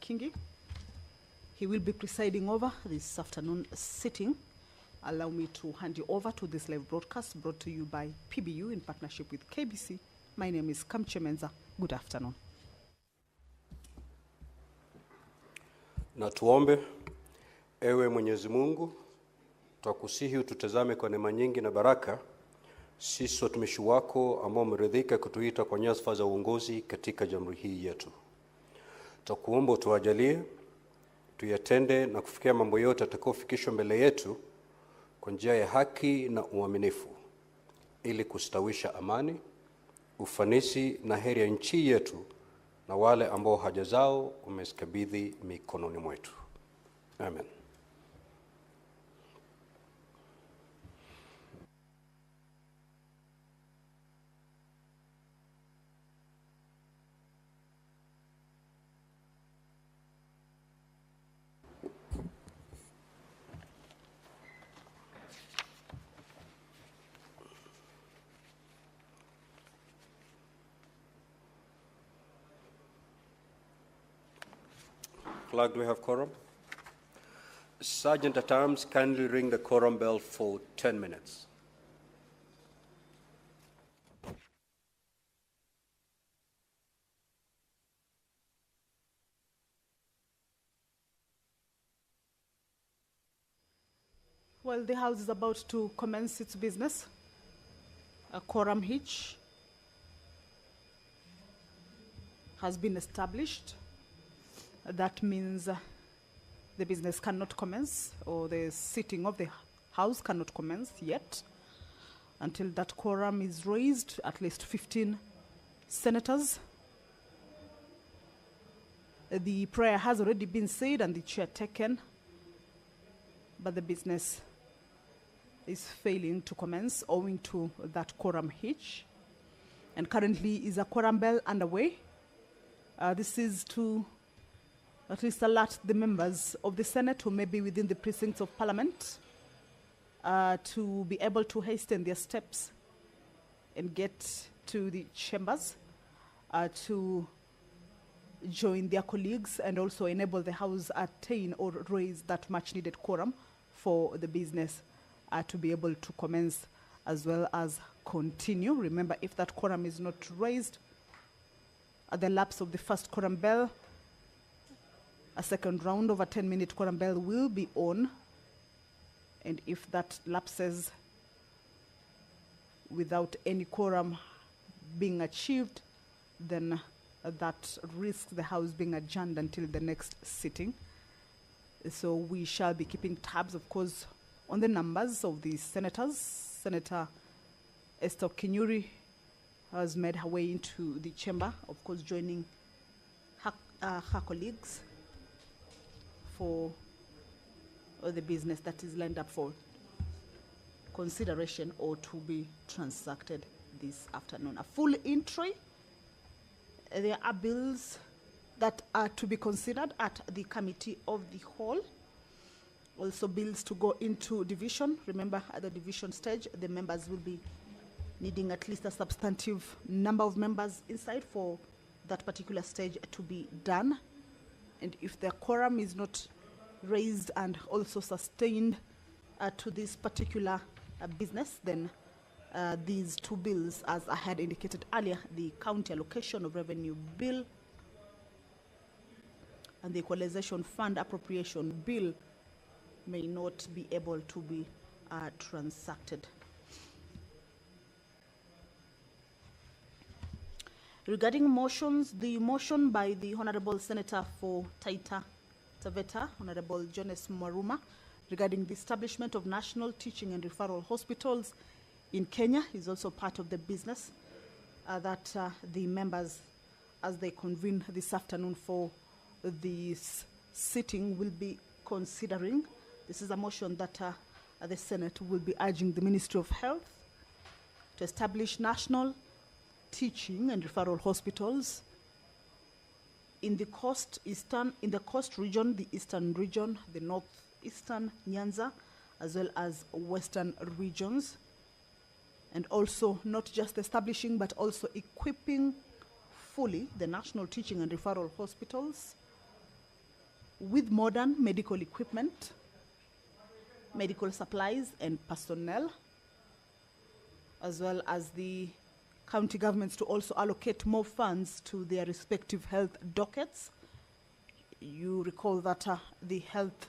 MATIANG'I. He will be presiding over this afternoon sitting. Allow me to hand you over to this live broadcast brought to you by PBU in partnership with KBC. My name is Kamche Menza. Good afternoon. Na tuombe. Ewe Mwenyezi Mungu, twakusihi ututazame kwa neema nyingi na baraka, sisi watumishi wako ambao umeridhika kutuita kwa nyadhifa za uongozi katika jamhuri hii yetu. Twakuomba utuajalie tuyatende na kufikia mambo yote yatakayofikishwa mbele yetu kwa njia ya haki na uaminifu, ili kustawisha amani, ufanisi na heri ya nchi yetu na wale ambao haja zao umezikabidhi mikononi mwetu. Amen. Clerk, do we have quorum? Sergeant at Arms, kindly ring the quorum bell for 10 minutes. Well, the House is about to commence its business. A quorum hitch has been established. That means the business cannot commence, or the sitting of the House cannot commence yet until that quorum is raised, at least 15 senators. The prayer has already been said and the chair taken, but the business is failing to commence owing to that quorum hitch. And currently is a quorum bell underway. This is to at least alert the members of the Senate who may be within the precincts of Parliament to be able to hasten their steps and get to the chambers to join their colleagues, and also enable the House attain or raise that much needed quorum for the business to be able to commence as well as continue. Remember, if that quorum is not raised at the lapse of the first quorum bell, a second round of a 10-minute quorum bell will be on, and if that lapses without any quorum being achieved, then that risks the House being adjourned until the next sitting. So we shall be keeping tabs, of course, on the numbers of the senators. Senator Esther Kinyuri has made her way into the chamber, of course, joining her colleagues for the business that is lined up for consideration or to be transacted this afternoon. A full entry. There are bills that are to be considered at the committee of the whole. Also bills to go into division. Remember, at the division stage, the members will be needing at least a substantive number of members inside for that particular stage to be done. And if the quorum is not raised and also sustained to this particular business, then these two bills, as I had indicated earlier, the County Allocation of Revenue Bill and the Equalization Fund Appropriation Bill, may not be able to be transacted. Regarding motions, the motion by the Honorable Senator for Taita Taveta, Honorable Jonas Mwaruma, regarding the establishment of national teaching and referral hospitals in Kenya is also part of the business that the members, as they convene this afternoon for this sitting, will be considering. This is a motion that the Senate will be urging the Ministry of Health to establish national teaching and referral hospitals in the coast region, the eastern region, the northeastern Nyanza, as well as western regions, and also not just establishing but also equipping fully the national teaching and referral hospitals with modern medical equipment, medical supplies and personnel, as well as the county governments to also allocate more funds to their respective health dockets. You recall that the health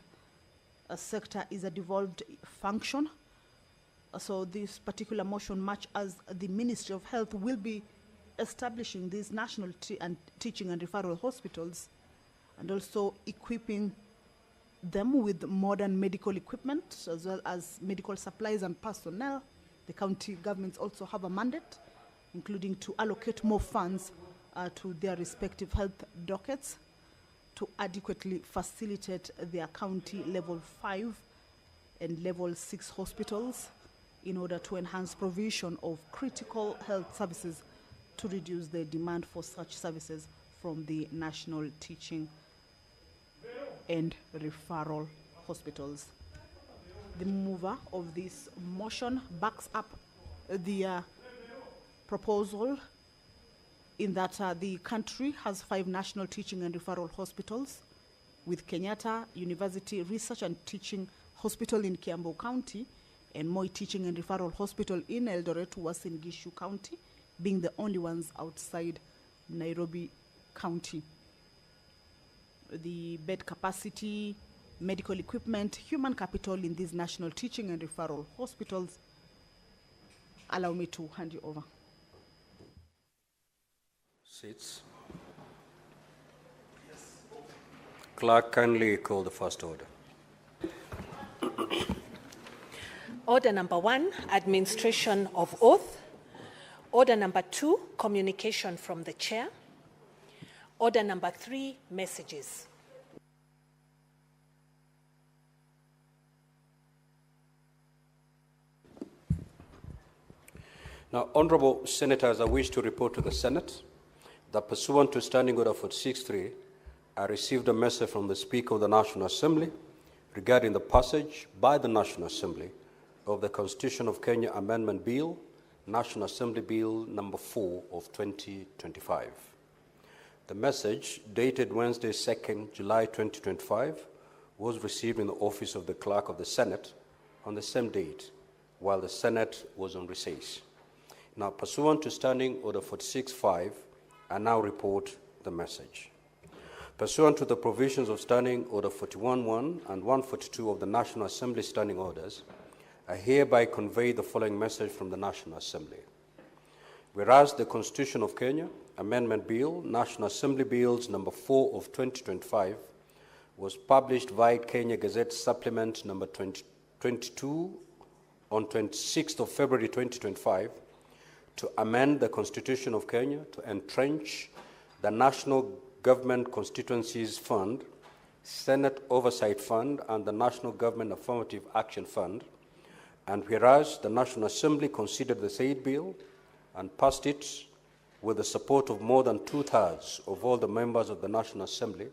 sector is a devolved function. So this particular motion, much as the Ministry of Health will be establishing these national teaching and referral hospitals and also equipping them with modern medical equipment as well as medical supplies and personnel, the county governments also have a mandate, including to allocate more funds to their respective health dockets to adequately facilitate their county level 5 and level 6 hospitals in order to enhance provision of critical health services to reduce the demand for such services from the national teaching and referral hospitals. The mover of this motion backs up the proposal in that the country has 5 national teaching and referral hospitals, with Kenyatta University Research and Teaching Hospital in Kiambu County and Moi Teaching and Referral Hospital in Eldoret, Uasin Gishu County, being the only ones outside Nairobi County. The bed capacity, medical equipment, human capital in these national teaching and referral hospitals. Allow me to hand you over. Seats. Clerk, kindly call the first order. Order number 1, administration of oath. Order number 2, communication from the chair. Order number 3, messages. Now, honorable senators, I wish to report to the Senate that pursuant to Standing Order 46.3, I received a message from the Speaker of the National Assembly regarding the passage by the National Assembly of the Constitution of Kenya Amendment Bill, National Assembly Bill number 4 of 2025. The message, dated Wednesday, 2nd July 2025, was received in the office of the Clerk of the Senate on the same date, while the Senate was on recess. Now, pursuant to Standing Order 46.5, I now report the message. Pursuant to the provisions of Standing Order 41.1 and 142 of the National Assembly Standing Orders, I hereby convey the following message from the National Assembly. Whereas the Constitution of Kenya Amendment Bill, National Assembly Bills number 4 of 2025, was published via Kenya Gazette Supplement number 22 on 26th of February 2025 to amend the Constitution of Kenya to entrench the National Government Constituencies Fund, Senate Oversight Fund, and the National Government Affirmative Action Fund. And whereas the National Assembly considered the said bill and passed it with the support of more than 2/3 of all the members of the National Assembly,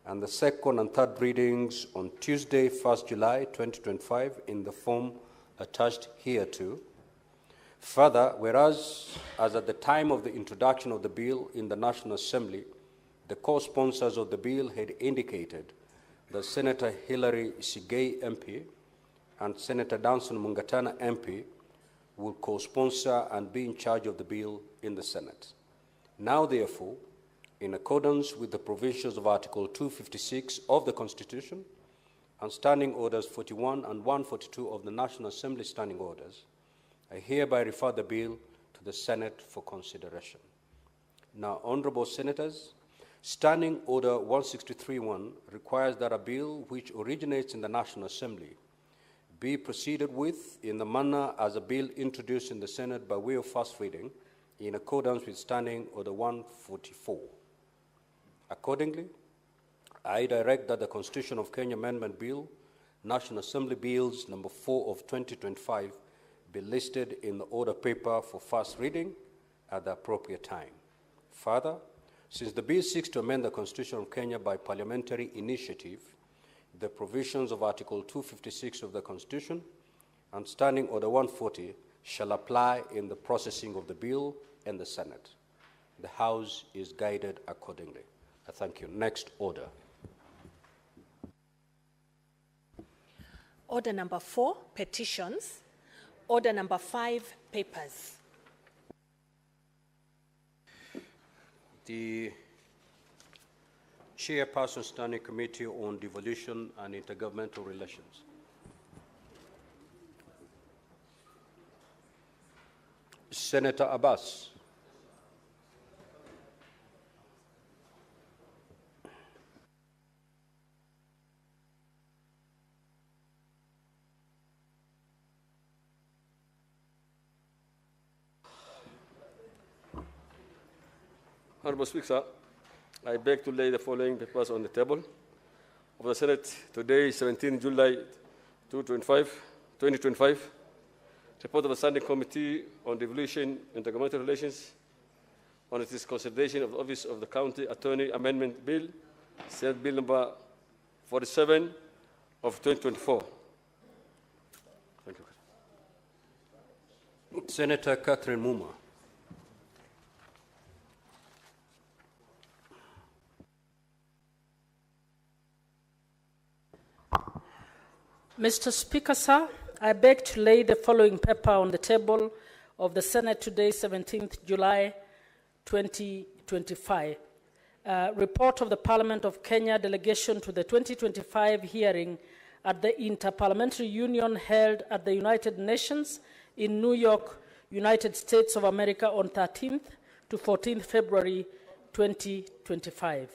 and the second and third readings on Tuesday, 1st July 2025, in the form attached hereto. Further, whereas, as at the time of the introduction of the bill in the National Assembly, the co-sponsors of the bill had indicated that Senator Hilary Sigei MP and Senator Danson Mungatana MP will co-sponsor and be in charge of the bill in the Senate. Now, therefore, in accordance with the provisions of Article 256 of the Constitution and Standing Orders 41 and 142 of the National Assembly Standing Orders, I hereby refer the bill to the Senate for consideration. Now, honorable senators, Standing Order 163.1 requires that a bill which originates in the National Assembly be proceeded with in the manner as a bill introduced in the Senate by way of first reading in accordance with Standing Order 144. Accordingly, I direct that the Constitution of Kenya Amendment Bill, National Assembly Bills number 4 of 2025, be listed in the order paper for first reading at the appropriate time. Further, since the bill seeks to amend the Constitution of Kenya by parliamentary initiative, the provisions of Article 256 of the Constitution and Standing Order 140 shall apply in the processing of the bill in the Senate. The House is guided accordingly. I thank you. Next order. Order number 4, petitions. Order number 5, papers. The Chairperson Standing Committee on Devolution and Intergovernmental Relations. Senator Abbas. Honorable Speaker, I beg to lay the following papers on the table of the Senate today, 17 July 2025. Report of the Standing Committee on Devolution and Intergovernmental Relations on its consideration of the Office of the County Attorney Amendment Bill, Senate Bill number 47 of 2024. Thank you. Senator Catherine Muma. Mr. Speaker, sir, I beg to lay the following paper on the table of the Senate today, 17th July 2025. Report of the Parliament of Kenya delegation to the 2025 hearing at the Interparliamentary Union held at the United Nations in New York, United States of America on 13th to 14th February 2025.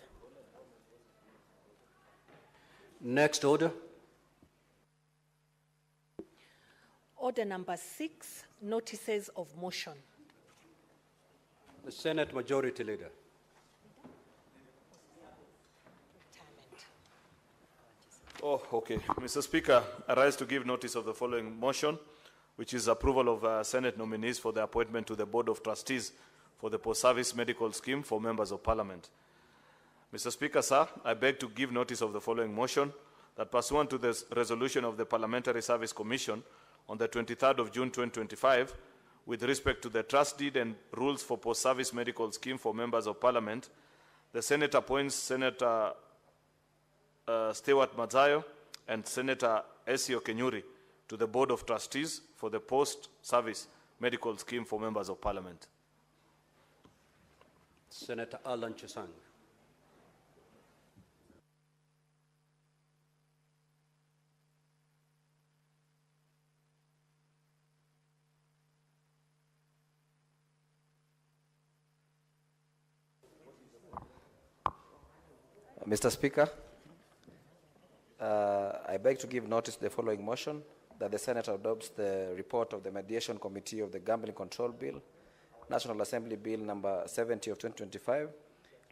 Next order. Order number 6, notices of motion. The Senate Majority Leader. Oh, okay. Mr. Speaker, I rise to give notice of the following motion, which is approval of Senate nominees for the appointment to the Board of Trustees for the Post-Service Medical Scheme for Members of Parliament. Mr. Speaker, sir, I beg to give notice of the following motion, that pursuant to the resolution of the Parliamentary Service Commission on the 23rd of June 2025, with respect to the trust deed and rules for post-service medical scheme for members of Parliament, the Senate appoints Senator Stewart Mazayo and Senator Esio Kenyuri to the Board of Trustees for the post-service medical scheme for members of Parliament. Senator Alan Chesang. Mr. Speaker, I beg to give notice the following motion, that the Senate adopts the report of the Mediation Committee of the Gambling Control Bill, National Assembly Bill number 70 of 2025,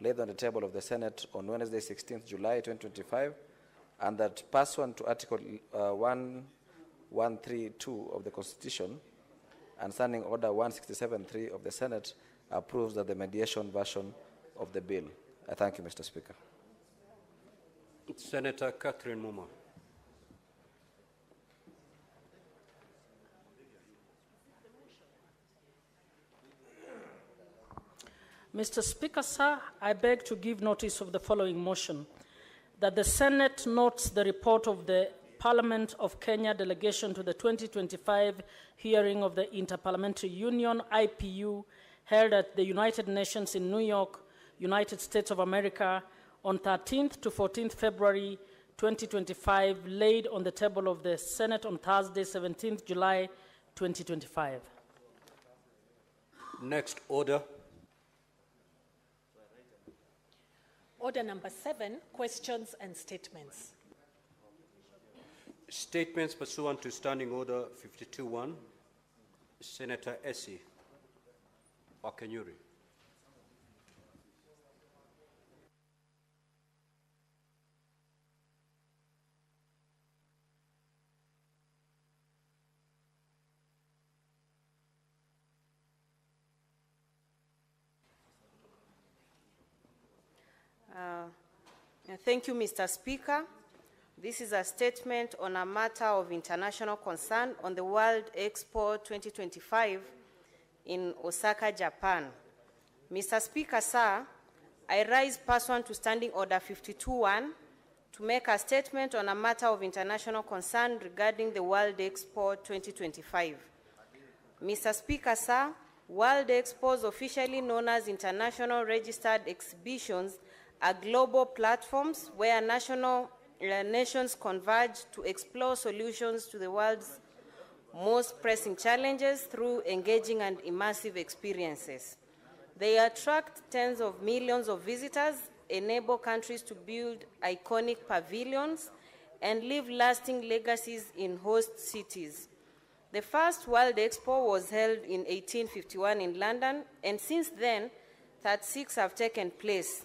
laid on the table of the Senate on Wednesday, 16th July 2025, and that pursuant to Article 1132 of the Constitution and Standing Order 167.3 of the Senate, approves that the mediation version of the bill. I thank you, Mr. Speaker. Senator Catherine Muma. Mr. Speaker, sir, I beg to give notice of the following motion, that the Senate notes the report of the Parliament of Kenya delegation to the 2025 hearing of the Interparliamentary Union, IPU, held at the United Nations in New York, United States of America, on 13th to 14th February 2025, laid on the table of the Senate on Thursday, 17th July 2025. Next order. Order number 7, questions and statements. Statements pursuant to Standing Order 52.1. Senator Essie Kenyuri. Thank you, Mr. Speaker. This is a statement on a matter of international concern on the World Expo 2025 in Osaka, Japan. Mr. Speaker, sir, I rise pursuant to Standing Order 52.1 to make a statement on a matter of international concern regarding the World Expo 2025. Mr. Speaker, sir, World Expos, officially known as International Registered Exhibitions, are global platforms where nations converge to explore solutions to the world's most pressing challenges through engaging and immersive experiences. They attract tens of millions of visitors, enable countries to build iconic pavilions, and leave lasting legacies in host cities. The first World Expo was held in 1851 in London, and since then, 36 have taken place.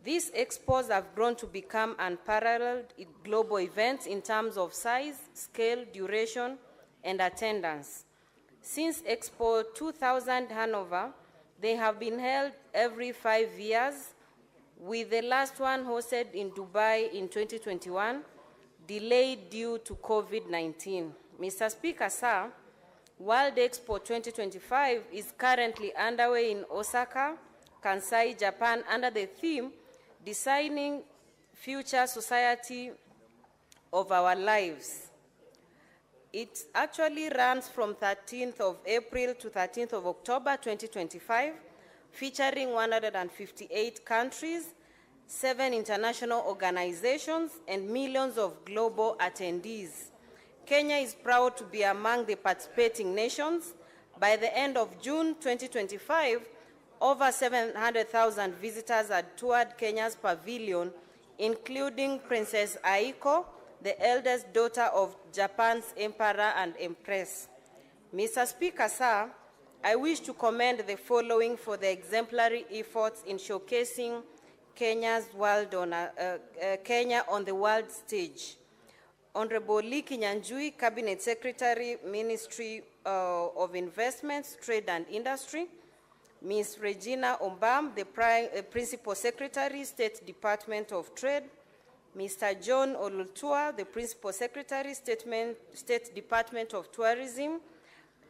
These expos have grown to become unparalleled global events in terms of size, scale, duration, and attendance. Since Expo 2000 Hanover, they have been held every 5 years, with the last one hosted in Dubai in 2021, delayed due to COVID-19. Mr. Speaker, sir, World Expo 2025 is currently underway in Osaka, Kansai, Japan, under the theme, Designing Future Society of Our Lives. It actually runs from 13th of April to 13th of October 2025, featuring 158 countries, 7 international organizations, and millions of global attendees. Kenya is proud to be among the participating nations. By the end of June 2025, over 700,000 visitors had toured Kenya's pavilion, including Princess Aiko, the eldest daughter of Japan's Emperor and Empress. Mr. Speaker, sir, I wish to commend the following for the exemplary efforts in showcasing Kenya on the world stage. Honorable Lee Kinyanjui, Cabinet Secretary, Ministry of Investments, Trade and Industry. Ms. Regina Ombam, the Principal Secretary, State Department of Trade. Mr. John Olutua, the Principal Secretary, State Department of Tourism.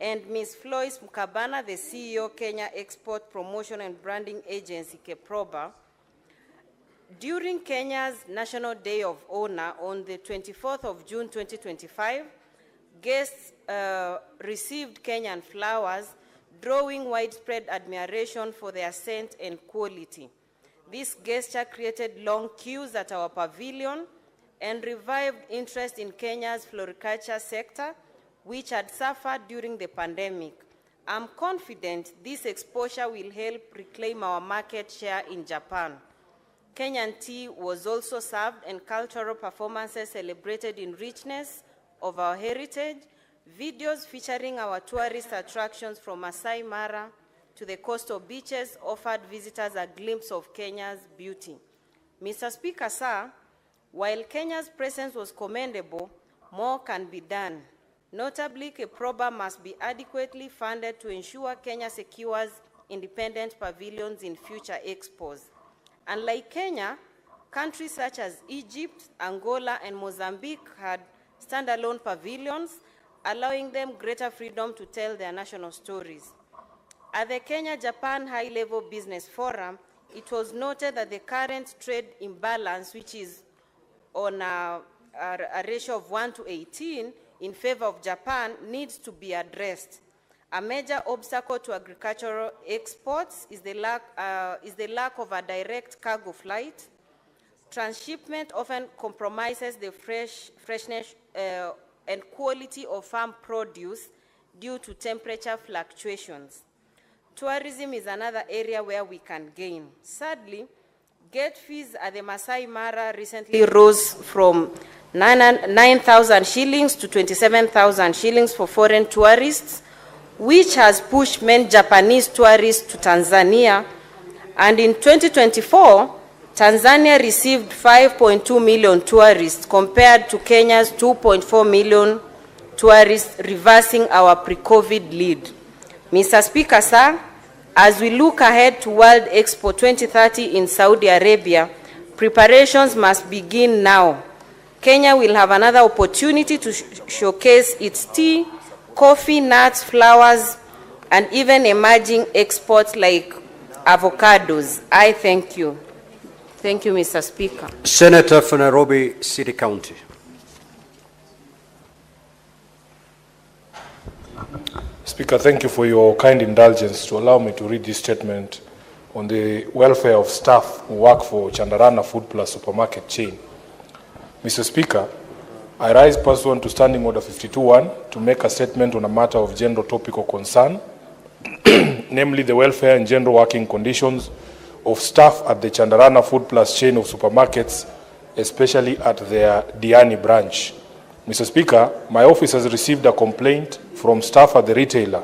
And Ms. Floyce Mukabana, the CEO, Kenya Export Promotion and Branding Agency, KEPROBA. During Kenya's National Day of Honor on the 24th of June 2025, guests received Kenyan flowers, drawing widespread admiration for their scent and quality. This gesture created long queues at our pavilion and revived interest in Kenya's floriculture sector, which had suffered during the pandemic. I'm confident this exposure will help reclaim our market share in Japan. Kenyan tea was also served, and cultural performances celebrated in richness of our heritage. Videos featuring our tourist attractions from Masai Mara to the coastal beaches offered visitors a glimpse of Kenya's beauty. Mr. Speaker, sir, while Kenya's presence was commendable, more can be done. Notably, KEPROBA must be adequately funded to ensure Kenya secures independent pavilions in future expos. Unlike Kenya, countries such as Egypt, Angola, and Mozambique had standalone pavilions, allowing them greater freedom to tell their national stories. At the Kenya-Japan High-Level Business Forum, it was noted that the current trade imbalance, which is on a ratio of 1:18 in favor of Japan, needs to be addressed. A major obstacle to agricultural exports is the lack of a direct cargo flight. Transshipment often compromises the freshness and quality of farm produce due to temperature fluctuations. Tourism is another area where we can gain. Sadly, gate fees at the Masai Mara recently rose from 9,000 shillings to 27,000 shillings for foreign tourists, which has pushed many Japanese tourists to Tanzania. And in 2024, Tanzania received 5.2 million tourists compared to Kenya's 2.4 million tourists, reversing our pre-COVID lead. Mr. Speaker, sir, as we look ahead to World Expo 2030 in Saudi Arabia, preparations must begin now. Kenya will have another opportunity to showcase its tea, coffee, nuts, flowers, and even emerging exports like avocados. I thank you. Thank you, Mr. Speaker. Senator for Nairobi City County. Speaker, thank you for your kind indulgence to allow me to read this statement on the welfare of staff who work for Chandarana Food Plus supermarket chain. Mr. Speaker, I rise pursuant to Standing Order 52.1 to make a statement on a matter of general topical concern, namely the welfare and general working conditions of staff at the Chandarana Food Plus chain of supermarkets, especially at their Diani branch. Mr. Speaker, my office has received a complaint from staff at the retailer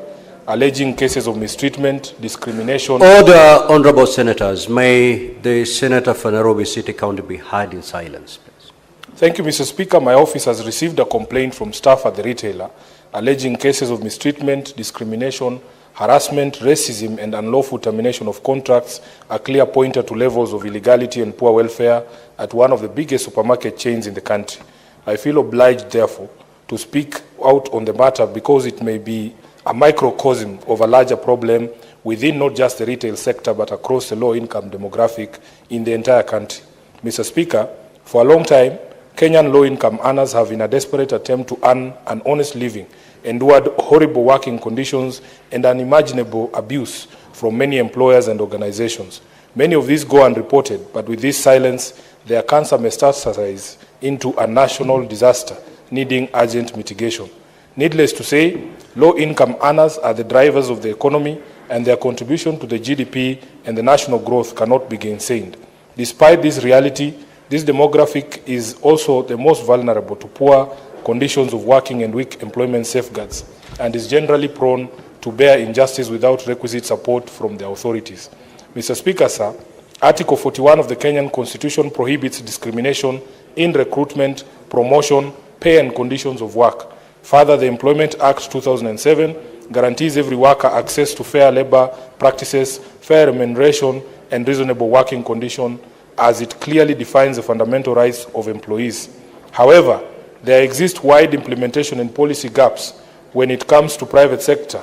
alleging cases of mistreatment, discrimination. Order, honorable senators. May the Senator for Nairobi City County be heard in silence, please. Thank you, Mr. Speaker. My office has received a complaint from staff at the retailer alleging cases of mistreatment, discrimination, harassment, racism, and unlawful termination of contracts, a clear pointer to levels of illegality and poor welfare at one of the biggest supermarket chains in the country. I feel obliged, therefore, to speak out on the matter because it may be a microcosm of a larger problem within not just the retail sector but across the low-income demographic in the entire country. Mr. Speaker, for a long time, Kenyan low-income earners have, in a desperate attempt to earn an honest living, endured horrible working conditions and unimaginable abuse from many employers and organizations. Many of these go unreported, but with this silence, their cancer metastasize into a national disaster needing urgent mitigation. Needless to say, low-income earners are the drivers of the economy, and their contribution to the GDP and the national growth cannot be gainsaid. Despite this reality, this demographic is also the most vulnerable to poor conditions of working and weak employment safeguards, and is generally prone to bear injustice without requisite support from the authorities. Mr. Speaker, sir, Article 41 of the Kenyan Constitution prohibits discrimination in recruitment, promotion, pay and conditions of work. Further, the Employment Act 2007 guarantees every worker access to fair labor practices, fair remuneration, and reasonable working conditions, as it clearly defines the fundamental rights of employees. However, there exist wide implementation and policy gaps when it comes to private sector,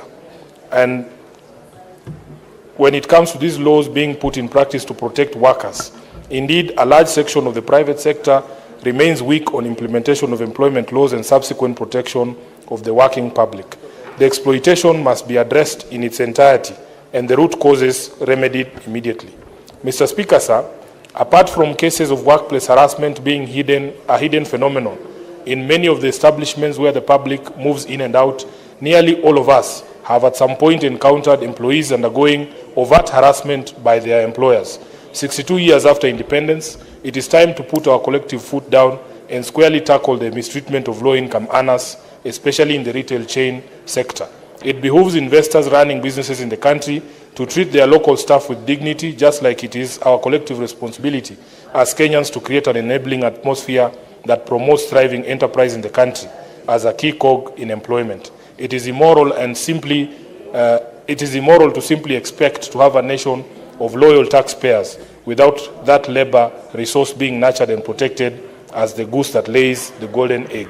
and when it comes to these laws being put in practice to protect workers. Indeed, a large section of the private sector remains weak on implementation of employment laws and subsequent protection of the working public. The exploitation must be addressed in its entirety and the root causes remedied immediately. Mr. Speaker, sir, apart from cases of workplace harassment being a hidden phenomenon in many of the establishments where the public moves in and out, nearly all of us have at some point encountered employees undergoing overt harassment by their employers. 62 years after independence, it is time to put our collective foot down and squarely tackle the mistreatment of low-income earners, especially in the retail chain sector. It behooves investors running businesses in the country to treat their local staff with dignity, just like it is our collective responsibility as Kenyans to create an enabling atmosphere that promotes thriving enterprise in the country as a key cog in employment. It is immoral to simply expect to have a nation of loyal taxpayers without that labor resource being nurtured and protected as the goose that lays the golden egg.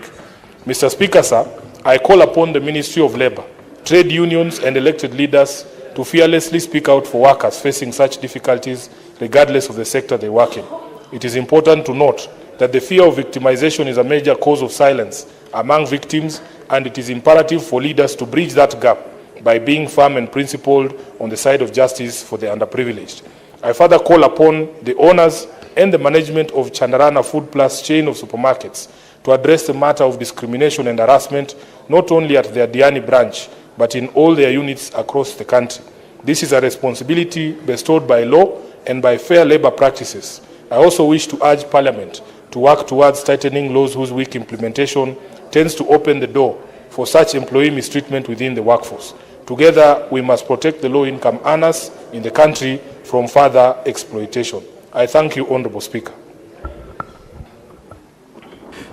Mr. Speaker, sir, I call upon the Ministry of Labor, trade unions and elected leaders to fearlessly speak out for workers facing such difficulties regardless of the sector they work in. It is important to note that the fear of victimization is a major cause of silence among victims, and it is imperative for leaders to bridge that gap by being firm and principled on the side of justice for the underprivileged. I further call upon the owners and the management of Chandarana Food Plus chain of supermarkets to address the matter of discrimination and harassment not only at their Diani branch, but in all their units across the country. This is a responsibility bestowed by law and by fair labor practices. I also wish to urge Parliament to work towards tightening laws whose weak implementation tends to open the door for such employee mistreatment within the workforce. Together, we must protect the low-income earners in the country from further exploitation. I thank you, Honourable Speaker.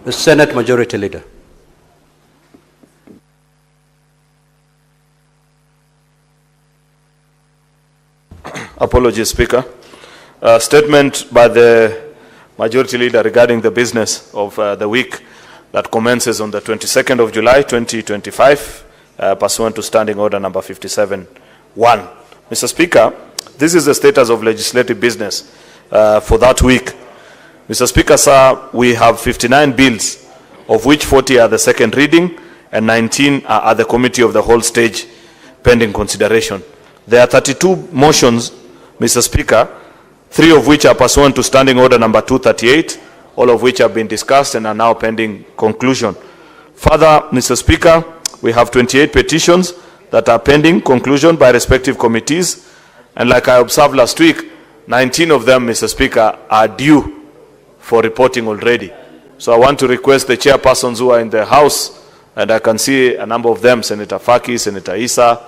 The Senate Majority Leader. Apologies, Speaker. Statement by the Majority Leader regarding the business of the week that commences on the 22nd of July, 2025, pursuant to Standing Order number 57.1. Mr. Speaker, this is the status of legislative business for that week. Mr. Speaker, sir, we have 59 bills, of which 40 are the second reading and 19 are at the committee of the whole stage pending consideration. There are 32 motions, Mr. Speaker, 3 of which are pursuant to Standing Order number 238, all of which have been discussed and are now pending conclusion. Further, Mr. Speaker, we have 28 petitions that are pending conclusion by respective committees, and like I observed last week, 19 of them, Mr. Speaker, are due for reporting already. So I want to request the chairpersons who are in the House, and I can see a number of them, Senator Faki, Senator Issa,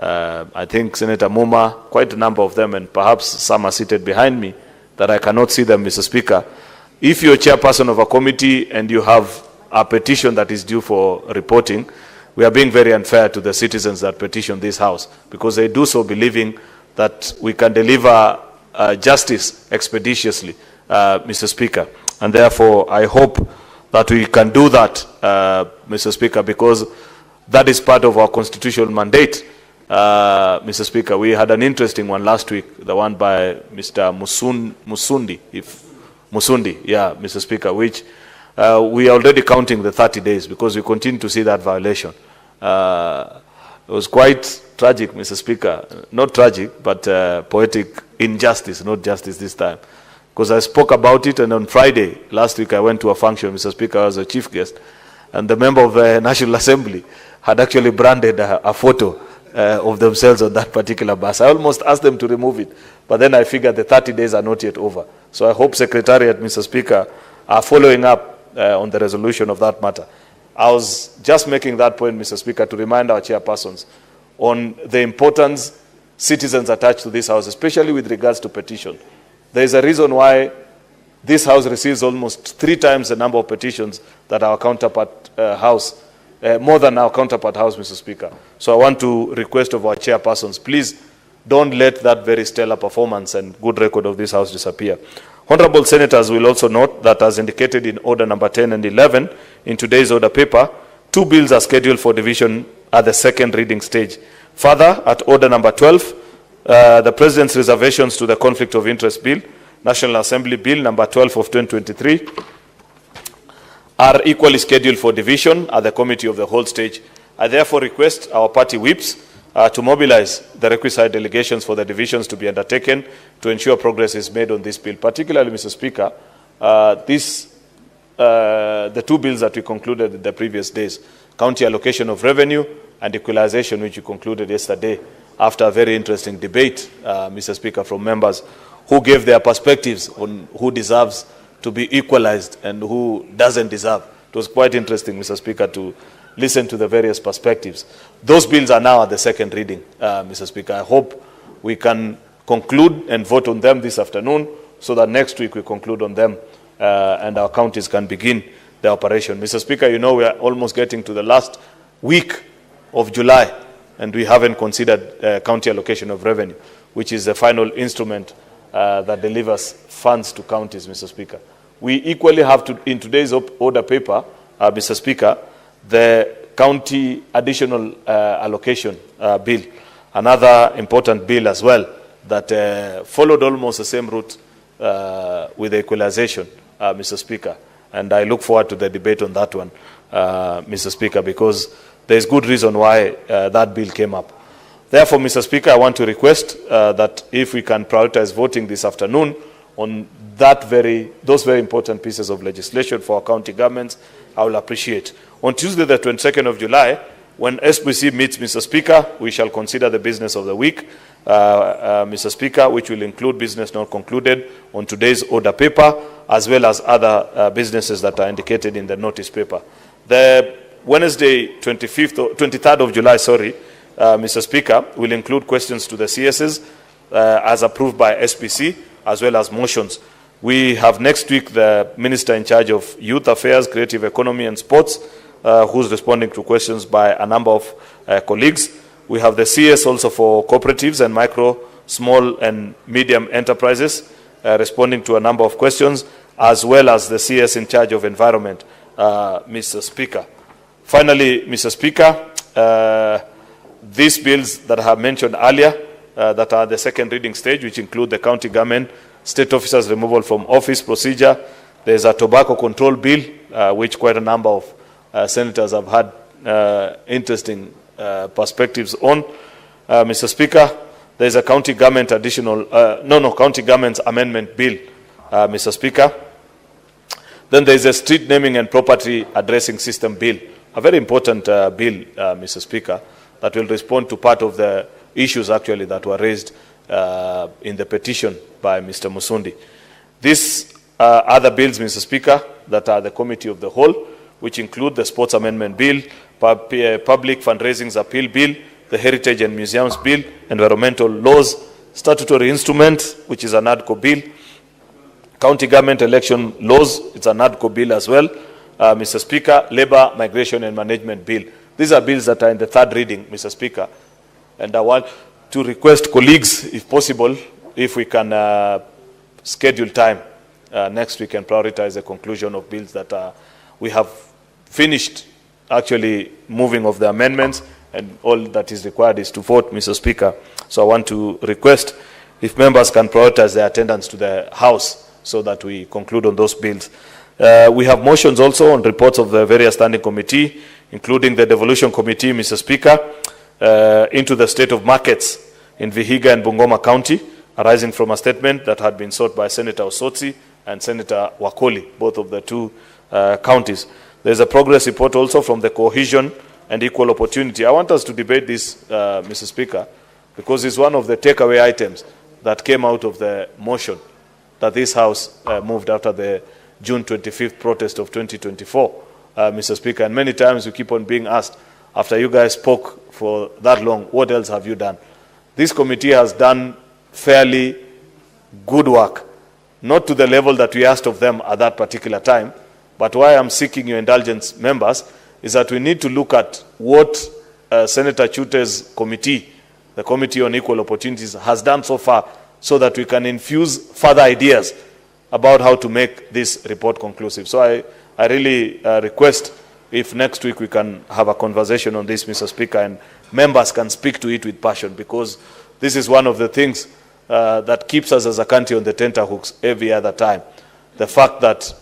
I think Senator Muma, quite a number of them, and perhaps some are seated behind me, that I cannot see them, Mr. Speaker. If you're chairperson of a committee and you have a petition that is due for reporting, we are being very unfair to the citizens that petition this House, because they do so believing that we can deliver justice expeditiously, Mr. Speaker. And therefore, I hope that we can do that, Mr. Speaker, because that is part of our constitutional mandate. Mr. Speaker, we had an interesting one last week, the one by Mr. Musundi, Mr. Speaker, which we are already counting the 30 days because we continue to see that violation. It was quite tragic, Mr. Speaker. Not tragic, but poetic injustice, not justice this time. Because I spoke about it, and on Friday, last week, I went to a function, Mr. Speaker, as a chief guest, and the member of the National Assembly had actually branded a photo of themselves on that particular bus. I almost asked them to remove it, but then I figured the 30 days are not yet over. So I hope Secretariat, Mr. Speaker, are following up on the resolution of that matter. I was just making that point, Mr. Speaker, to remind our chairpersons on the importance citizens attach to this House, especially with regards to petition. There is a reason why this House receives almost 3 times the number of petitions that our counterpart House, more than our counterpart House, Mr. Speaker. So I want to request of our chairpersons, please don't let that very stellar performance and good record of this House disappear. Honorable Senators will also note that, as indicated in Order number 10 and 11 in today's order paper, 2 bills are scheduled for division at the second reading stage. Further, at Order number 12, the President's reservations to the Conflict of Interest Bill, National Assembly Bill number 12 of 2023, are equally scheduled for division at the Committee of the Whole Stage. I therefore request our party whips to mobilize the requisite delegations for the divisions to be undertaken to ensure progress is made on this bill. Particularly, Mr. Speaker, the 2 bills that we concluded in the previous days, county allocation of revenue and equalization, which we concluded yesterday after a very interesting debate, Mr. Speaker, from members who gave their perspectives on who deserves to be equalized and who doesn't deserve. It was quite interesting, Mr. Speaker, to listen to the various perspectives. Those bills are now at the second reading, Mr. Speaker. I hope we can conclude and vote on them this afternoon so that next week we conclude on them and our counties can begin the operation. Mr. Speaker, you know we are almost getting to the last week of July and we haven't considered county allocation of revenue, which is the final instrument that delivers funds to counties, Mr. Speaker. We equally have to, in today's order paper, Mr. Speaker, the county additional allocation bill, another important bill as well that followed almost the same route with the equalization, Mr. Speaker. And I look forward to the debate on that one, Mr. Speaker, because there is good reason why that bill came up. Therefore, Mr. Speaker, I want to request that if we can prioritize voting this afternoon on those very important pieces of legislation for our county governments, I will appreciate. On Tuesday, the 22nd of July, when SBC meets, Mr. Speaker, we shall consider the business of the week, Mr. Speaker, which will include business not concluded on today's order paper, as well as other businesses that are indicated in the notice paper. The Wednesday, 23rd of July, Mr. Speaker, will include questions to the CSs as approved by SPC, as well as motions. We have next week the Minister in charge of Youth Affairs, Creative Economy and Sports, who's responding to questions by a number of colleagues. We have the CS also for cooperatives and micro, small and medium enterprises, responding to a number of questions, as well as the CS in charge of environment, Mr. Speaker. Finally, Mr. Speaker, these bills that I have mentioned earlier, that are the second reading stage, which include the county government state officers' removal from office procedure. There's a tobacco control bill, which quite a number of senators have had interesting perspectives on. Mr. Speaker, there's a county government county government's amendment bill, Mr. Speaker. Then there's a street naming and property addressing system bill, a very important bill, Mr. Speaker, that will respond to part of the issues actually that were raised in the petition by Mr. Musundi. These other bills, Mr. Speaker, that are the committee of the whole, which include the sports amendment bill, public fundraisings appeal bill, the heritage and museums bill, environmental laws, statutory instrument, which is an ADCO bill, county government election laws, it's an ADCO bill as well, Mr. Speaker, labor, migration and management bill. These are bills that are in the third reading, Mr. Speaker, and I want to request colleagues, if possible, if we can schedule time next week and prioritize the conclusion of bills that we have finished actually moving of the amendments, and all that is required is to vote, Mr. Speaker. So I want to request if members can prioritize their attendance to the House so that we conclude on those bills. We have motions also on reports of the various standing committee, including the devolution committee, Mr. Speaker, into the state of markets in Vihiga and Bungoma County, arising from a statement that had been sought by Senator Osotsi and Senator Wakoli, both of the two counties. There's a progress report also from the cohesion and equal opportunity. I want us to debate this, Mr. Speaker, because it's one of the takeaway items that came out of the motion that this House moved after the June 25th protest of 2024, Mr. Speaker. And many times we keep on being asked, after you guys spoke for that long, what else have you done? This committee has done fairly good work, not to the level that we asked of them at that particular time, but why I'm seeking your indulgence, members, is that we need to look at what Senator Chute's committee, the Committee on Equal Opportunities, has done so far, so that we can infuse further ideas about how to make this report conclusive. So I really request if next week we can have a conversation on this, Mr. Speaker, and members can speak to it with passion, because this is one of the things that keeps us as a country on the tenterhooks every other time. The fact that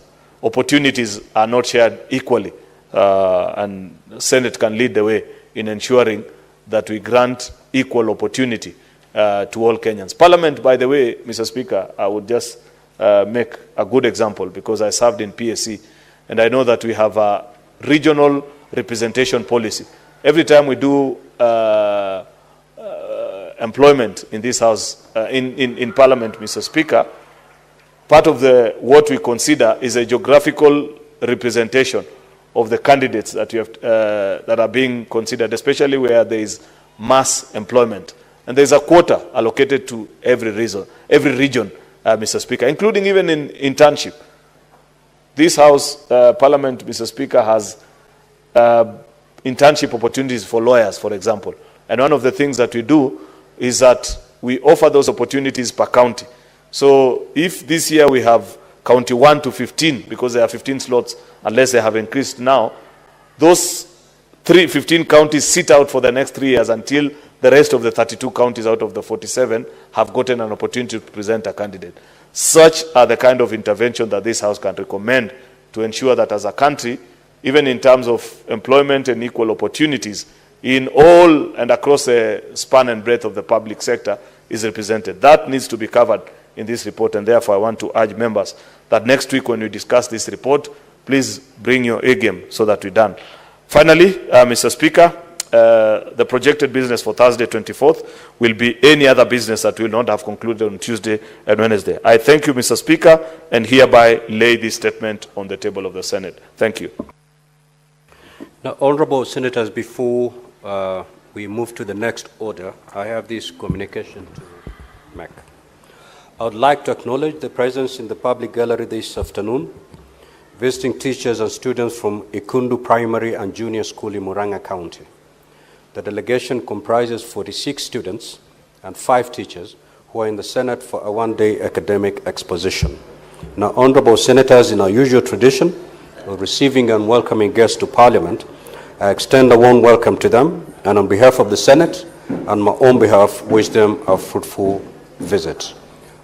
opportunities are not shared equally, and the Senate can lead the way in ensuring that we grant equal opportunity to all Kenyans. Parliament, by the way, Mr. Speaker, I would just make a good example, because I served in PSC, and I know that we have a regional representation policy. Every time we do employment in this House, in Parliament, Mr. Speaker, part of what we consider is a geographical representation of the candidates that you have, that are being considered, especially where there is mass employment. And there's a quota allocated to every region, Mr. Speaker, including even in internship. This House, Parliament, Mr. Speaker, has internship opportunities for lawyers, for example. And one of the things that we do is that we offer those opportunities per county. So if this year we have county 1 to 15, because there are 15 slots, unless they have increased now, those 15 counties sit out for the next 3 years until the rest of the 32 counties out of the 47 have gotten an opportunity to present a candidate. Such are the kind of intervention that this House can recommend to ensure that as a country, even in terms of employment and equal opportunities, in all and across the span and breadth of the public sector is represented. That needs to be covered in this report, and therefore I want to urge members that next week when we discuss this report, please bring your A game so that we're done. Finally, Mr. Speaker, the projected business for Thursday, 24th, will be any other business that will not have concluded on Tuesday and Wednesday. I thank you, Mr. Speaker, and hereby lay this statement on the table of the Senate. Thank you. Now, honorable senators, before we move to the next order, I have this communication to make. I would like to acknowledge the presence in the public gallery this afternoon, visiting teachers and students from Ikundu Primary and Junior School in Murang'a County. The delegation comprises 46 students and 5 teachers who are in the Senate for a one-day academic exposition. Now, honorable senators, in our usual tradition of receiving and welcoming guests to Parliament, I extend a warm welcome to them, and on behalf of the Senate and my own behalf, wish them a fruitful visit.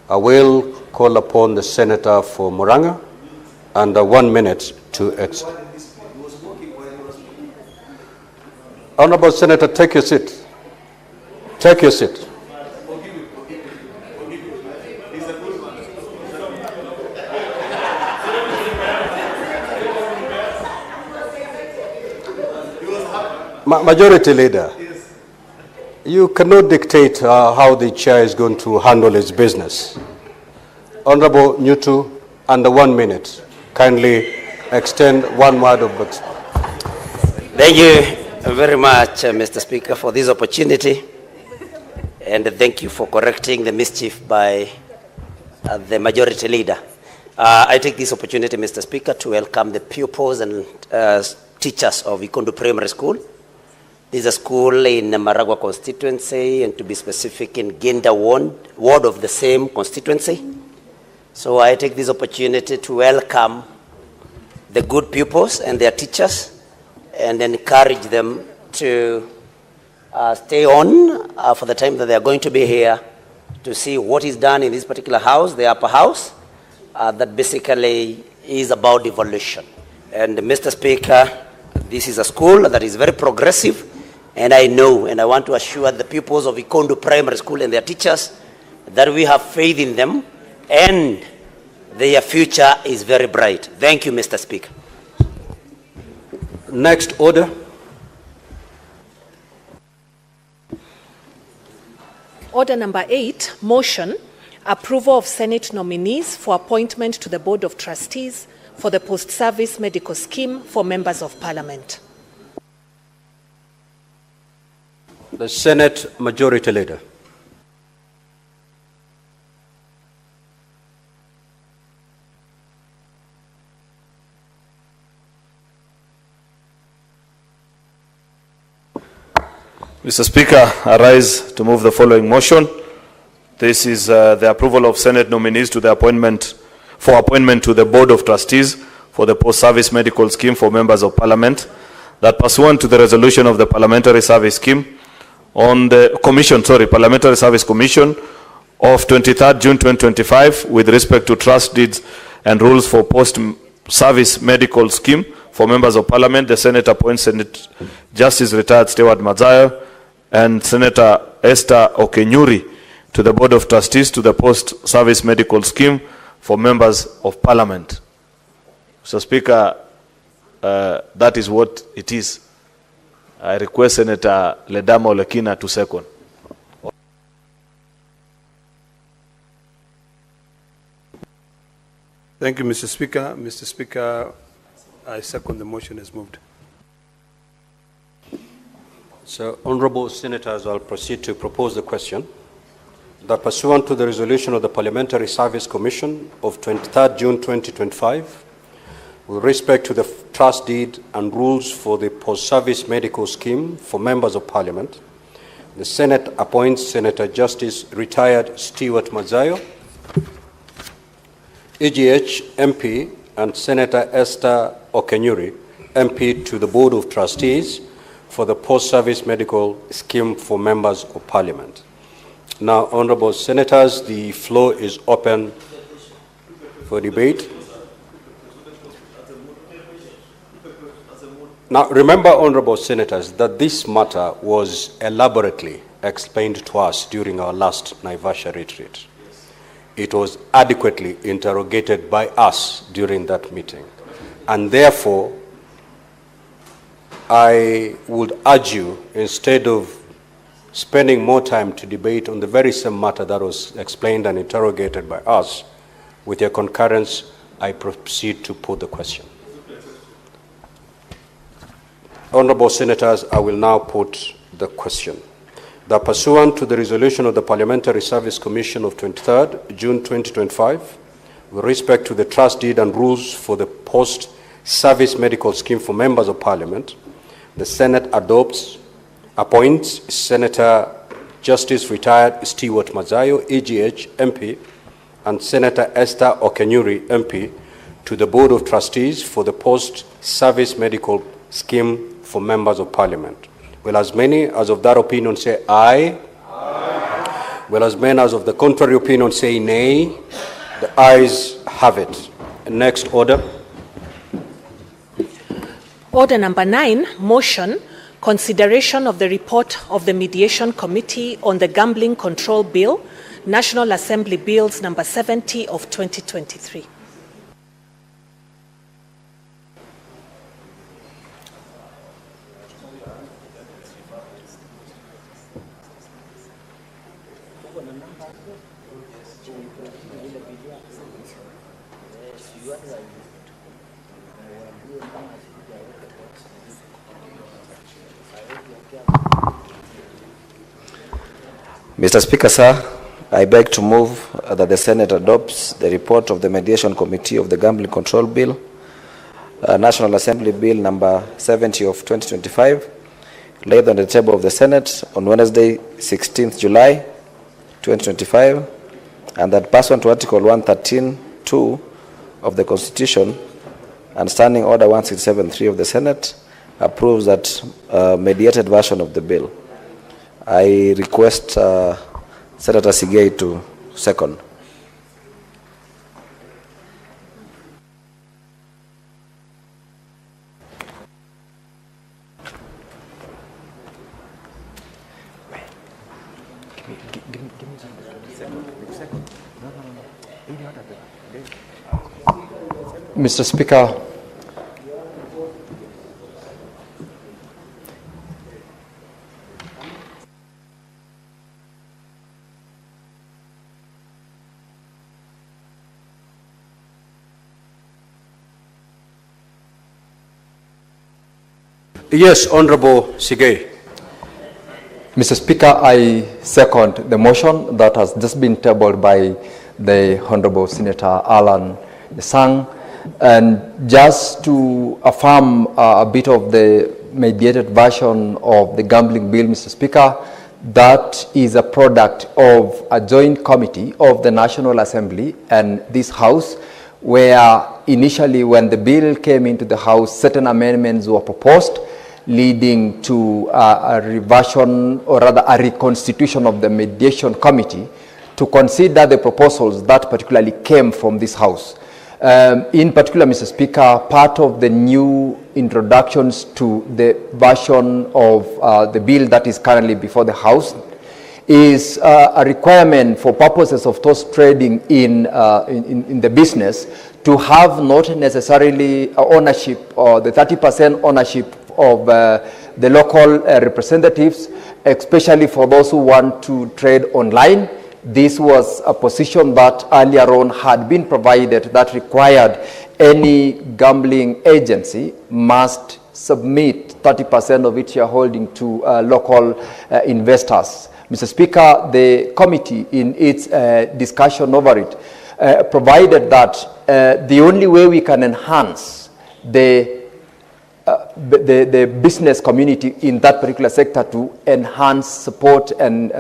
I will call upon the Senator for Murang'a under 1 minute to exit. Honorable Senator, take your seat. Take your seat. Majority Leader, you cannot dictate how the chair is going to handle its business. Honorable Nyutu, under 1 minute, kindly extend one word of words. Thank you very much, Mr. Speaker, for this opportunity, and thank you for correcting the mischief by the Majority Leader. I take this opportunity, Mr. Speaker, to welcome the pupils and teachers of Ikondo Primary School. This is a school in Maragua constituency, and to be specific, in Ginda ward of the same constituency. So I take this opportunity to welcome the good pupils and their teachers and encourage them to stay on for the time that they are going to be here to see what is done in this particular house, the upper house, that basically is about evolution. And Mr. Speaker, this is a school that is very progressive, and I know and I want to assure the pupils of Ikondo Primary School and their teachers that we have faith in them and their future is very bright. Thank you, Mr. Speaker. Next order. Order number 8, motion, approval of Senate nominees for appointment to the Board of Trustees for the post-service medical scheme for members of Parliament. The Senate Majority Leader. Mr. Speaker, I rise to move the following motion. This is the approval of Senate nominees to the appointment to the Board of Trustees for the post-service medical scheme for members of Parliament, that pursuant to the resolution of the Parliamentary Service Scheme on the Parliamentary Service Commission of 23rd June 2025 with respect to trust deeds and rules for post-service medical scheme for members of Parliament, the Senate appoints Senate Justice Retired Stewart Mazayo and Senator Esther Okenyuri to the Board of Trustees to the post-service medical scheme for members of Parliament. Mr. Speaker, that is what it is. I request Senator Ledama Olekina to second. Thank you, Mr. Speaker. Mr. Speaker, I second the motion as moved. So, honorable senators, I'll proceed to propose the question that pursuant to the resolution of the Parliamentary Service Commission of 23rd June 2025, with respect to the trust deed and rules for the post-service medical scheme for members of Parliament, the Senate appoints Senator Justice Retired Stewart Mazayo, EGH MP, and Senator Esther Okenyuri, MP, to the Board of Trustees for the post-service medical scheme for members of Parliament. Now, honorable senators, the floor is open for debate. Now, remember, honorable senators, that this matter was elaborately explained to us during our last Naivasha retreat. It was adequately interrogated by us during that meeting. And therefore, I would urge you, instead of spending more time to debate on the very same matter that was explained and interrogated by us, with your concurrence, I proceed to put the question. Honorable senators, I will now put the question. That pursuant to the resolution of the Parliamentary Service Commission of 23rd June 2025, with respect to the trust deed and rules for the post-service medical scheme for members of Parliament, the Senate appoints Senator Justice Retired Stewart Mazayo, EGH MP, and Senator Esther Okenyuri, MP, to the Board of Trustees for the post-service medical scheme for members of Parliament. Will as many as of that opinion say aye? Aye. Will as many as of the contrary opinion say nay? The ayes have it. Next order. Order number 9, motion, consideration of the report of the Mediation Committee on the Gambling Control Bill, National Assembly Bills number 70 of 2023. Mr. Speaker, sir, I beg to move that the Senate adopts the report of the Mediation Committee of the Gambling Control Bill, National Assembly Bill number 70 of 2025, laid on the table of the Senate on Wednesday, 16th July 2025, and that pursuant to Article 113(2) of the Constitution and Standing Order 167(3) of the Senate, approves that mediated version of the bill. I request Senator Sigei to second. Mr. Speaker, Yes, Honorable Sigei. Mr. Speaker, I second the motion that has just been tabled by the Honorable Senator Alan Sang. And just to affirm a bit of the mediated version of the gambling bill, Mr. Speaker, that is a product of a joint committee of the National Assembly and this House, where initially when the bill came into the House, certain amendments were proposed, leading to a reversion, or rather a reconstitution of the mediation committee to consider the proposals that particularly came from this House. In particular, Mr. Speaker, part of the new introductions to the version of the bill that is currently before the House is a requirement for purposes of those trading in the business to have not necessarily ownership or the 30% ownership of the local representatives, especially for those who want to trade online. This was a position that earlier on had been provided that required any gambling agency must submit 30% of its shareholding to local investors. Mr. Speaker, the committee in its discussion over it provided that the only way we can enhance the business community in that particular sector to enhance support and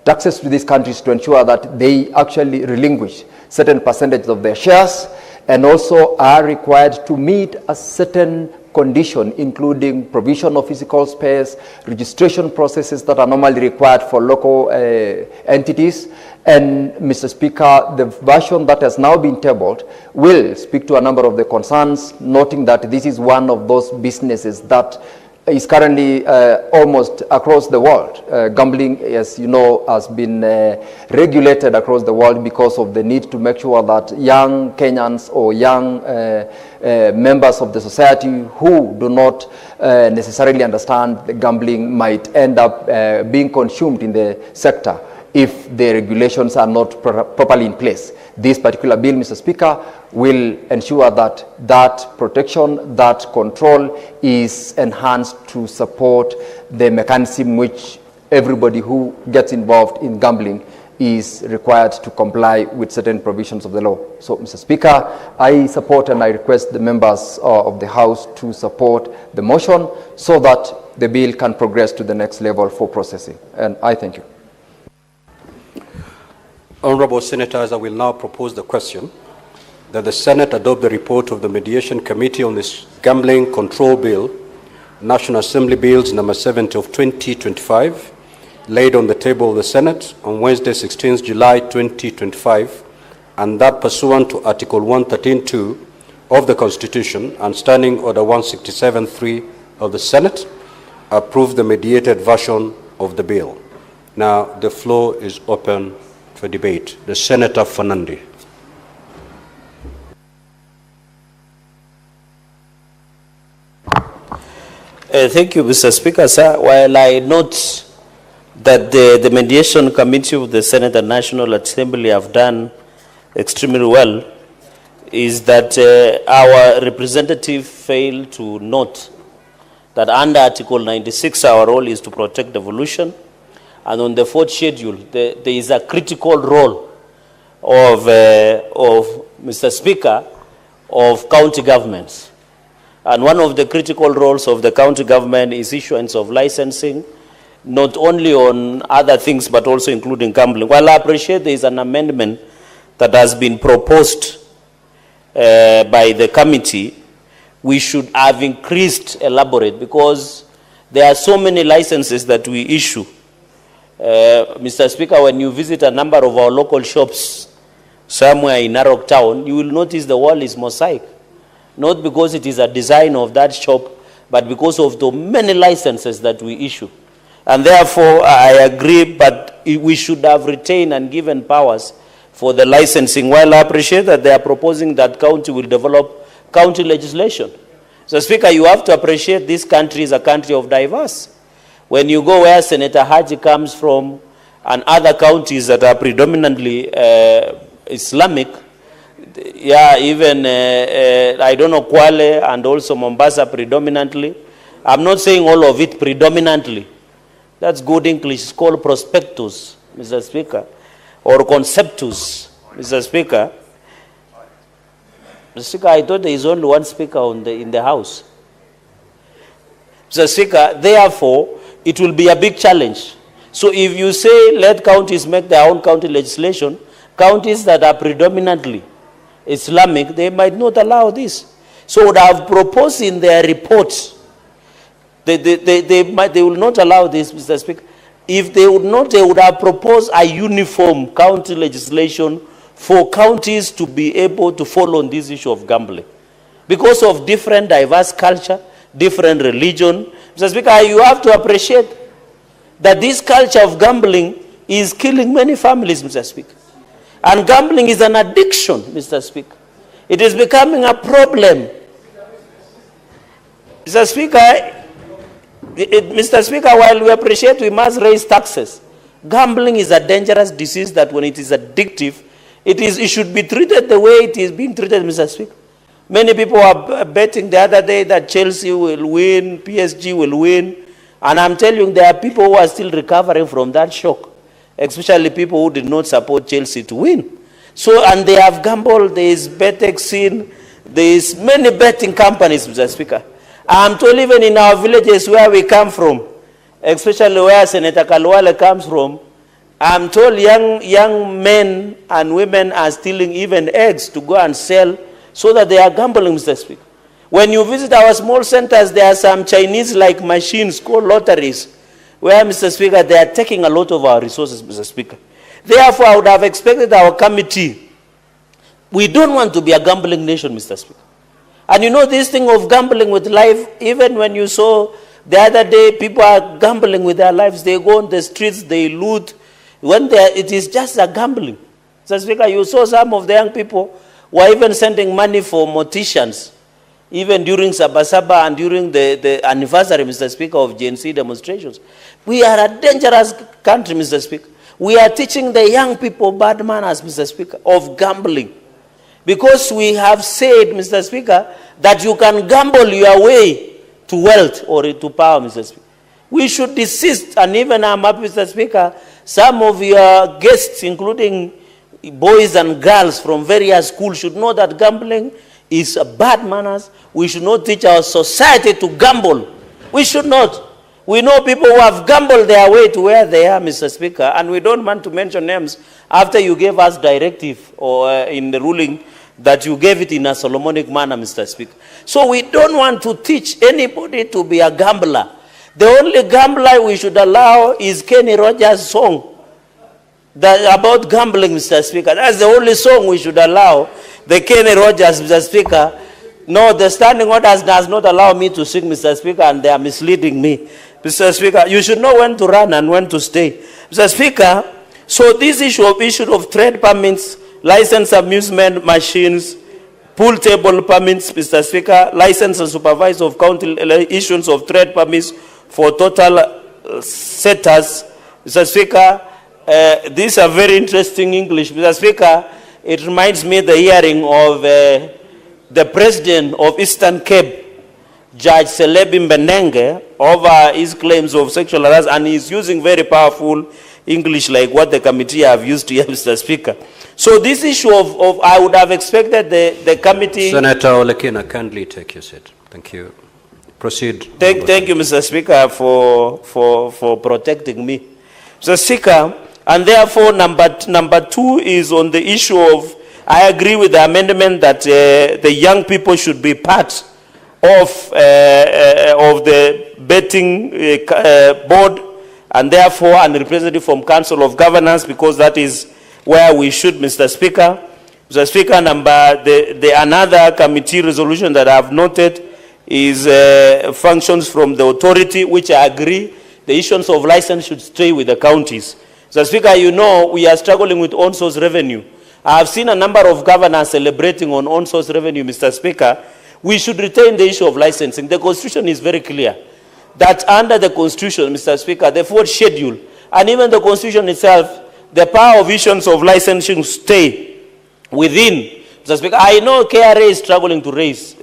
access to these countries to ensure that they actually relinquish certain percentage of their shares, and also are required to meet a certain condition, including provision of physical space, registration processes that are normally required for local entities. And Mr. Speaker, the version that has now been tabled will speak to a number of the concerns, noting that this is one of those businesses that is currently almost across the world. Gambling, as you know, has been regulated across the world because of the need to make sure that young Kenyans or young members of the society who do not necessarily understand the gambling might end up being consumed in the sector if the regulations are not properly in place. This particular bill, Mr. Speaker, will ensure that that protection, that control is enhanced to support the mechanism which everybody who gets involved in gambling is required to comply with certain provisions of the law. So, Mr. Speaker, I support and I request the members of the House to support the motion so that the bill can progress to the next level for processing. And I thank you. Honorable Senators, I will now propose the question that the Senate adopt the report of the Mediation Committee on this Gambling Control Bill, National Assembly Bills number 70 of 2025, laid on the table of the Senate on Wednesday, 16th July 2025, and that pursuant to Article 113(2) of the Constitution and Standing Order 167(3) of the Senate, approve the mediated version of the bill. Now, the floor is open for debate. The Senator Fernandi. Thank you, Mr. Speaker, sir. While I note that the mediation committee of the Senate and National Assembly have done extremely well, is that our representative failed to note that under Article 96, our role is to protect devolution. And on the fourth schedule, there is a critical role of Mr. Speaker, of county governments. And one of the critical roles of the county government is issuance of licensing, not only on other things, but also including gambling. While I appreciate there is an amendment that has been proposed by the committee, we should have increased elaborate, because there are so many licenses that we issue. Mr. Speaker, when you visit a number of our local shops somewhere in Narok Town, you will notice the wall is mosaic. Not because it is a design of that shop, but because of the many licenses that we issue. And therefore, I agree, but we should have retained and given powers for the licensing. While I appreciate that they are proposing that county will develop county legislation. So, Speaker, you have to appreciate this country is a country of diverse. When you go where Senator Haji comes from and other counties that are predominantly Islamic, yeah, even, I don't know, Kwale and also Mombasa predominantly. I'm not saying all of it predominantly. That's good English. It's called prospectus, Mr. Speaker, or conceptus, Mr. Speaker. Mr. Speaker, I thought there is only one speaker in the House. Mr. Speaker, therefore, it will be a big challenge. So if you say let counties make their own county legislation, counties that are predominantly Islamic, they might not allow this. So would have proposed in their report, they will not allow this, Mr. Speaker. If they would not, they would have proposed a uniform county legislation for counties to be able to follow on this issue of gambling. Because of different diverse culture, different religion. Mr. Speaker, you have to appreciate that this culture of gambling is killing many families, Mr. Speaker. And gambling is an addiction, Mr. Speaker. It is becoming a problem. Mr. Speaker, while we appreciate we must raise taxes, gambling is a dangerous disease that when it is addictive, it should be treated the way it is being treated, Mr. Speaker. Many people are betting the other day that Chelsea will win, PSG will win, and I'm telling you, there are people who are still recovering from that shock, especially people who did not support Chelsea to win. So, and they have gambled, there is betting, there is many betting companies, Mr. Speaker. I'm told even in our villages where we come from, especially where Senator Kalwale comes from, I'm told young men and women are stealing even eggs to go and sell so that they are gambling, Mr. Speaker. When you visit our small centers, there are some Chinese-like machines called lotteries, where, Mr. Speaker, they are taking a lot of our resources, Mr. Speaker. Therefore, I would have expected our committee. We don't want to be a gambling nation, Mr. Speaker. And you know this thing of gambling with life, even when you saw the other day, people are gambling with their lives. They go on the streets, they loot. When it is just a gambling. Mr. Speaker, you saw some of the young people were even sending money for morticians, even during Sabasaba and during the anniversary, Mr. Speaker, of GNC demonstrations. We are a dangerous country, Mr. Speaker. We are teaching the young people bad manners, Mr. Speaker, of gambling. Because we have said, Mr. Speaker, that you can gamble your way to wealth or to power, Mr. Speaker. We should desist, and even I'm happy, Mr. Speaker, some of your guests, including boys and girls from various schools, should know that gambling is bad manners. We should not teach our society to gamble. We should not. We know people who have gambled their way to where they are, Mr. Speaker, and we don't want to mention names after you gave us directive or in the ruling that you gave it in a Solomonic manner, Mr. Speaker. So we don't want to teach anybody to be a gambler. The only gambler we should allow is Kenny Rogers' song. about gambling, Mr. Speaker. That's the only song we should allow. The Kenny Rogers, Mr. Speaker. No, the standing orders does not allow me to sing, Mr. Speaker, and they are misleading me. Mr. Speaker, you should know when to run and when to stay. Mr. Speaker, so this issue of trade permits, licensed amusement machines, pool table permits, Mr. Speaker, license and supervise of county issuance of trade permits for total setters. Mr. Speaker, these are very interesting English. Mr. Speaker, it reminds me of the hearing of the president of Eastern Cape, Judge Celebi Mbenenge, over his claims of sexual harassment, and he's using very powerful English like what the committee have used here, Mr. Speaker. So this issue of I would have expected the committee... Senator Olekina, kindly take your seat. Thank you. Proceed. Thank you, Mr. Speaker, for protecting me. Mr. Speaker, and therefore number two is on the issue of, I agree with the amendment that the young people should be part of the betting board, and therefore an representative from Council of Governance, because that is where we should, Mr. Speaker. Mr. Speaker, another committee resolution that I have noted is functions from the authority, which I agree the issuance of license should stay with the counties. Mr. Speaker, you know we are struggling with on-source revenue. I have seen a number of governors celebrating on on-source revenue, Mr. Speaker. We should retain the issue of licensing. The Constitution is very clear that under the Constitution, Mr. Speaker, the fourth schedule, and even the Constitution itself, the power of issuance of licensing stay within. Mr. Speaker, I know KRA is struggling to raise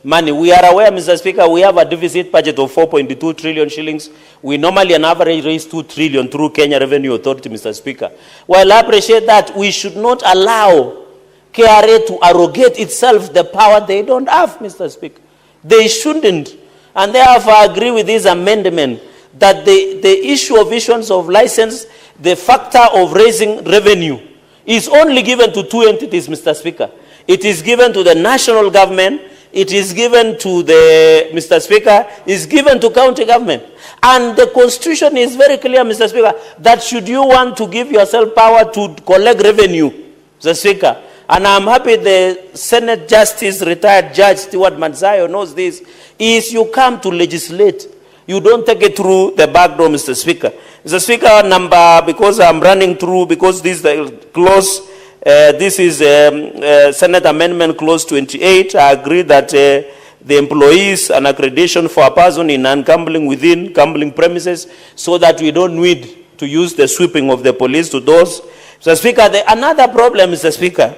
money. We are aware, Mr. Speaker, we have a deficit budget of 4.2 trillion shillings. We normally on average raise 2 trillion through Kenya Revenue Authority, Mr. Speaker. While I appreciate that, we should not allow KRA to arrogate itself the power they don't have, Mr. Speaker. They shouldn't. And therefore I agree with this amendment that the issue of issuance of license, the factor of raising revenue, is only given to two entities, Mr. Speaker. It is given to the national government, it is given to the, Mr. Speaker, is given to county government. And the Constitution is very clear, Mr. Speaker, that should you want to give yourself power to collect revenue, Mr. Speaker, and I'm happy the Senate Justice retired Judge Stewart Manzayo knows this, is you come to legislate. You don't take it through the back door, Mr. Speaker. Mr. Speaker, because I'm running through, because this is the clause, this is Senate Amendment Clause 28. I agree that the employees an accreditation for a person in non-gambling within gambling premises, so that we don't need to use the sweeping of the police to those. Mr. Speaker, another problem, Mr. Speaker,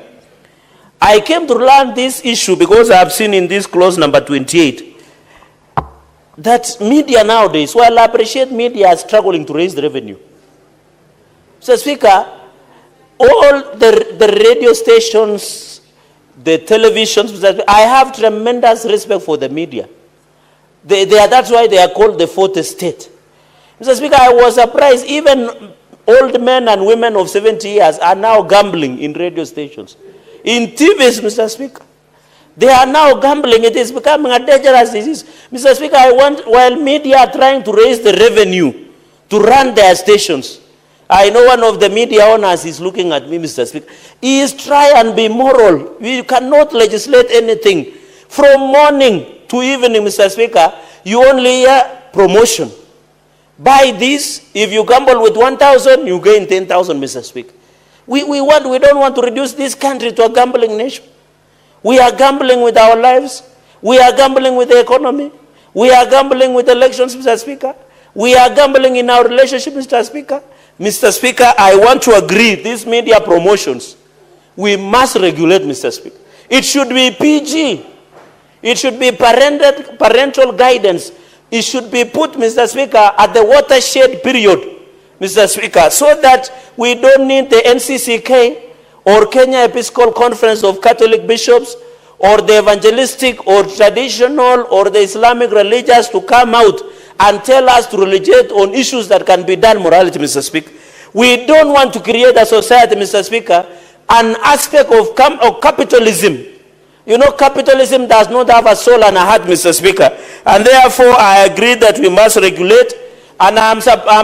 I came to learn this issue because I have seen in this clause number 28 that media nowadays, while I appreciate media are struggling to raise the revenue. Mr. Speaker, all the radio stations, the televisions, I have tremendous respect for the media. That's why they are called the fourth estate. Mr. Speaker, I was surprised even old men and women of 70 years are now gambling in radio stations. In TVs, Mr. Speaker, they are now gambling. It is becoming a dangerous disease. Mr. Speaker, while media are trying to raise the revenue to run their stations, I know one of the media owners is looking at me, Mr. Speaker. He is trying and be moral. We cannot legislate anything. From morning to evening, Mr. Speaker, you only hear promotion. Buy this. If you gamble with 1,000, you gain 10,000, Mr. Speaker. We don't want to reduce this country to a gambling nation. We are gambling with our lives. We are gambling with the economy. We are gambling with elections, Mr. Speaker. We are gambling in our relationship, Mr. Speaker. Mr. Speaker, I want to agree, these media promotions, we must regulate, Mr. Speaker. It should be PG. It should be parental guidance. It should be put, Mr. Speaker, at the watershed period, Mr. Speaker, so that we don't need the NCCK or Kenya Episcopal Conference of Catholic Bishops or the evangelistic or traditional or the Islamic religious to come out and tell us to legislate on issues that can be done morality, Mr. Speaker. We don't want to create a society, Mr. Speaker, an aspect of capitalism. You know, capitalism does not have a soul and a heart, Mr. Speaker. And therefore, I agree that we must regulate. And I'm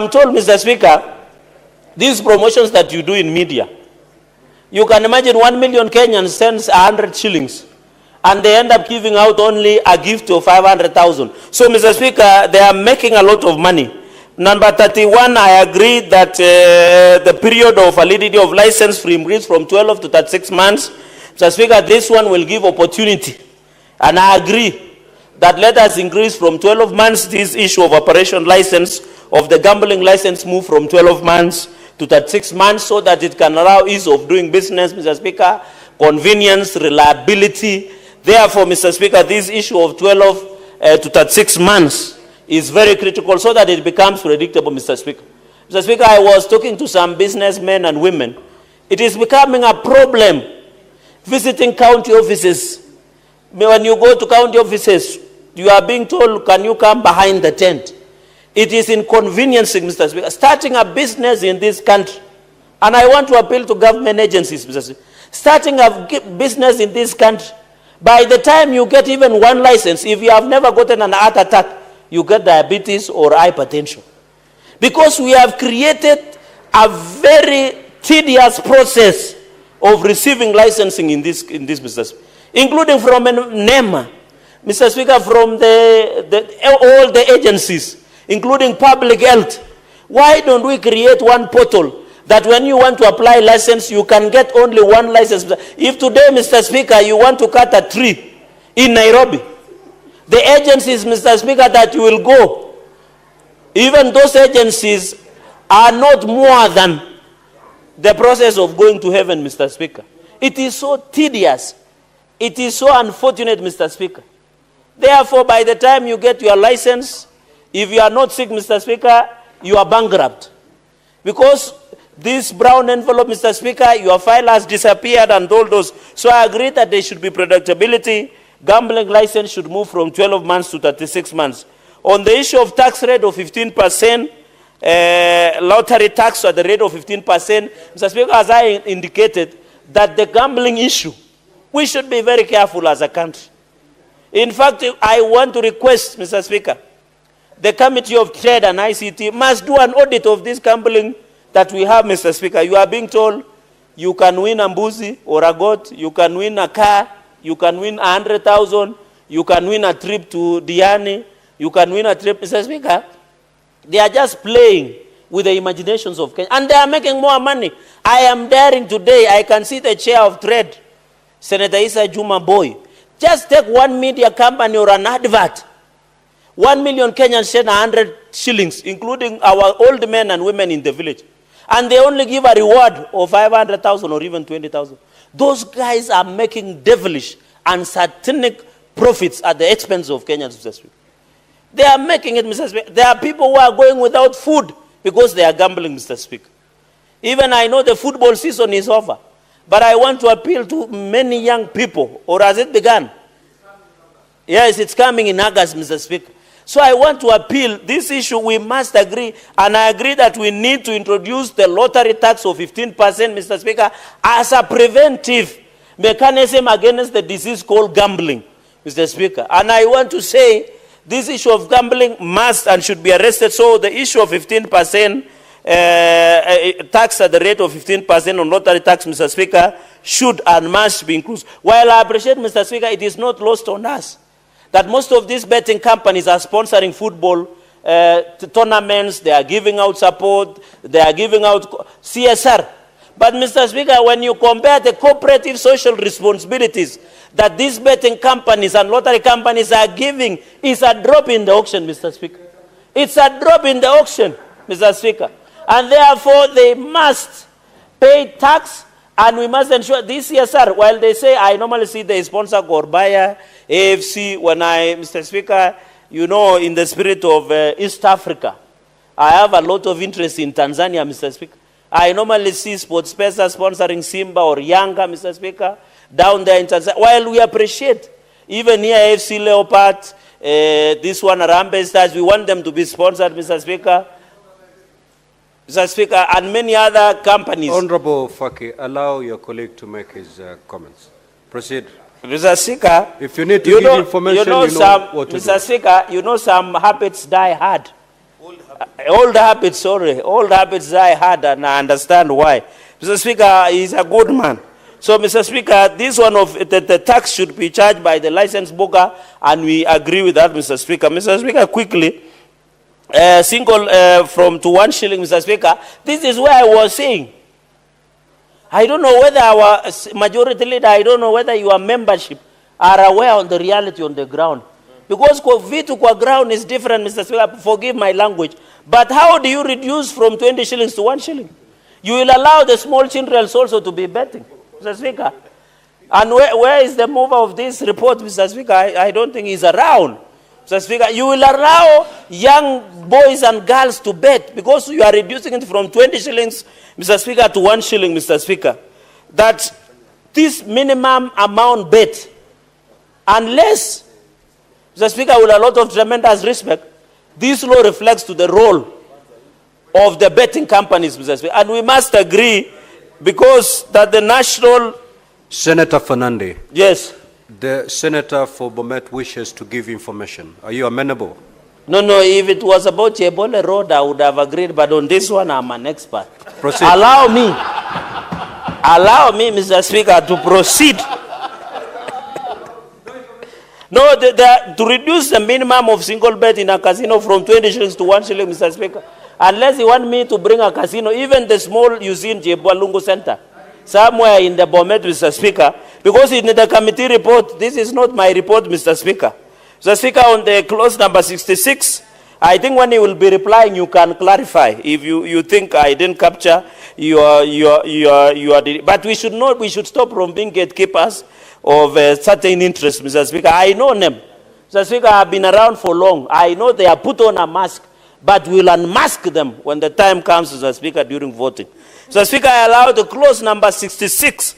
told, Mr. Speaker, These promotions that you do in media, you can imagine 1 million Kenyans sends 100 shillings, and they end up giving out only a gift of 500,000. So, Mr. Speaker, they are making a lot of money. Number 31, I agree that the period of validity of license will increase from 12 to 36 months. Mr. Speaker, this one will give opportunity. And I agree that let us increase from 12 months this issue of operation license, of the gambling license move from 12 months to 36 months so that it can allow ease of doing business, Mr. Speaker, convenience, reliability. Therefore, Mr. Speaker, this issue of 12 to 36 months is very critical so that it becomes predictable, Mr. Speaker. Mr. Speaker, I was talking to some businessmen and women. It is becoming a problem visiting county offices. When you go to county offices, you are being told, can you come behind the tent? It is inconveniencing, Mr. Speaker, starting a business in this country. And I want to appeal to government agencies, Mr. Speaker. Starting a business in this country, by the time you get even one license, if you have never gotten an heart attack, you get diabetes or hypertension. Because we have created a very tedious process of receiving licensing in this business, including from NEMA, Mr. Speaker, from all the agencies, including public health. Why don't we create one portal that when you want to apply license, you can get only one license? If today, Mr. Speaker, you want to cut a tree in Nairobi, the agencies, Mr. Speaker, that you will go, even those agencies are not more than the process of going to heaven, Mr. Speaker. It is so tedious. It is so unfortunate, Mr. Speaker. Therefore, by the time you get your license, if you are not sick, Mr. Speaker, you are bankrupt. Because this brown envelope, Mr. Speaker, your file has disappeared and all those. So I agree that there should be predictability. Gambling license should move from 12 months to 36 months. On the issue of tax rate of 15%, lottery tax at the rate of 15%, Mr. Speaker, as I indicated, that the gambling issue, we should be very careful as a country. In fact, I want to request, Mr. Speaker, the Committee of Trade and ICT must do an audit of this gambling that we have, Mr. Speaker. You are being told you can win a mbuzi or a goat, you can win a car, you can win 100,000, you can win a trip to Diani, you can win a trip, Mr. Speaker. They are just playing with the imaginations of Kenya, and they are making more money. I am daring today, I can see the chair of trade, Senator Issa Juma Boy. Just take one media company or an advert. 1 million Kenyans send 100 shillings, including our old men and women in the village. And they only give a reward of 500,000 or even 20,000. Those guys are making devilish and satanic profits at the expense of Kenyans, Mr. Speaker. They are making it, Mr. Speaker. There are people who are going without food because they are gambling, Mr. Speaker. Even I know the football season is over. But I want to appeal to many young people. Or has it begun? Yes, it's coming in August, Mr. Speaker. So I want to appeal, this issue we must agree, and I agree that we need to introduce the lottery tax of 15%, Mr. Speaker, as a preventive mechanism against the disease called gambling, Mr. Speaker. And I want to say, this issue of gambling must and should be arrested. So the issue of 15% tax at the rate of 15% on lottery tax, Mr. Speaker, should and must be included. While I appreciate, Mr. Speaker, it is not lost on us that most of these betting companies are sponsoring football tournaments, they are giving out support, they are giving out CSR. But, Mr. Speaker, when you compare the cooperative social responsibilities that these betting companies and lottery companies are giving, it's a drop in the auction, Mr. Speaker. It's a drop in the auction, Mr. Speaker. And therefore, they must pay tax, and we must ensure this CSR, while they say, I normally see they sponsor Gorbaya, AFC, when Mr. Speaker, you know, in the spirit of East Africa, I have a lot of interest in Tanzania, Mr. Speaker. I normally see sports persons sponsoring Simba or Yanga, Mr. Speaker, down there in Tanzania. While we appreciate, even here, AFC Leopard, this one, Arambe Stars, we want them to be sponsored, Mr. Speaker. Mr. Speaker, and many other companies. Honorable Faki, allow your colleague to make his comments. Proceed. Mr. Speaker, if you need to give information, you know what to do. Mr. Speaker, you know some habits die hard. Old habits, sorry. Old habits I had, and I understand why. Mr. Speaker is a good man. So, Mr. Speaker, this one of the tax should be charged by the license broker, and we agree with that, Mr. Speaker. Mr. Speaker, quickly, single from to 1 shilling, Mr. Speaker. This is where I was saying. I don't know whether our majority leader, I don't know whether your membership are aware of the reality on the ground. Because vitu kwa ground is different, Mr. Speaker, forgive my language. But how do you reduce from 20 shillings to 1 shilling? You will allow the small children also to be betting, Mr. Speaker. And where is the mover of this report, Mr. Speaker? I don't think he's around. Mr. Speaker, you will allow young boys and girls to bet because you are reducing it from 20 shillings, Mr. Speaker, to 1 shilling, Mr. Speaker. That this minimum amount bet, unless, Mr. Speaker, with a lot of tremendous respect, this law reflects to the role of the betting companies, Mr. Speaker. And we must agree because that the national... Senator Fernande. Yes. The senator for Bomet wishes to give information. Are you amenable? No, if it was about Ebola Road, I would have agreed, but on this one, I'm an expert. Proceed. Allow me, Mr. Speaker, to proceed. No, to reduce the minimum of single bet in a casino from 20 shillings to 1 shilling, Mr. Speaker, unless you want me to bring a casino, even the small you see in Jebwalungu Center, somewhere in the Bomet, Mr. Speaker, because in the committee report, this is not my report, Mr. Speaker. Mr. Speaker, on the clause number 66, I think when you will be replying, you can clarify if you think I didn't capture your but we should stop from being gatekeepers of certain interests, Mr. Speaker. I know them. Mr. Speaker, I've been around for long. I know they are put on a mask, but we'll unmask them when the time comes, Mr. Speaker, during voting. Mr. Speaker, I allow the clause number 66.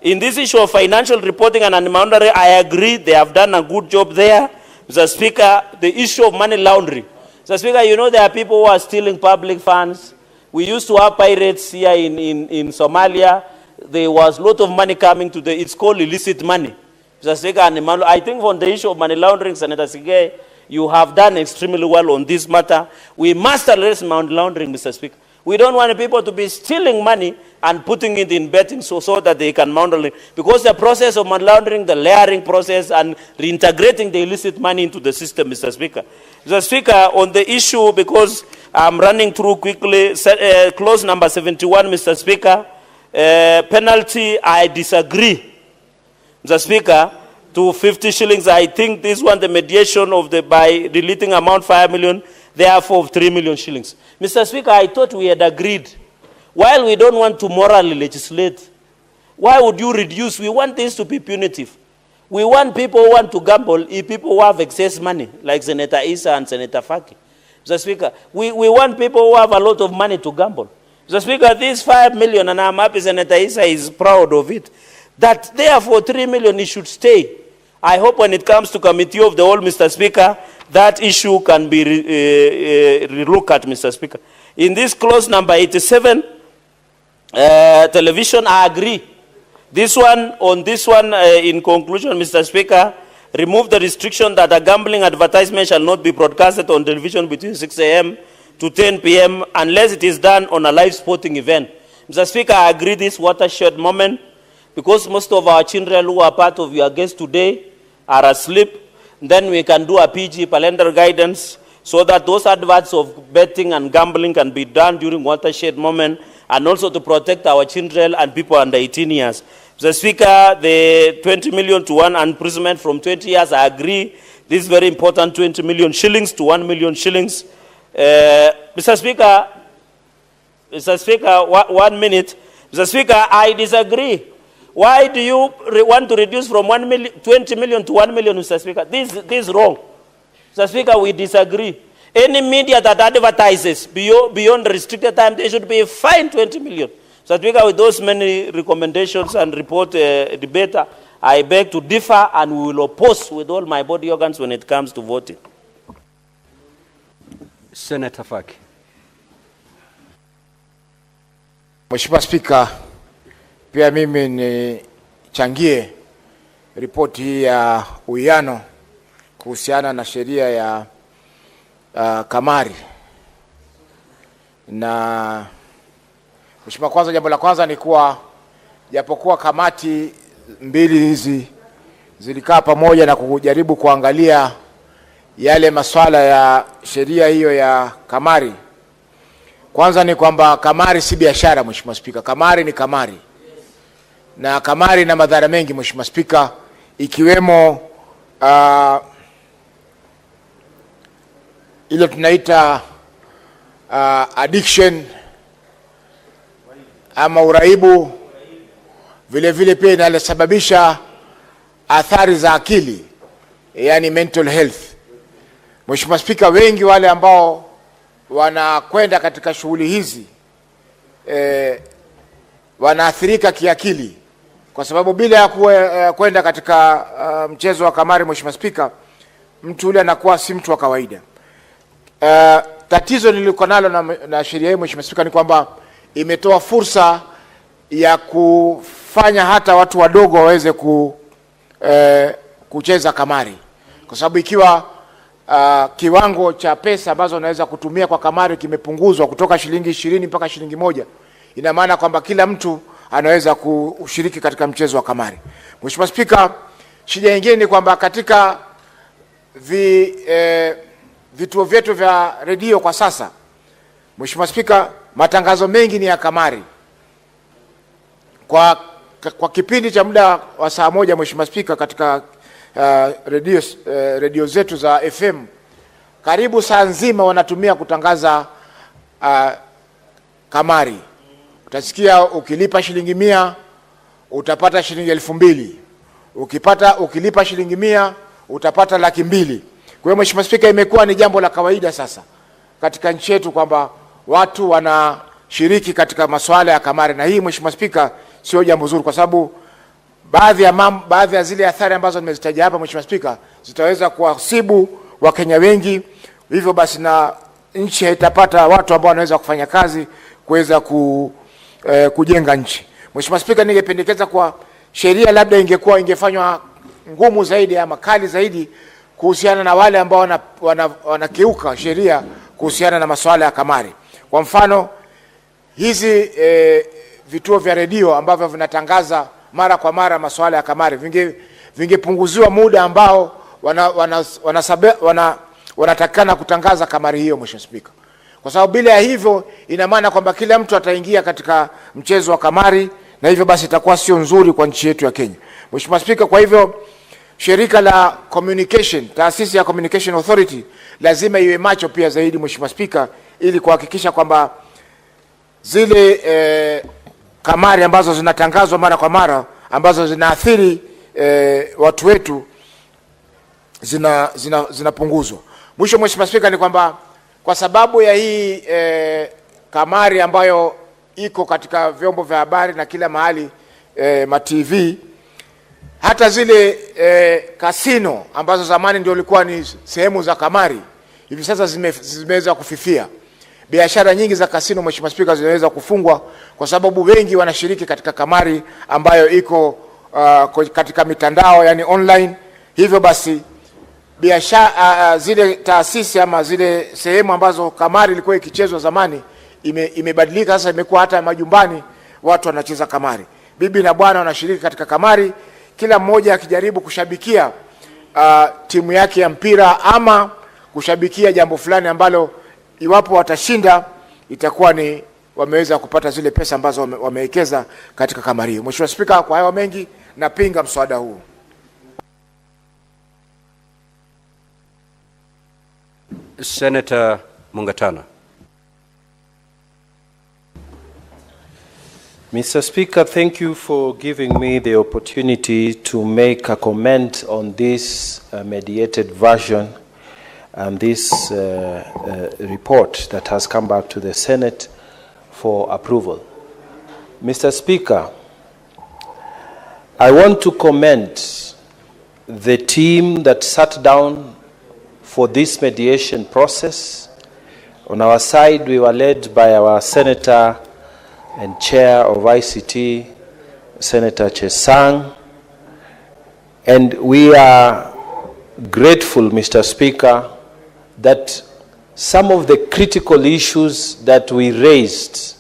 In this issue of financial reporting and monitoring, I agree they have done a good job there. Mr. Speaker, the issue of money laundering. Mr. Speaker, you know there are people who are stealing public funds. We used to have pirates here in Somalia. There was a lot of money coming to it's called illicit money. Mr. Speaker, I think on the issue of money laundering, Senator Sige, you have done extremely well on this matter. We must address money laundering, Mr. Speaker. We don't want people to be stealing money and putting it in betting so that they can launder it. Because the process of money laundering, the layering process, and reintegrating the illicit money into the system, Mr. Speaker. Mr. Speaker, on the issue, because I'm running through quickly, clause number 71, Mr. Speaker, penalty, I disagree, Mr. Speaker, to 50 shillings. I think this one, the mediation of by deleting amount 5 million, therefore 3 million shillings. Mr. Speaker, I thought we had agreed. While we don't want to morally legislate, why would you reduce? We want this to be punitive. We want people who want to gamble, people who have excess money, like Senator Issa and Senator Faki. Mr. Speaker, we want people who have a lot of money to gamble. Mr. Speaker, this 5 million, and I'm happy Senator Issa is proud of it, that therefore 3 million, it should stay. I hope when it comes to committee of the whole, Mr. Speaker, that issue can be relooked at, Mr. Speaker. In this clause number 87, television, I agree. This one, in conclusion, Mr. Speaker, remove the restriction that a gambling advertisement shall not be broadcasted on television between 6 a.m. to 10 p.m. unless it is done on a live sporting event. Mr. Speaker, I agree this watershed moment because most of our children who are part of your guests today are asleep. Then we can do a PG calendar guidance so that those adverts of betting and gambling can be done during watershed moment and also to protect our children and people under 18 years. Mr. Speaker, the 20 million to 1 imprisonment from 20 years, I agree. This is very important, 20 million shillings to 1 million shillings. Mr. Speaker, 1 minute. Mr. Speaker, I disagree. Why do you want to reduce from 20 million to 1 million, Mr. Speaker? This is wrong. Mr. Speaker, we disagree. Any media that advertises beyond the restricted time, they should be fined 20 million. Mr. Speaker, with those many recommendations and report debate, I beg to differ and we will oppose with all my body organs when it comes to voting. Senator Faki. Mheshimiwa Spika, pia mimi nichangie ripoti hii ya uwiano kuhusiana na sheria ya kamari Na Mheshimiwa, kwanza, jambo la kwanza ni kuwa japokuwa kamati mbili hizi zilikaa pamoja na kujaribu kuangalia yale masuala ya sheria hiyo ya kamari. Kwanza ni kwamba kamari si biashara, Mheshimiwa Spika. Kamari ni kamari. Na kamari na madhara mengi, Mheshimiwa Spika, ikiwemo ile tunaita addiction ama uraibu. Vile vile pia inasababisha athari za akili, yani mental health. Mheshimiwa Spika, wengi wale ambao wanakwenda katika shughuli hizi wanaathirika kiakili, kwa sababu bila ya kwenda katika mchezo wa kamari, Mheshimiwa Spika, mtu yule anakuwa si mtu wa kawaida. Tatizo niliko nalo na sheria hii, Mheshimiwa Spika, ni kwamba imetoa fursa ya kufanya hata watu wadogo waweze kucheza kamari, kwa sababu ikiwa kiwango cha pesa ambazo unaweza kutumia kwa kamari kimepunguzwa kutoka shilingi 20 mpaka shilingi 1, ina maana kwamba kila mtu anaweza kushiriki katika mchezo wa kamari. Mheshimiwa Spika, shida nyingine ni kwamba katika vituo vyetu vya redio kwa sasa, Mheshimiwa Spika, matangazo mengi ni ya kamari. Kwa kipindi cha muda wa saa moja, Mheshimiwa Spika, katika redio zetu za FM, karibu saa nzima wanatumia kutangaza kamari. Utasikia ukilipa shilingi 100 utapata shilingi 2,000. Ukilipa shilingi 100 utapata 200,000. Kwa hiyo Mheshimiwa Spika, imekuwa ni jambo la kawaida sasa katika nchi yetu kwamba watu wanashiriki katika masuala ya kamari, na hii Mheshimiwa Spika sio jambo zuri, kwa sababu baadhi ya zile athari ambazo nimezitaja hapa, Mheshimiwa Spika, zitaweza kuwasibu Wakenya wengi. Hivyo basi na nchi haitapata watu ambao wanaweza kufanya kazi kuweza kujenga nchi. Mheshimiwa Spika, ningependekeza kwa sheria labda ingefanywa ngumu zaidi ama kali zaidi kuhusiana na wale ambao wanakiuka sheria kuhusiana na masuala ya kamari. Kwa mfano, hizi vituo vya redio ambavyo vinatangaza mara kwa mara masuala ya kamari vingepunguziwa muda ambao wanatakana kutangaza kamari hiyo, Mheshimiwa Spika. Kwa sababu bila ya hivyo ina maana kwamba kila mtu ataingia katika mchezo wa kamari, na hivyo basi itakuwa sio nzuri kwa nchi yetu ya Kenya. Mheshimiwa Spika, kwa hivyo shirika la communication, taasisi ya Communication Authority lazima iwe macho pia zaidi, Mheshimiwa Spika, ili kuhakikisha kwamba zile kamari ambazo zinatangazwa mara kwa mara ambazo zinaathiri watu wetu zinapunguzwa. Mwisho, Mheshimiwa Spika, ni kwamba kwa sababu ya hii kamari ambayo iko katika vyombo vya habari na kila mahali, ma-TV, hata zile kasino ambazo zamani ndio ilikuwa ni sehemu za kamari, hivi sasa zimeweza kufifia. Biashara nyingi za kasino, Mheshimiwa Spika, zinaweza kufungwa kwa sababu wengi wanashiriki katika kamari ambayo iko katika mitandao, yani online. Hivyo basi biashara zile taasisi ama zile sehemu ambazo kamari ilikuwa ikichezwa zamani imebadilika sasa, imekuwa hata majumbani watu wanacheza kamari. Bibi na bwana wanashiriki katika kamari, kila mmoja akijaribu kushabikia timu yake ya mpira ama kushabikia jambo fulani ambalo iwapo watashinda itakuwa ni wameweza kupata zile pesa ambazo wamewekeza katika kamari hiyo. Mheshimiwa Spika, kwa hayo mengi napinga mswada huu. Senator Mungatana. Mr. Speaker, thank you for giving me the opportunity to make a comment on this mediated version and this report that has come back to the Senate for approval. Mr. Speaker, I want to commend the team that sat down for this mediation process. On our side, we were led by our Senator and Chair of ICT, Senator Chesang, and we are grateful, Mr. Speaker, that some of the critical issues that we raised,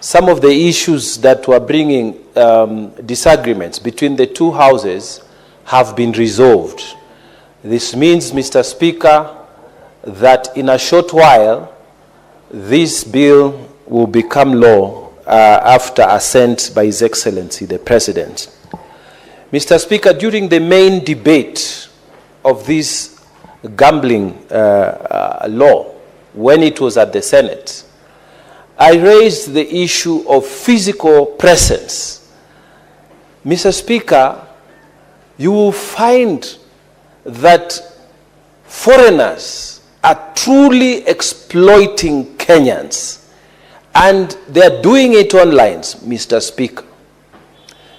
some of the issues that were bringing disagreements between the two houses have been resolved. This means, Mr. Speaker, that in a short while, this bill will become law after assent by His Excellency, the President. Mr. Speaker, during the main debate of this gambling law, when it was at the Senate, I raised the issue of physical presence. Mr. Speaker, you will find that foreigners are truly exploiting Kenyans, and they are doing it online, Mr. Speaker.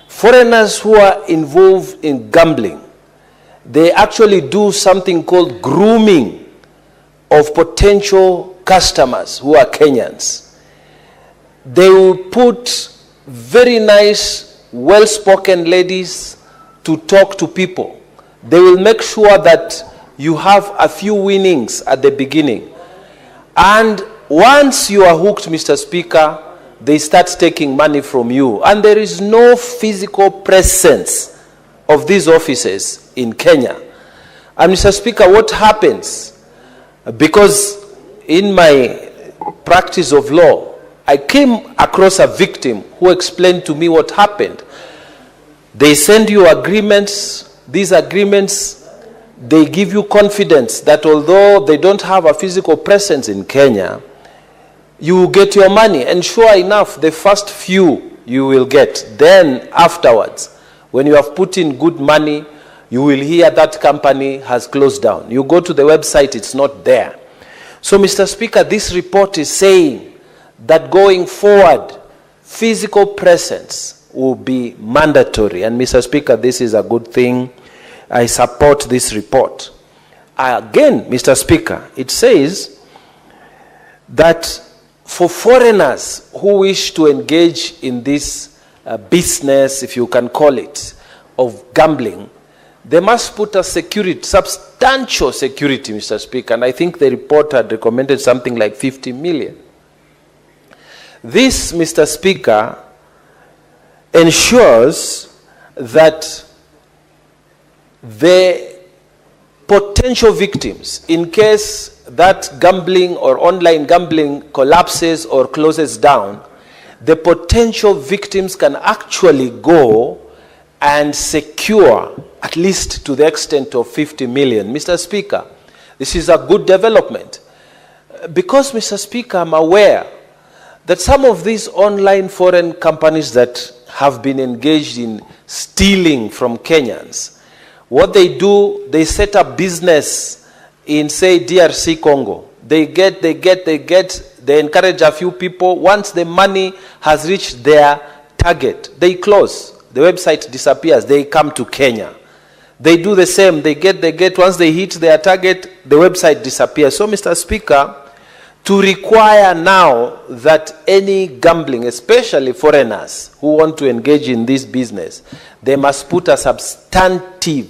Foreigners who are involved in gambling, they actually do something called grooming of potential customers who are Kenyans. They will put very nice, well-spoken ladies to talk to people. They will make sure that you have a few winnings at the beginning. And once you are hooked, Mr. Speaker, they start taking money from you. And there is no physical presence of these offices in Kenya. And Mr. Speaker, what happens? Because in my practice of law, I came across a victim who explained to me what happened. They send you agreements. These agreements, they give you confidence that although they don't have a physical presence in Kenya, you will get your money. And sure enough, the first few you will get. Then afterwards, when you have put in good money, you will hear that company has closed down. You go to the website, it's not there. So, Mr. Speaker, this report is saying that going forward, physical presence will be mandatory. And Mr. Speaker, this is a good thing. I support this report. Again, Mr. Speaker, it says that for foreigners who wish to engage in this business, if you can call it, of gambling, they must put a security, substantial security, Mr. Speaker. And I think the report had recommended something like 50 million. This, Mr. Speaker, ensures that the potential victims, in case that gambling or online gambling collapses or closes down, the potential victims can actually go and secure at least to the extent of 50 million. Mr. Speaker, this is a good development. Because, Mr. Speaker, I'm aware that some of these online foreign companies that have been engaged in stealing from Kenyans, what they do, they set up business in, say, DRC Congo. They encourage a few people. Once the money has reached their target, they close. The website disappears. They come to Kenya. They do the same. They get, once they hit their target, the website disappears. So, Mr. Speaker, to require now that any gambling, especially foreigners who want to engage in this business, they must put a substantial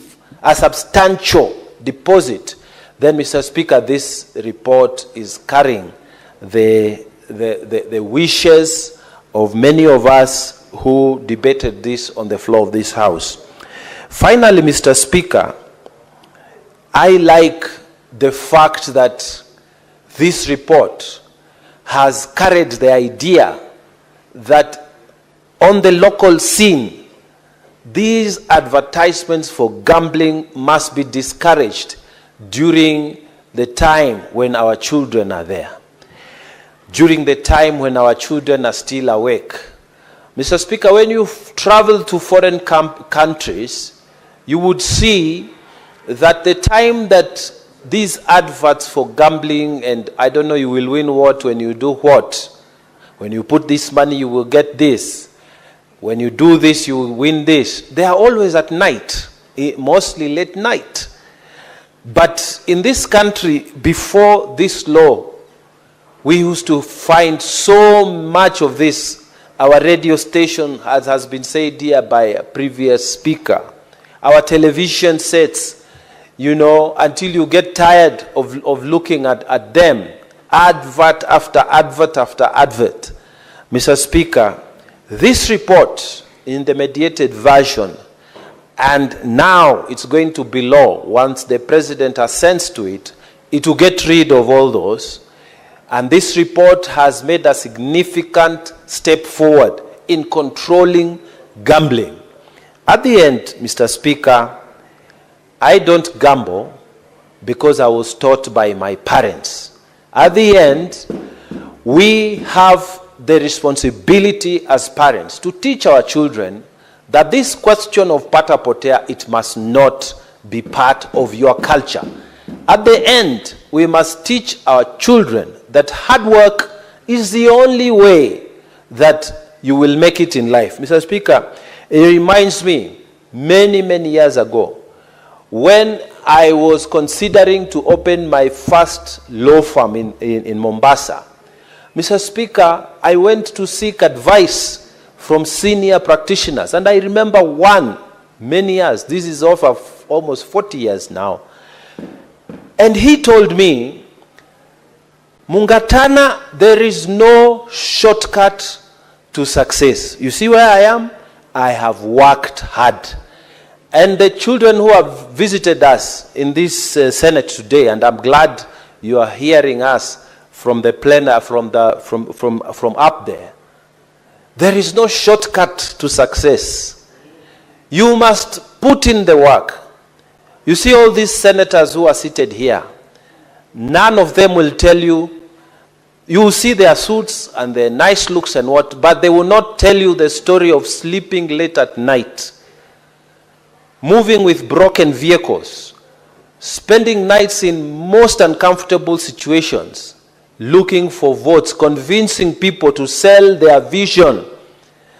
deposit, then, Mr. Speaker, this report is carrying the wishes of many of us who debated this on the floor of this House. Finally, Mr. Speaker, I like the fact that this report has carried the idea that on the local scene, these advertisements for gambling must be discouraged during the time when our children are there, during the time when our children are still awake. Mr. Speaker, when you travel to foreign countries, you would see that the time that these adverts for gambling and I don't know, you will win what when you do what. When you put this money, you will get this. When you do this, you will win this. They are always at night, mostly late night. But in this country, before this law, we used to find so much of this. Our radio station, as has been said here by a previous speaker, our television sets, you know, until you get tired of looking at them, advert after advert after advert. Mr. Speaker, this report in the mediated version, and now it's going to be law once the president assents to it, it will get rid of all those. And this report has made a significant step forward in controlling gambling. At the end, Mr. Speaker, I don't gamble because I was taught by my parents. At the end, we have the responsibility as parents to teach our children that this question of pata potea, it must not be part of your culture. At the end, we must teach our children that hard work is the only way that you will make it in life. Mr. Speaker, it reminds me many, many years ago when I was considering to open my first law firm in Mombasa. Mr. Speaker, I went to seek advice from senior practitioners, and I remember one many years, this is over almost 40 years now, and he told me, Mungatana, there is no shortcut to success. You see where I am? I have worked hard. And the children who have visited us in this Senate today, and I'm glad you are hearing us from the plenary, from up there, there is no shortcut to success. You must put in the work. You see all these senators who are seated here, none of them will tell you, you will see their suits and their nice looks and what, but they will not tell you the story of sleeping late at night, moving with broken vehicles, spending nights in most uncomfortable situations, looking for votes, convincing people to sell their vision.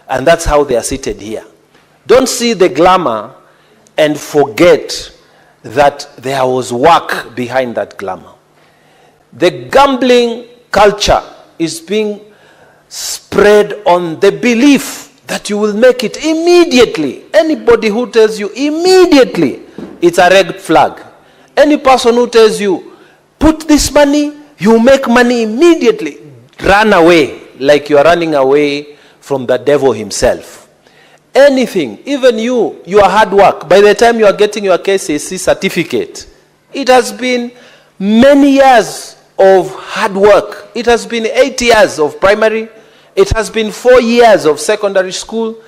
And that's how they are seated here. Don't see the glamour and forget that there was work behind that glamour. The gambling culture is being spread on the belief that you will make it immediately. Anybody who tells you immediately, it's a red flag. Any person who tells you, put this money, you make money immediately, run away like you are running away from the devil himself. Anything, even your hard work, by the time you are getting your KCSE certificate, it has been many years of hard work. It has been 8 years of primary. It has been 4 years of secondary school.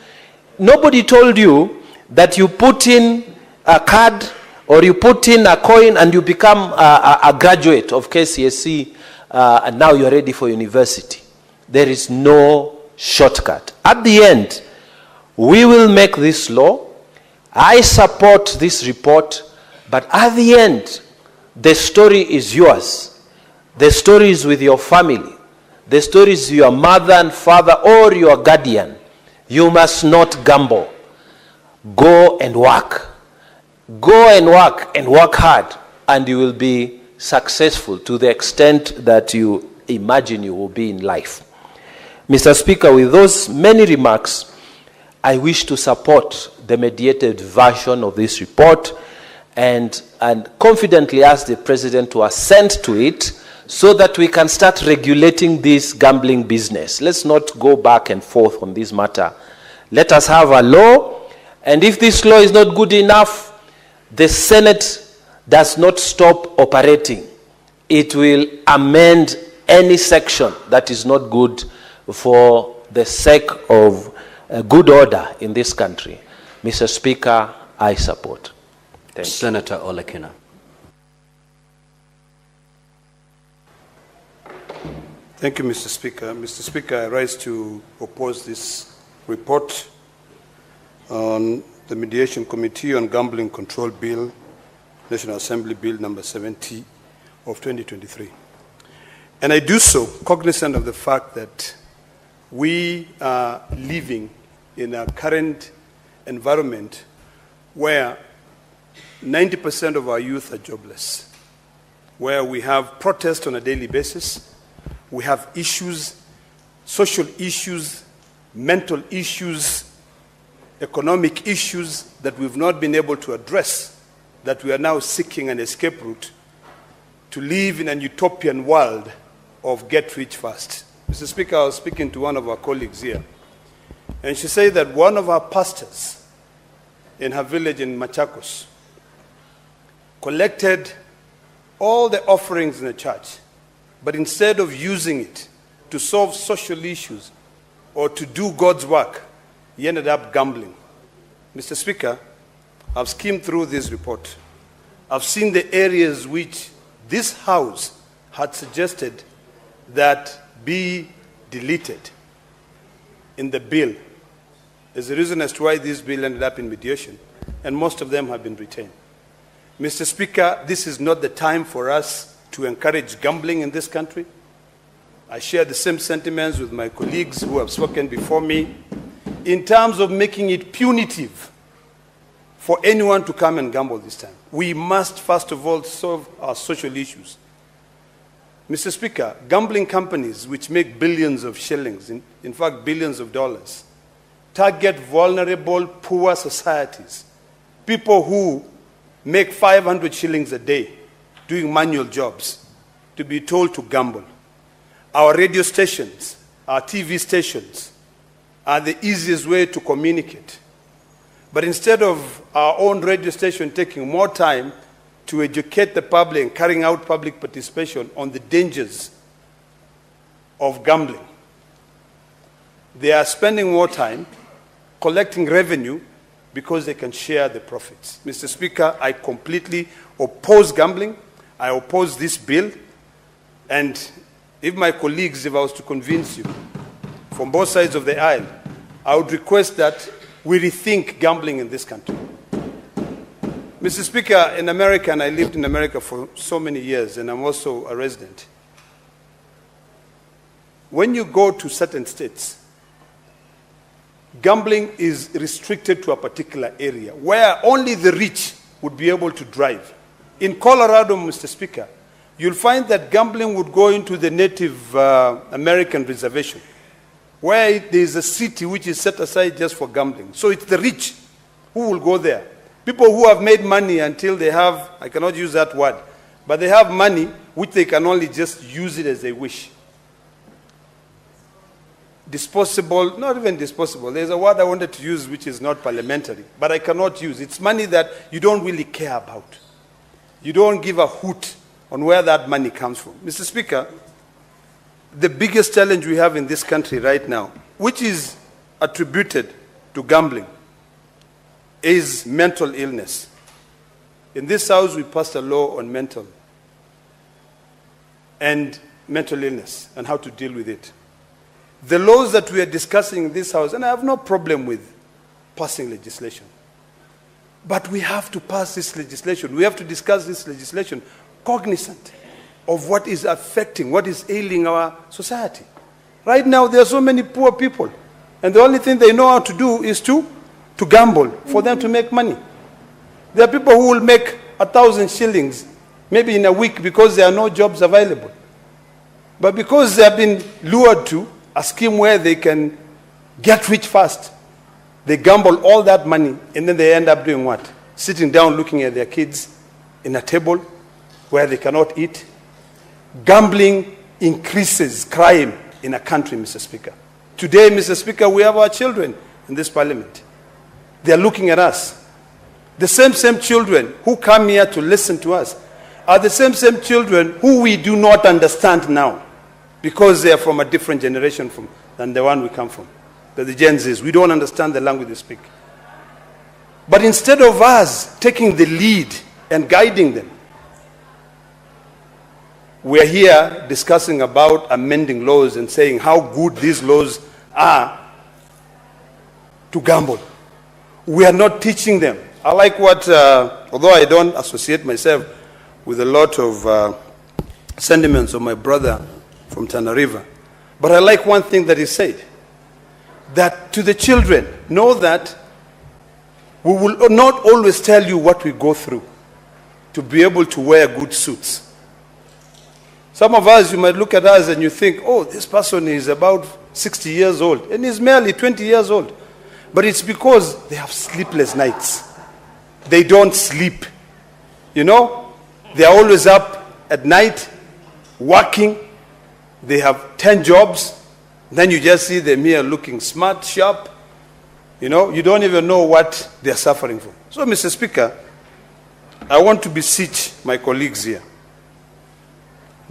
Nobody told you that you put in a card or you put in a coin and you become a graduate of KCSE and now you're ready for university. There is no shortcut. At the end, we will make this law. I support this report, but at the end, the story is yours. The story is with your family. The story is your mother and father or your guardian. You must not gamble. Go and work. Go and work hard, and you will be successful to the extent that you imagine you will be in life. Mr. Speaker, with those many remarks, I wish to support the mediated version of this report and confidently ask the President to assent to it so that we can start regulating this gambling business. Let's not go back and forth on this matter. Let us have a law, and if this law is not good enough, the Senate does not stop operating. It will amend any section that is not good for the sake of good order in this country. Mr. Speaker, I support. Thank you. Senator Olekina. Thank you, Mr. Speaker. Mr. Speaker, I rise to oppose this report on the Mediation Committee on Gambling Control Bill, National Assembly Bill number 70 of 2023. And I do so cognizant of the fact that we are living in a current environment where 90% of our youth are jobless, where we have protests on a daily basis, we have issues, social issues, mental issues, economic issues that we've not been able to address that we are now seeking an escape route to live in an utopian world of get rich fast. Mr. Speaker, I was speaking to one of our colleagues here, and she said that one of our pastors in her village in Machakos collected all the offerings in the church, but instead of using it to solve social issues or to do God's work, he ended up gambling. Mr. Speaker, I've skimmed through this report. I've seen the areas which this House had suggested that be deleted in the bill. There's a reason as to why this bill ended up in mediation, and most of them have been retained. Mr. Speaker, this is not the time for us to encourage gambling in this country. I share the same sentiments with my colleagues who have spoken before me in terms of making it punitive for anyone to come and gamble this time. We must, first of all, solve our social issues. Mr. Speaker, gambling companies which make billions of shillings, in fact billions of dollars, target vulnerable, poor societies, people who make 500 shillings a day doing manual jobs, to be told to gamble. Our radio stations, our TV stations are the easiest way to communicate. But instead of our own radio station taking more time to educate the public and carrying out public participation on the dangers of gambling, they are spending more time collecting revenue because they can share the profits. Mr. Speaker, I completely oppose gambling. I oppose this bill. And if my colleagues, if I was to convince you from both sides of the aisle, I would request that we rethink gambling in this country. Mr. Speaker, in America, and I lived in America for so many years, and I'm also a resident, when you go to certain states, gambling is restricted to a particular area where only the rich would be able to drive. In Colorado, Mr. Speaker, you'll find that gambling would go into the Native American reservation, where there is a city which is set aside just for gambling. So it's the rich who will go there. People who have made money until they have, I cannot use that word, but they have money which they can only just use it as they wish. Disposable, not even disposable. There's a word I wanted to use which is not parliamentary, but I cannot use. It's money that you don't really care about. You don't give a hoot on where that money comes from. Mr. Speaker, the biggest challenge we have in this country right now, which is attributed to gambling, is mental illness. In this House, we passed a law on mental illness and how to deal with it. The laws that we are discussing in this House, and I have no problem with passing legislation, but we have to pass this legislation. We have to discuss this legislation cognizant of what is affecting, what is ailing our society. Right now, there are so many poor people, and the only thing they know how to do is to gamble for them to make money. There are people who will make 1,000 shillings maybe in a week because there are no jobs available. But because they have been lured to a scheme where they can get rich fast, they gamble all that money, and then they end up doing what? Sitting down looking at their kids in a table where they cannot eat. Gambling increases crime in a country, Mr. Speaker. Today, Mr. Speaker, we have our children in this parliament. They are looking at us. The same children who come here to listen to us are the same children who we do not understand now, because they are from a different generation than the one we come from. They're the Gen Zs. We don't understand the language they speak. But instead of us taking the lead and guiding them, we're here discussing about amending laws and saying how good these laws are to gamble. We are not teaching them. I like what, although I don't associate myself with a lot of sentiments of my brother from Tana River, but I like one thing that he said, that to the children, know that we will not always tell you what we go through to be able to wear good suits. Some of us, you might look at us and you think, oh, this person is about 60 years old, and he's merely 20 years old. But it's because they have sleepless nights. They don't sleep. You know, they are always up at night, working. They have 10 jobs. Then you just see them here looking smart, sharp. You know, you don't even know what they are suffering from. So, Mr. Speaker, I want to beseech my colleagues here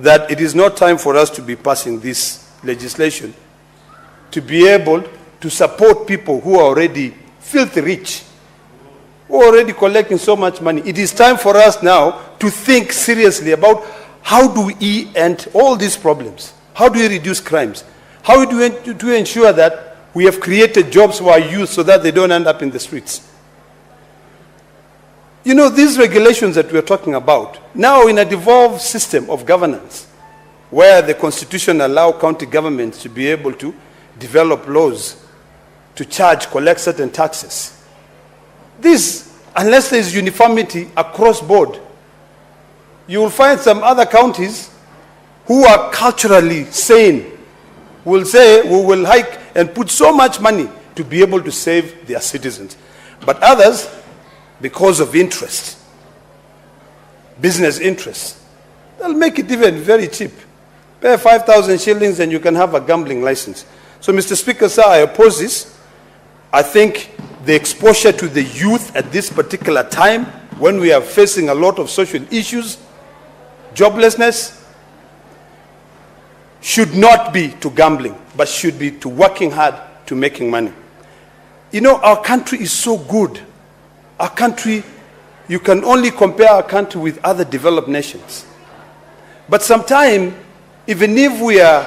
that it is not time for us to be passing this legislation to be able to support people who are already filthy rich, who are already collecting so much money. It is time for us now to think seriously about how do we end all these problems? How do we reduce crimes? How do we ensure that we have created jobs for our youth so that they don't end up in the streets? You know, these regulations that we're talking about, now in a devolved system of governance, where the Constitution allows county governments to be able to develop laws to collect certain taxes. This, unless there is uniformity across board, you will find some other counties who are culturally sane will say, we will hike and put so much money to be able to save their citizens. But others, because of interest, business interests, they'll make it even very cheap. Pay 5,000 shillings and you can have a gambling license. So, Mr. Speaker, sir, I oppose this. I think the exposure to the youth at this particular time, when we are facing a lot of social issues, joblessness, should not be to gambling, but should be to working hard to making money. You know, our country is so good. Our country, you can only compare our country with other developed nations. But sometimes, even if we are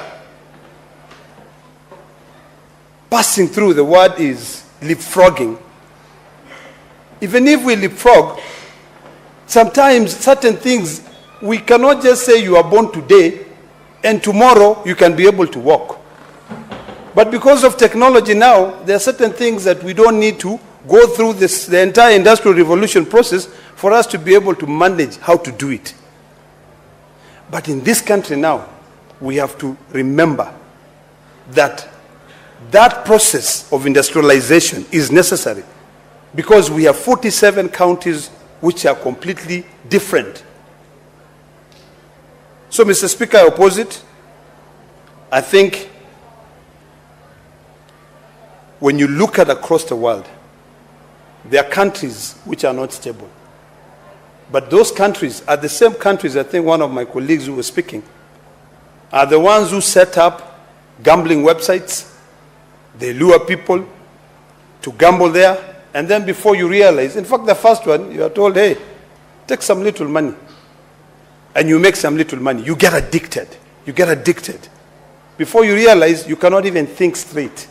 passing through, the word is leapfrogging. Even if we leapfrog, sometimes certain things, we cannot just say you are born today and tomorrow you can be able to walk. But because of technology now, there are certain things that we don't need to go through the entire industrial revolution process for us to be able to manage how to do it. But in this country now, we have to remember that that process of industrialization is necessary because we have 47 counties which are completely different. So, Mr. Speaker, I oppose it. I think when you look at across the world, there are countries which are not stable. But those countries are the same countries, I think one of my colleagues who was speaking, are the ones who set up gambling websites. They lure people to gamble there, and then before you realize, in fact, the first one, you are told, hey, take some little money. And you make some little money. You get addicted. You get addicted. Before you realize, you cannot even think straight.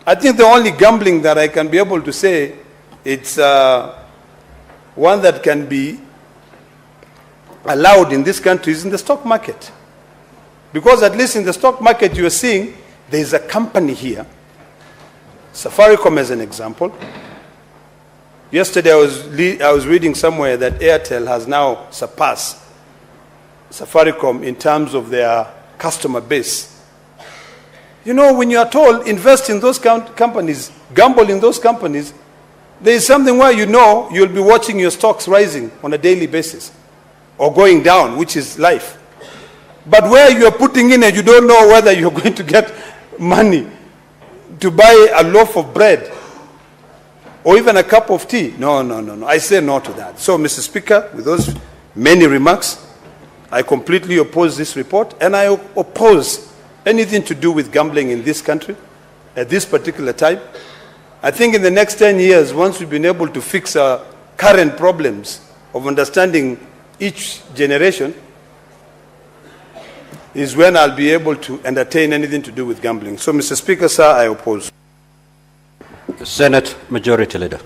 I think the only gambling that I can be able to say, it's one that can be allowed in this country is in the stock market. Because at least in the stock market you are seeing there is a company here, Safaricom as an example. Yesterday I was reading somewhere that Airtel has now surpassed Safaricom in terms of their customer base. You know, when you are told invest in those companies, gamble in those companies, there is something where you know you'll be watching your stocks rising on a daily basis or going down, which is life. But where you are putting in and you don't know whether you're going to get money to buy a loaf of bread or even a cup of tea. No. I say no to that. So, Mr. Speaker, with those many remarks, I completely oppose this report, and I oppose anything to do with gambling in this country at this particular time. I think in the next 10 years, once we've been able to fix our current problems of understanding each generation, is when I'll be able to entertain anything to do with gambling. So, Mr. Speaker, sir, I oppose. Senate Majority Leader.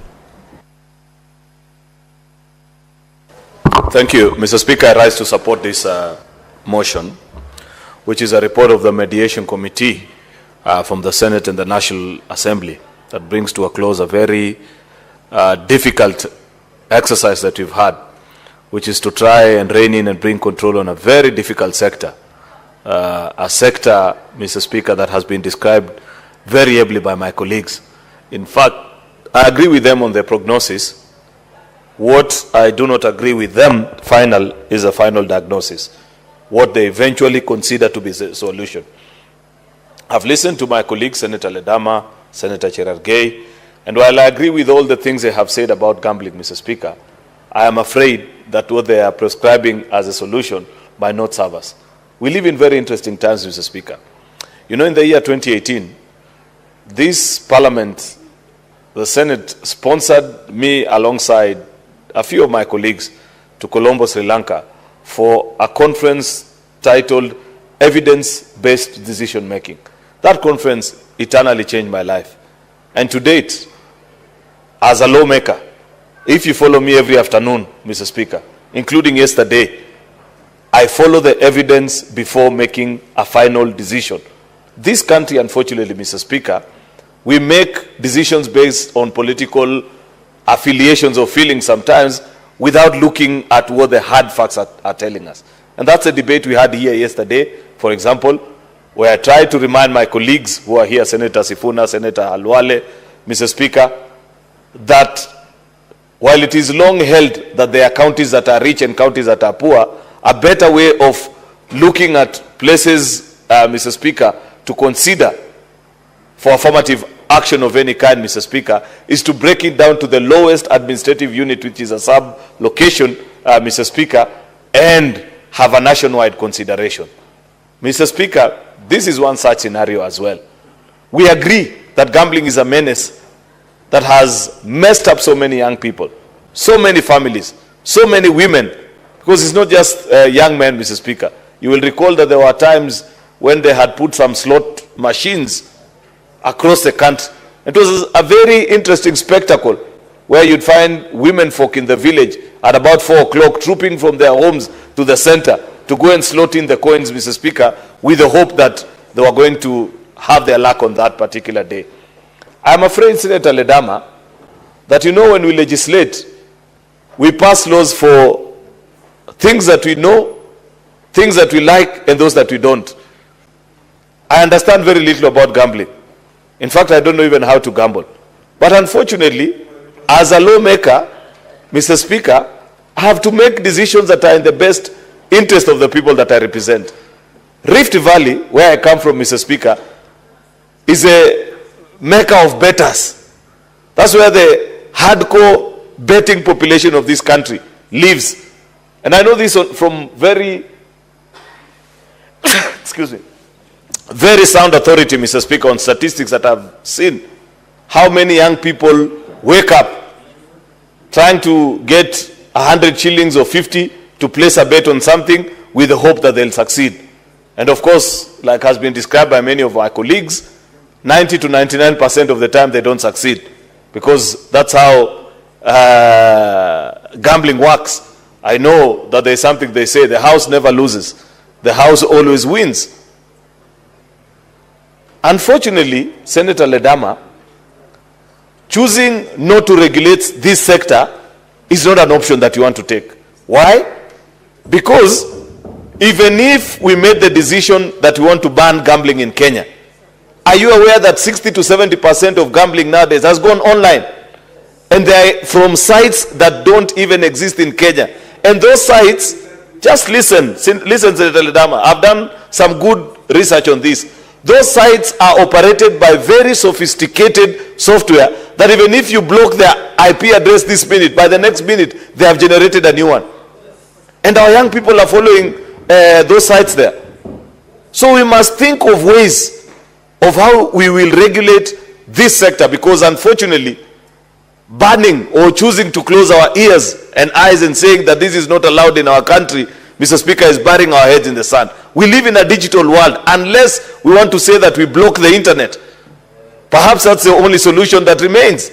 Thank you. Mr. Speaker, I rise to support this motion, which is a report of the Mediation Committee from the Senate and the National Assembly that brings to a close a very difficult exercise that we've had, which is to try and rein in and bring control on a very difficult sector. A sector, Mr. Speaker, that has been described very ably by my colleagues. In fact, I agree with them on their prognosis What I do not agree with them, final, is a final diagnosis. What they eventually consider to be the solution. I've listened to my colleagues, Senator Ledama, Senator Cherargei, and while I agree with all the things they have said about gambling, Mr. Speaker, I am afraid that what they are prescribing as a solution might not serve us. We live in very interesting times, Mr. Speaker. You know, in the year 2018, this Parliament, the Senate, sponsored me alongside a few of my colleagues to Colombo, Sri Lanka, for a conference titled Evidence-Based Decision-Making. That conference eternally changed my life. And to date, as a lawmaker, if you follow me every afternoon, Mr. Speaker, including yesterday, I follow the evidence before making a final decision. This country, unfortunately, Mr. Speaker, we make decisions based on political affiliations or feelings sometimes without looking at what the hard facts are telling us. And that's a debate we had here yesterday, for example, where I tried to remind my colleagues who are here, Senator Sifuna, Senator Alwale, Mr. Speaker, that while it is long held that there are counties that are rich and counties that are poor, a better way of looking at places, Mr. Speaker, to consider for affirmative action of any kind, Mr. Speaker, is to break it down to the lowest administrative unit, which is a sub-location, Mr. Speaker, and have a nationwide consideration. Mr. Speaker, this is one such scenario as well. We agree that gambling is a menace that has messed up so many young people, so many families, so many women, because it's not just young men, Mr. Speaker. You will recall that there were times when they had put some slot machines across the country. It was a very interesting spectacle where you'd find women folk in the village at about 4 o'clock trooping from their homes to the center to go and slot in the coins, Mr. Speaker, with the hope that they were going to have their luck on that particular day. I'm afraid, Senator Ledama, that you know when we legislate, we pass laws for things that we know, things that we like, and those that we don't. I understand very little about gambling. In fact, I don't know even how to gamble. But unfortunately, as a lawmaker, Mr. Speaker, I have to make decisions that are in the best interest of the people that I represent. Rift Valley, where I come from, Mr. Speaker, is a mecca of bettors. That's where the hardcore betting population of this country lives. And I know this from very, excuse me, very sound authority, Mr. Speaker, on statistics that I've seen. How many young people wake up trying to get 100 shillings or 50 to place a bet on something with the hope that they'll succeed. And of course, like has been described by many of our colleagues, 90 to 99% of the time they don't succeed, because that's how gambling works. I know that there's something they say, the house never loses, the house always wins. Unfortunately, Senator Ledama, choosing not to regulate this sector is not an option that you want to take. Why? Because even if we made the decision that we want to ban gambling in Kenya, are you aware that 60 to 70% of gambling nowadays has gone online? And they are from sites that don't even exist in Kenya. And those sites, just listen, Senator Ledama, I've done some good research on this. Those sites are operated by very sophisticated software that even if you block their IP address this minute, by the next minute, they have generated a new one. And our young people are following those sites there. So we must think of ways of how we will regulate this sector, because unfortunately, banning or choosing to close our ears and eyes and saying that this is not allowed in our country, Mr. Speaker, is burying our heads in the sand. We live in a digital world. Unless we want to say that we block the internet, perhaps that's the only solution that remains.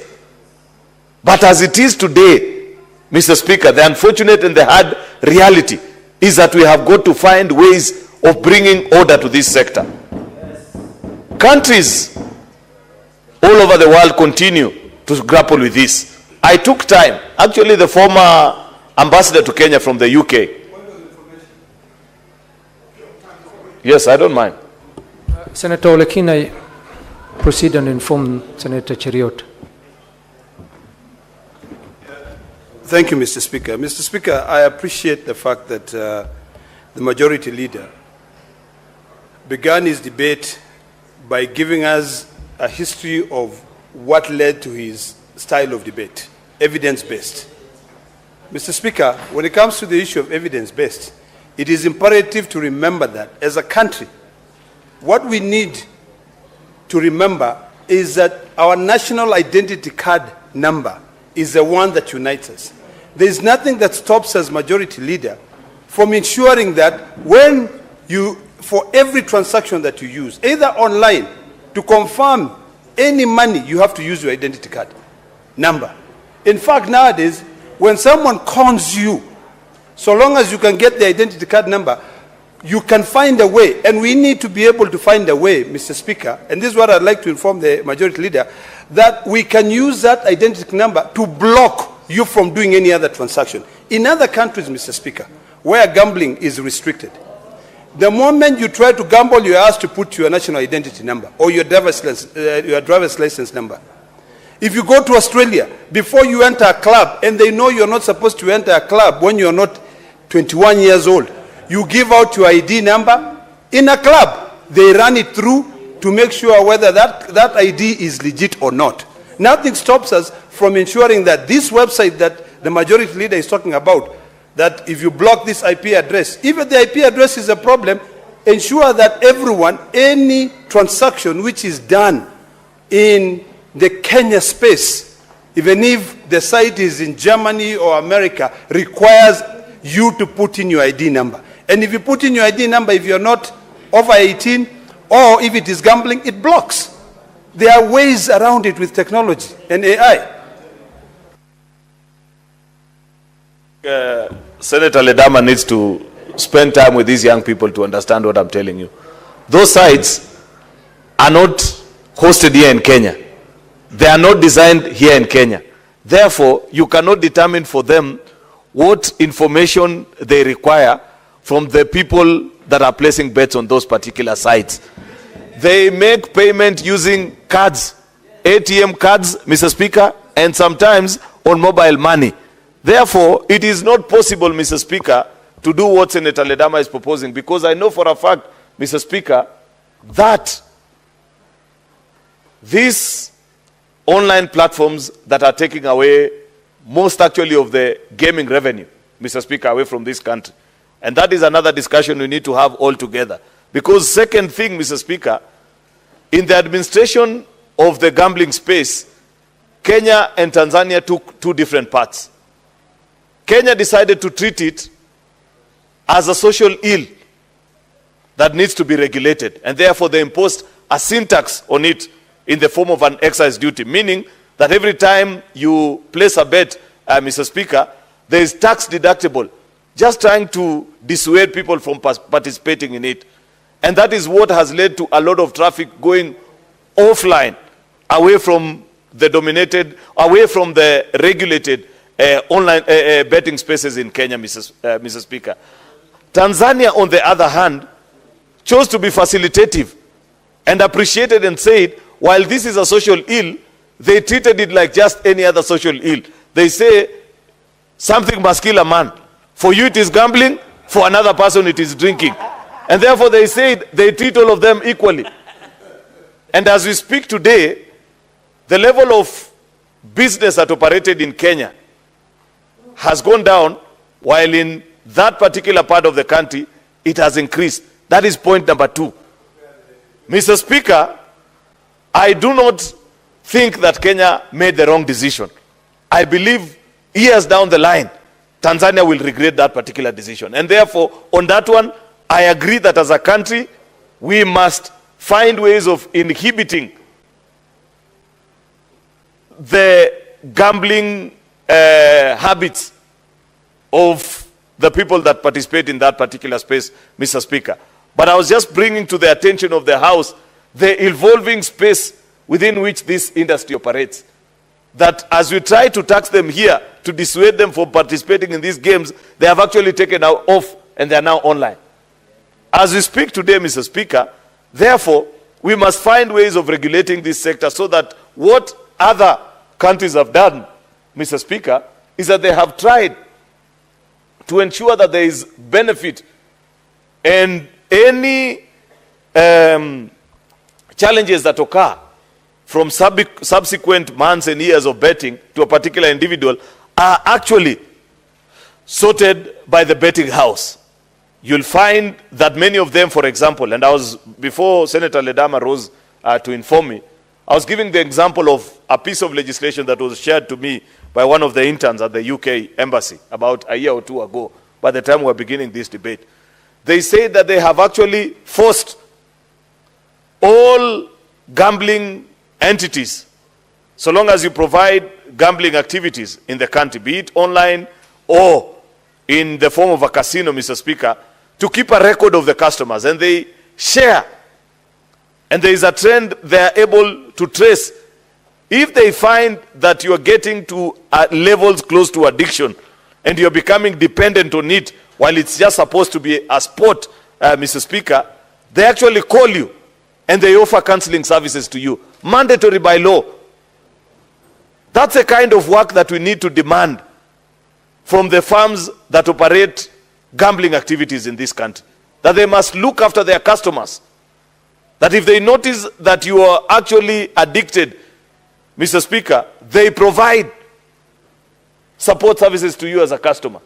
But as it is today, Mr. Speaker, the unfortunate and the hard reality is that we have got to find ways of bringing order to this sector. Countries all over the world continue to grapple with this. I took time. Actually, the former ambassador to Kenya from the UK. Yes, I don't mind. Senator Olekina, proceed and inform Senator Cheriot. Thank you, Mr. Speaker. Mr. Speaker, I appreciate the fact that the Majority Leader began his debate by giving us a history of what led to his style of debate, evidence-based. Mr. Speaker, when it comes to the issue of evidence-based, it is imperative to remember that as a country, what we need to remember is that our national identity card number is the one that unites us. There is nothing that stops us, Majority Leader, from ensuring that when you, for every transaction that you use, either online, to confirm any money, you have to use your identity card number. In fact, nowadays, when someone cons you, so long as you can get the identity card number, you can find a way, and we need to be able to find a way, Mr. Speaker, and this is what I'd like to inform the Majority Leader, that we can use that identity number to block you from doing any other transaction. In other countries, Mr. Speaker, where gambling is restricted, the moment you try to gamble, you're asked to put your national identity number or your driver's license number. If you go to Australia, before you enter a club, and they know you're not supposed to enter a club when you're not 21 years old, you give out your ID number. In a club, they run it through to make sure whether that ID is legit or not. Nothing stops us from ensuring that this website that the Majority Leader is talking about, that if you block this IP address, even the IP address is a problem, ensure that everyone, any transaction which is done in the Kenya space, even if the site is in Germany or America, requires you to put in your ID number. And if you put in your ID number, if you're not over 18, or if it is gambling, it blocks. There are ways around it with technology and AI. Senator Ledama needs to spend time with these young people to understand what I'm telling you. Those sites are not hosted here in Kenya. They are not designed here in Kenya. Therefore, you cannot determine for them what information they require from the people that are placing bets on those particular sites. They make payment using cards, ATM cards, Mr. Speaker, and sometimes on mobile money. Therefore, it is not possible, Mr. Speaker, to do what Senator Ledama is proposing, because I know for a fact, Mr. Speaker, that these online platforms that are taking away most actually of the gaming revenue, Mr. Speaker, away from this country. And that is another discussion we need to have all together. Because second thing, Mr. Speaker, in the administration of the gambling space, Kenya and Tanzania took two different paths. Kenya decided to treat it as a social ill that needs to be regulated. And therefore they imposed a sin tax on it in the form of an excise duty, meaning that every time you place a bet, Mr. Speaker, there is tax deductible, just trying to dissuade people from participating in it. And that is what has led to a lot of traffic going offline, away from the dominated, away from the regulated online betting spaces in Kenya, Mr. Speaker. Tanzania, on the other hand, chose to be facilitative and appreciated and said, while this is a social ill, they treated it like just any other social ill. They say, something must kill a man. For you it is gambling, for another person it is drinking. And therefore they said they treat all of them equally. And as we speak today, the level of business that operated in Kenya has gone down, while in that particular part of the country, it has increased. That is point number 2. Mr. Speaker, I do not think that Kenya made the wrong decision. I believe years down the line, Tanzania will regret that particular decision. And therefore, on that one, I agree that as a country, we must find ways of inhibiting the gambling habits of the people that participate in that particular space, Mr. Speaker. But I was just bringing to the attention of the House the evolving space within which this industry operates. That as we try to tax them here to dissuade them from participating in these games, they have actually taken off and they are now online. As we speak today, Mr. Speaker, therefore, we must find ways of regulating this sector so that what other countries have done, Mr. Speaker, is that they have tried to ensure that there is benefit, and any challenges that occur from subsequent months and years of betting to a particular individual are actually sorted by the betting house. You'll find that many of them, for example, and before Senator Ledama rose to inform me, I was giving the example of a piece of legislation that was shared to me by one of the interns at the UK embassy about a year or two ago, by the time we were beginning this debate. They say that they have actually forced all gambling entities, so long as you provide gambling activities in the country, be it online or in the form of a casino, Mr. Speaker, to keep a record of the customers, and they share. And there is a trend they are able to trace. If they find that you are getting to levels close to addiction and you're becoming dependent on it while it's just supposed to be a sport, Mr. Speaker, they actually call you and they offer counseling services to you, mandatory by law. That's the kind of work that we need to demand from the firms that operate gambling activities in this country. That they must look after their customers. That if they notice that you are actually addicted, Mr. Speaker, they provide support services to you as a customer.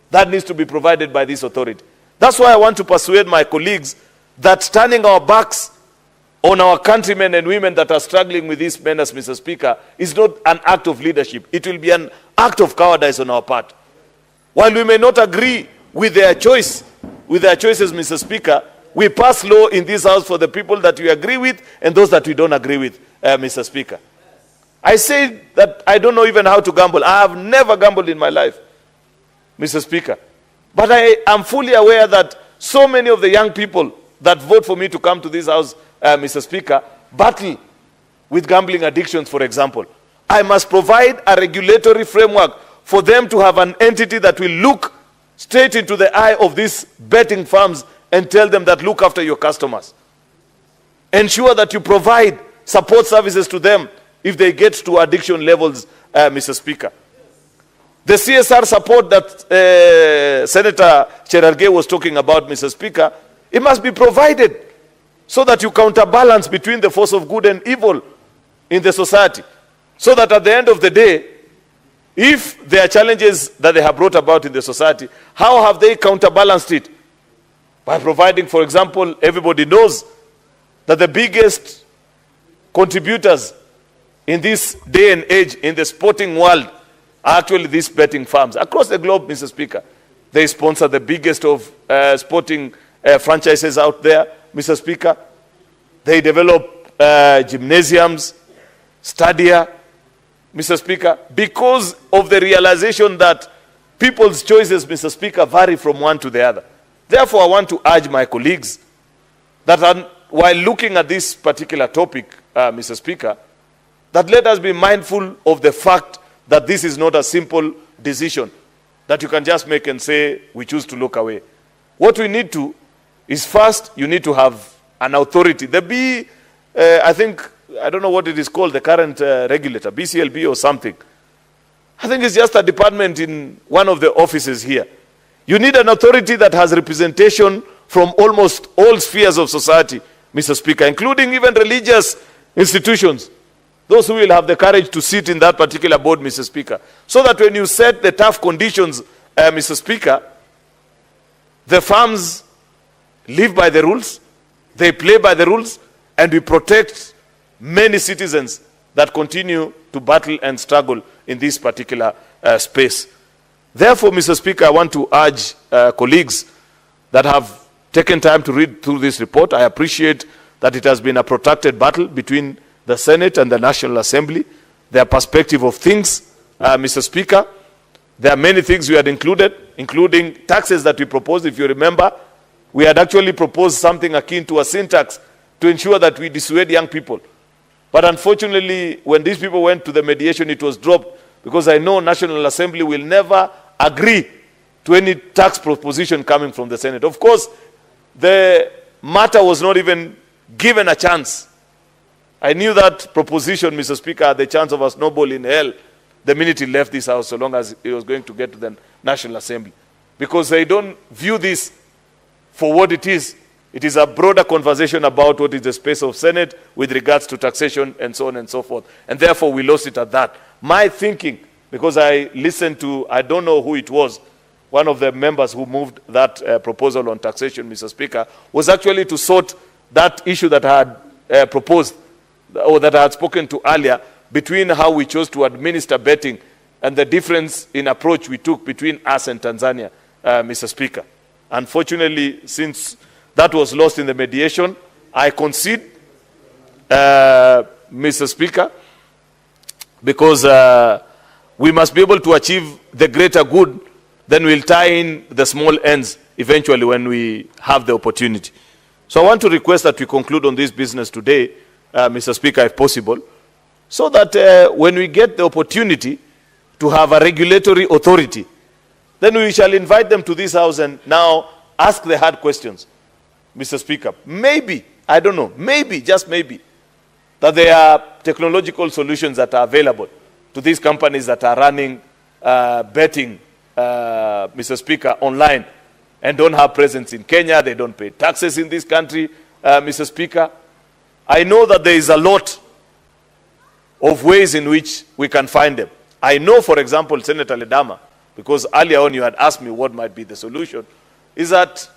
That needs to be provided by this authority. That's why I want to persuade my colleagues that turning our backs on our countrymen and women that are struggling with this menace, Mr. Speaker, is not an act of leadership. It will be an act of cowardice on our part. While we may not agree with their choices, Mr. Speaker, we pass law in this house for the people that we agree with and those that we don't agree with, Mr. Speaker. I say that I don't know even how to gamble. I have never gambled in my life, Mr. Speaker. But I am fully aware that so many of the young people that vote for me to come to this house, Mr. Speaker, battle with gambling addictions, for example. I must provide a regulatory framework for them to have an entity that will look straight into the eye of these betting firms and tell them that look after your customers. Ensure that you provide support services to them if they get to addiction levels, Mr. Speaker. The CSR support that Senator Cherargei was talking about, Mr. Speaker, it must be provided so that you counterbalance between the force of good and evil in the society. So that at the end of the day, if there are challenges that they have brought about in the society, how have they counterbalanced it? By providing, for example, everybody knows that the biggest contributors in this day and age in the sporting world are actually these betting firms. Across the globe, Mr. Speaker, they sponsor the biggest of sporting franchises out there, Mr. Speaker. They develop gymnasiums, stadia, Mr. Speaker, because of the realization that people's choices, Mr. Speaker, vary from one to the other. Therefore, I want to urge my colleagues that while looking at this particular topic, Mr. Speaker, that let us be mindful of the fact that this is not a simple decision that you can just make and say, we choose to look away. What we need to is first, you need to have an authority. I think, I don't know what it is called, the current regulator, BCLB or something. I think it's just a department in one of the offices here. You need an authority that has representation from almost all spheres of society, Mr. Speaker, including even religious institutions. Those who will have the courage to sit in that particular board, Mr. Speaker. So that when you set the tough conditions, Mr. Speaker, the firms live by the rules, they play by the rules, and we protect many citizens that continue to battle and struggle in this particular space. Therefore, Mr. Speaker, I want to urge colleagues that have taken time to read through this report. I appreciate that it has been a protracted battle between the Senate and the National Assembly. Their perspective of things, Mr. Speaker, there are many things we had included, including taxes that we proposed. If you remember, we had actually proposed something akin to a sin tax to ensure that we dissuade young people. But unfortunately, when these people went to the mediation, it was dropped because I know National Assembly will never agree to any tax proposition coming from the Senate. Of course, the matter was not even given a chance. I knew that proposition, Mr. Speaker, had the chance of a snowball in hell the minute he left this house, so long as he was going to get to the National Assembly. Because they don't view this for what it is. It is a broader conversation about what is the space of Senate with regards to taxation and so on and so forth. And therefore, we lost it at that. My thinking, because I listened to, I don't know who it was, one of the members who moved that proposal on taxation, Mr. Speaker, was actually to sort that issue that I had proposed, or that I had spoken to earlier, between how we chose to administer betting and the difference in approach we took between us and Tanzania, Mr. Speaker. Unfortunately, since that was lost in the mediation, I concede, Mr. Speaker, because we must be able to achieve the greater good, then we'll tie in the small ends eventually when we have the opportunity. So I want to request that we conclude on this business today, Mr. Speaker, if possible, so that when we get the opportunity to have a regulatory authority, then we shall invite them to this house and now ask the hard questions, Mr. Speaker. Maybe, I don't know, maybe, just maybe, that there are technological solutions that are available to these companies that are running betting, Mr. Speaker, online and don't have presence in Kenya. They don't pay taxes in this country, Mr. Speaker. I know that there is a lot of ways in which we can find them. I know, for example, Senator Ledama, because earlier on you had asked me what might be the solution, is that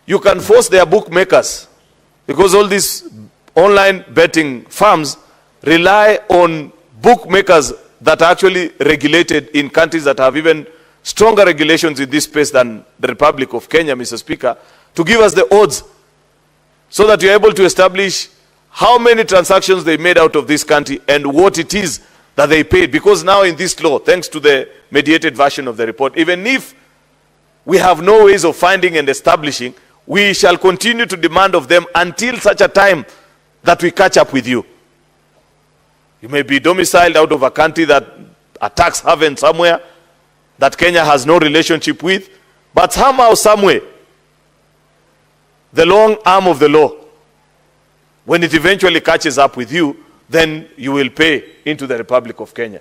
you can force their bookmakers, because all these online betting firms rely on bookmakers that are actually regulated in countries that have even stronger regulations in this space than the Republic of Kenya, Mr. Speaker, to give us the odds so that you're able to establish how many transactions they made out of this country and what it is that they paid. Because now in this law, thanks to the mediated version of the report, even if we have no ways of finding and establishing, we shall continue to demand of them until such a time that we catch up with you. You may be domiciled out of a country that a tax haven somewhere that Kenya has no relationship with, but somehow, somewhere, the long arm of the law, when it eventually catches up with you, then you will pay into the Republic of Kenya.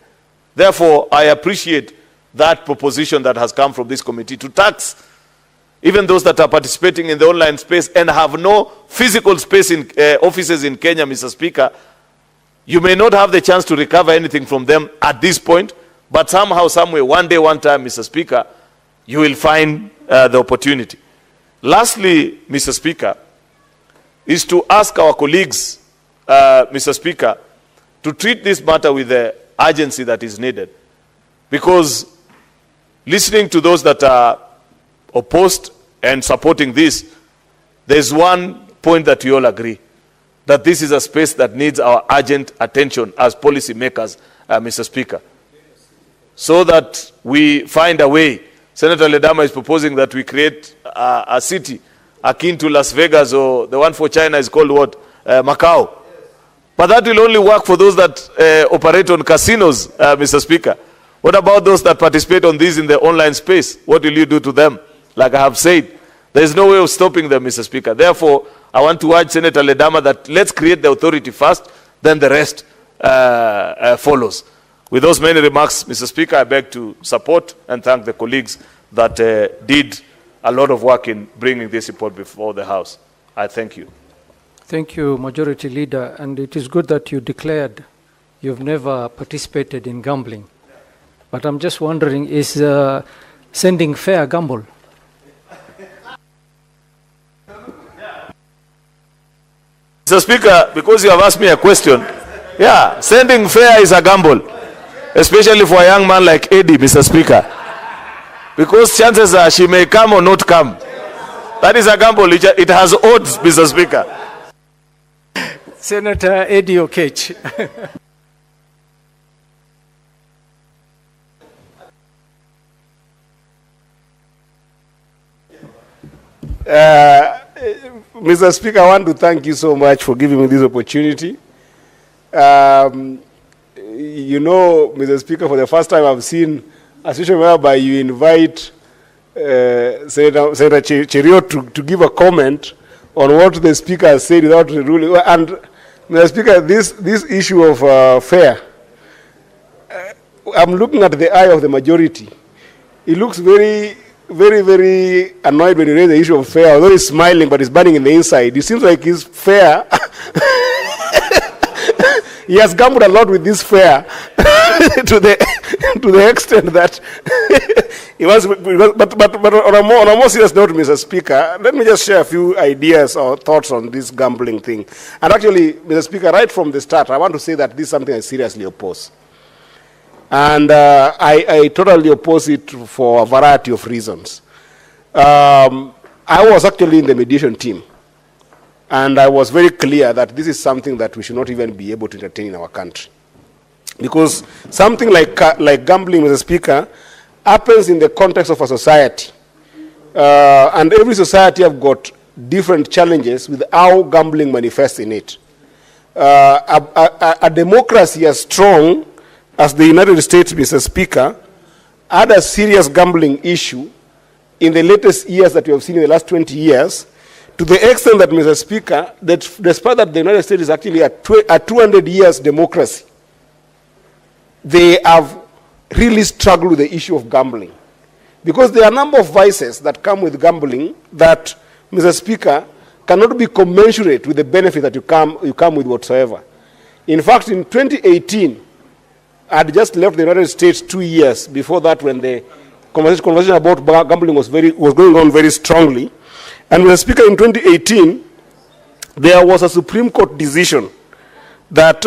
Therefore, I appreciate that proposition that has come from this committee to tax even those that are participating in the online space and have no physical space in offices in Kenya, Mr. Speaker. You may not have the chance to recover anything from them at this point, but somehow, somewhere, one day, one time, Mr. Speaker, you will find the opportunity. Lastly, Mr. Speaker, is to ask our colleagues, Mr. Speaker, to treat this matter with the urgency that is needed. Because listening to those that are opposed and supporting this, there's one point that we all agree, that this is a space that needs our urgent attention as policy makers, Mr. Speaker, so that we find a way. Senator Ledama is proposing that we create a city akin to Las Vegas, or the one for China is called what? Macau. But that will only work for those that operate on casinos, Mr. Speaker. What about those that participate on these in the online space? What will you do to them? Like I have said, there is no way of stopping them, Mr. Speaker. Therefore, I want to urge Senator Ledama that let's create the authority first, then the rest follows. With those many remarks, Mr. Speaker, I beg to support and thank the colleagues that did a lot of work in bringing this report before the House. I thank you. Thank you, Majority Leader. And it is good that you declared you've never participated in gambling. But I'm just wondering, is sending fare a gamble? Mr. Speaker, because you have asked me a question, yeah, sending fare is a gamble, especially for a young man like Eddie, Mr. Speaker. Because chances are she may come or not come. That is a gamble. It has odds, Mr. Speaker. Senator Eddie Okech. Mr. Speaker, I want to thank you so much for giving me this opportunity. You know, Mr. Speaker, for the first time I've seen a situation whereby you invite Senator Cherio to give a comment on what the Speaker has said without ruling. And, Mr. Speaker, this issue of fare, I'm looking at the eye of the majority. He looks very, very, very annoyed when you raise the issue of fair, although he's smiling, but he's burning in the inside. It seems like he's fair. He has gambled a lot with this fair to the extent that he was. But on a more serious note, Mr. Speaker, let me just share a few ideas or thoughts on this gambling thing. And actually, Mr. Speaker, right from the start, I want to say that this is something I seriously oppose. And I totally oppose it for a variety of reasons. I was actually in the mediation team. And I was very clear that this is something that we should not even be able to entertain in our country. Because something like gambling, Mr. Speaker, happens in the context of a society. And every society have got different challenges with how gambling manifests in it. A democracy as strong as the United States, Mr. Speaker, had a serious gambling issue in the latest years that we have seen in the last 20 years, to the extent that, Mr. Speaker, that despite that the United States is actually a 200 years democracy, they have really struggled with the issue of gambling. Because there are a number of vices that come with gambling that, Mr. Speaker, cannot be commensurate with the benefit that you come with whatsoever. In fact, in 2018, I had just left the United States 2 years before that, when the conversation about gambling was going on very strongly. And Mr. Speaker, in 2018, there was a Supreme Court decision that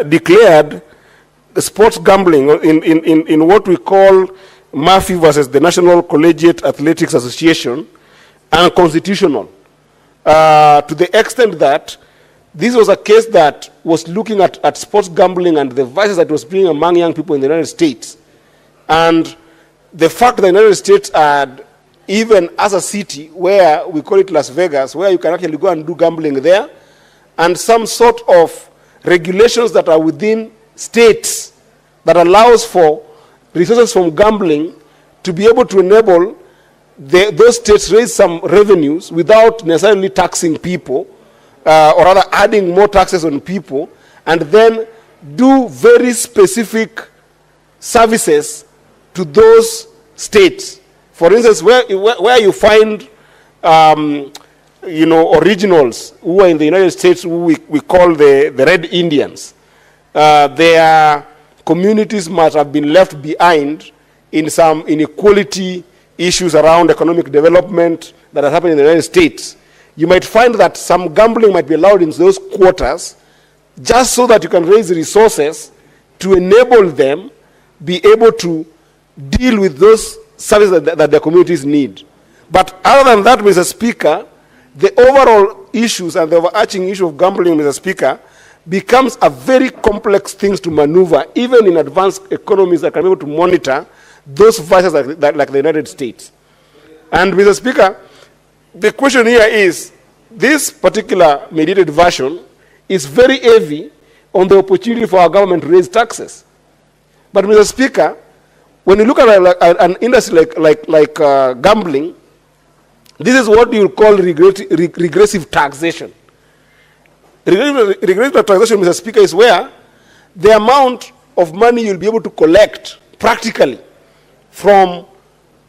declared sports gambling in what we call Murphy versus the National Collegiate Athletics Association unconstitutional, to the extent that this was a case that was looking at sports gambling and the vices that was bringing among young people in the United States. And the fact that the United States had, even as a city where we call it Las Vegas, where you can actually go and do gambling there, and some sort of regulations that are within states that allows for resources from gambling to be able to enable those states raise some revenues without necessarily taxing people, or rather adding more taxes on people, and then do very specific services to those states. For instance, where you find originals who are in the United States, who we call the Red Indians, their communities must have been left behind in some inequality issues around economic development that has happened in the United States. You might find that some gambling might be allowed in those quarters just so that you can raise resources to enable them be able to deal with those services that their communities need. But other than that, Mr. Speaker, the overall issues and the overarching issue of gambling, Mr. Speaker, becomes a very complex thing to maneuver, even in advanced economies that can be able to monitor those vices like the United States. And Mr. Speaker, the question here is, this particular mediated version is very heavy on the opportunity for our government to raise taxes. But Mr. Speaker, when you look at an industry like gambling, this is what you call regressive taxation. Regressive taxation, Mr. Speaker, is where the amount of money you'll be able to collect practically from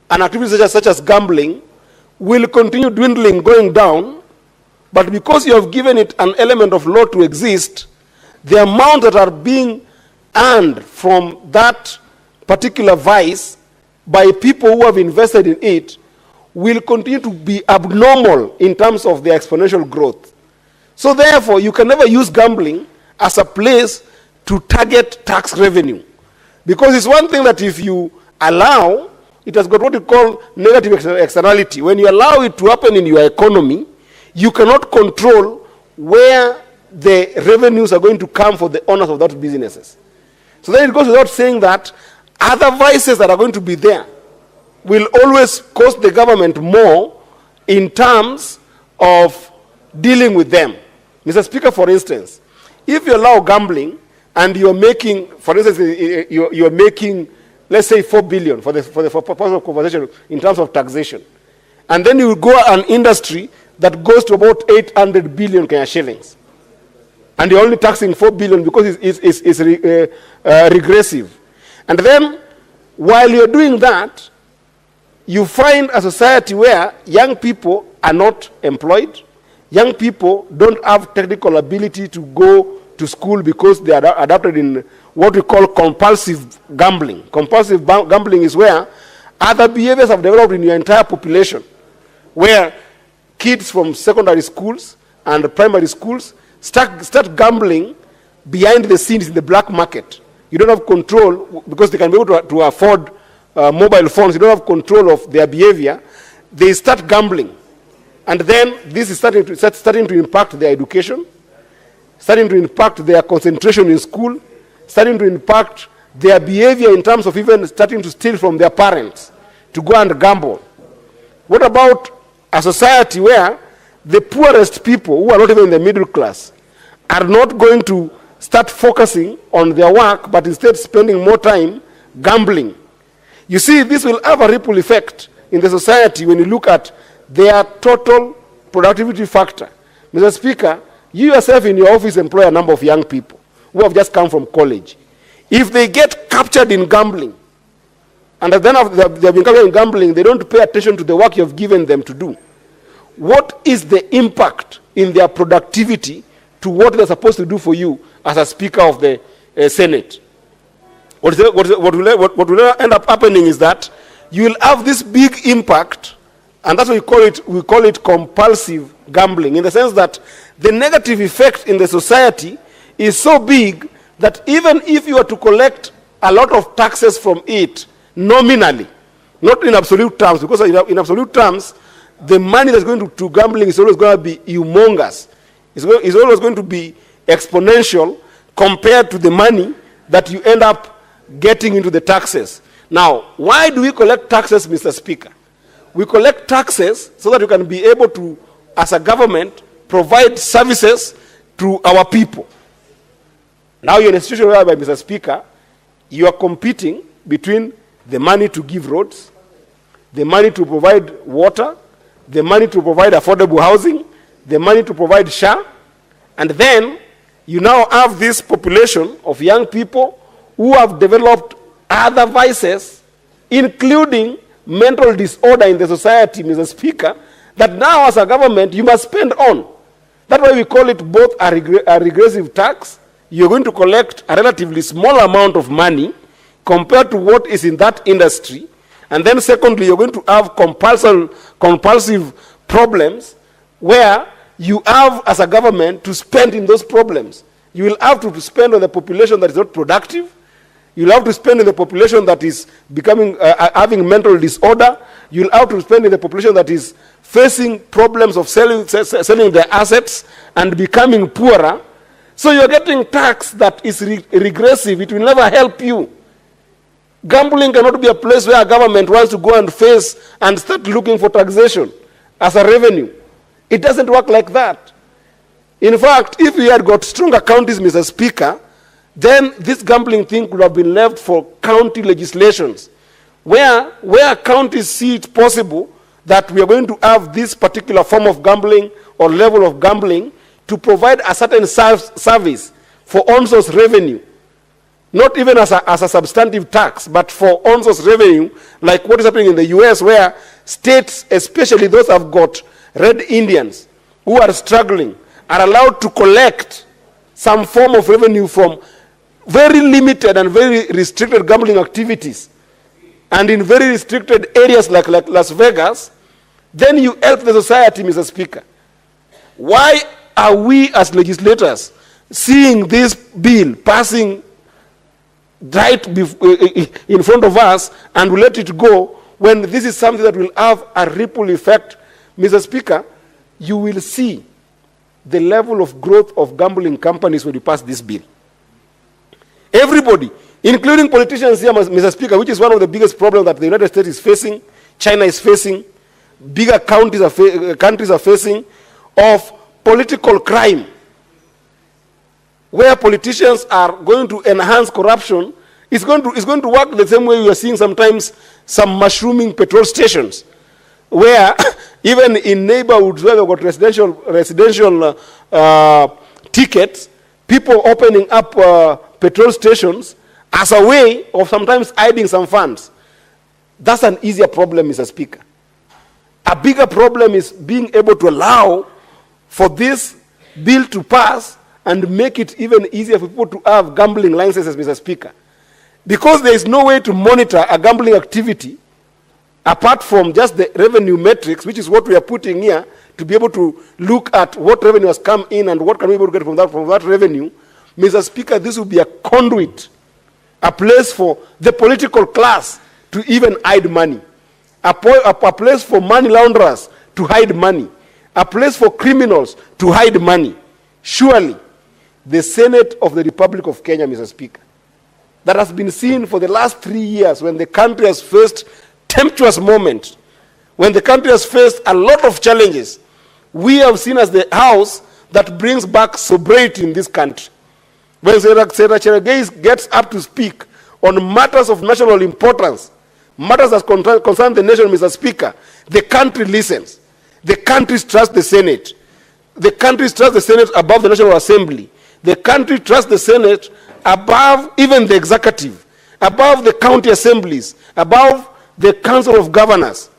an activity such as gambling will continue dwindling, going down, but because you have given it an element of law to exist, the amount that are being earned from that particular vice by people who have invested in it will continue to be abnormal in terms of their exponential growth. So therefore, you can never use gambling as a place to target tax revenue. Because it's one thing that if you allow, it has got what you call negative externality. When you allow it to happen in your economy, you cannot control where the revenues are going to come for the owners of those businesses. So then it goes without saying that other vices that are going to be there will always cost the government more in terms of dealing with them. Mr. Speaker, for instance, if you allow gambling and you're making, for instance, you're making, let's say, 4 billion for purpose of conversation in terms of taxation, and then you go an industry that goes to about 800 billion Kenya shillings, and you're only taxing 4 billion because it's regressive. And then, while you're doing that, you find a society where young people are not employed, young people don't have technical ability to go to school because they are adapted in what we call compulsive gambling. Compulsive gambling is where other behaviors have developed in your entire population, where kids from secondary schools and primary schools start gambling behind the scenes in the black market. You don't have control because they can be able to afford mobile phones. You don't have control of their behavior. They start gambling. And then this is starting to impact their education, starting to impact their concentration in school, starting to impact their behavior in terms of even starting to steal from their parents to go and gamble. What about a society where the poorest people, who are not even in the middle class, are not going to start focusing on their work, but instead spending more time gambling? You see, this will have a ripple effect in the society when you look at their total productivity factor. Mr. Speaker, you yourself in your office employ a number of young people who have just come from college. If they get captured in gambling, and then after they have been captured in gambling, they don't pay attention to the work you have given them to do, what is the impact in their productivity to what they're supposed to do for you as a Speaker of the Senate? What will end up happening is that you will have this big impact, and that's what we call it compulsive gambling, in the sense that the negative effect in the society is so big that even if you are to collect a lot of taxes from it nominally, not in absolute terms, because in absolute terms, the money that's going to gambling is always going to be humongous. It's always going to be exponential compared to the money that you end up getting into the taxes. Now, why do we collect taxes, Mr. Speaker? We collect taxes so that we can be able to, as a government, provide services to our people. Now you're in a situation whereby, Mr. Speaker, you are competing between the money to give roads, the money to provide water, the money to provide affordable housing, the money to provide SHA, and then you now have this population of young people who have developed other vices, including mental disorder in the society, Mr. Speaker, that now as a government you must spend on. That's why we call it both a regressive tax. You're going to collect a relatively small amount of money compared to what is in that industry. And then secondly, you're going to have compulsive problems where you have, as a government, to spend in those problems. You will have to spend on the population that is not productive. You'll have to spend in the population that is becoming, having mental disorder. You'll have to spend in the population that is facing problems of selling their assets and becoming poorer. So you're getting tax that is regressive. It will never help you. Gambling cannot be a place where a government wants to go and face and start looking for taxation as a revenue. It doesn't work like that. In fact, if we had got stronger counties, Mr. Speaker, then this gambling thing could have been left for county legislations, where counties see it possible that we are going to have this particular form of gambling or level of gambling to provide a certain service for on-source revenue. Not even as a substantive tax, but for on-source revenue, like what is happening in the US, where states, especially those who have got red Indians who are struggling, are allowed to collect some form of revenue from very limited and very restricted gambling activities, and in very restricted areas like Las Vegas. Then you help the society, Mr. Speaker. Why are we as legislators seeing this bill passing right in front of us and we let it go when this is something that will have a ripple effect? Mr. Speaker, you will see the level of growth of gambling companies when you pass this bill. Everybody, including politicians here, Mr. Speaker, which is one of the biggest problems that the United States is facing, China is facing, bigger countries are facing, of political crime, where politicians are going to enhance corruption. It's going to work the same way we are seeing sometimes some mushrooming petrol stations, where even in neighborhoods where we've got residential tickets, people opening up petrol stations as a way of sometimes hiding some funds. That's an easier problem, Mr. Speaker. A bigger problem is being able to allow for this bill to pass and make it even easier for people to have gambling licenses, Mr. Speaker. Because there is no way to monitor a gambling activity apart from just the revenue metrics, which is what we are putting here, to be able to look at what revenue has come in and what can we be able to get from that revenue. Mr. Speaker, this will be a conduit, a place for the political class to even hide money, a place for money launderers to hide money, a place for criminals to hide money. Surely, the Senate of the Republic of Kenya, Mr. Speaker, that has been seen for the last 3 years when the country has faced tempestuous moments, when the country has faced a lot of challenges, we have seen as the house that brings back sobriety in this country. When Senator Cherargei gets up to speak on matters of national importance, matters that concern the nation, Mr. Speaker, the country listens. The country trusts the Senate. The country trusts the Senate above the National Assembly. The country trusts the Senate above even the executive, above the county assemblies, above the Council of Governors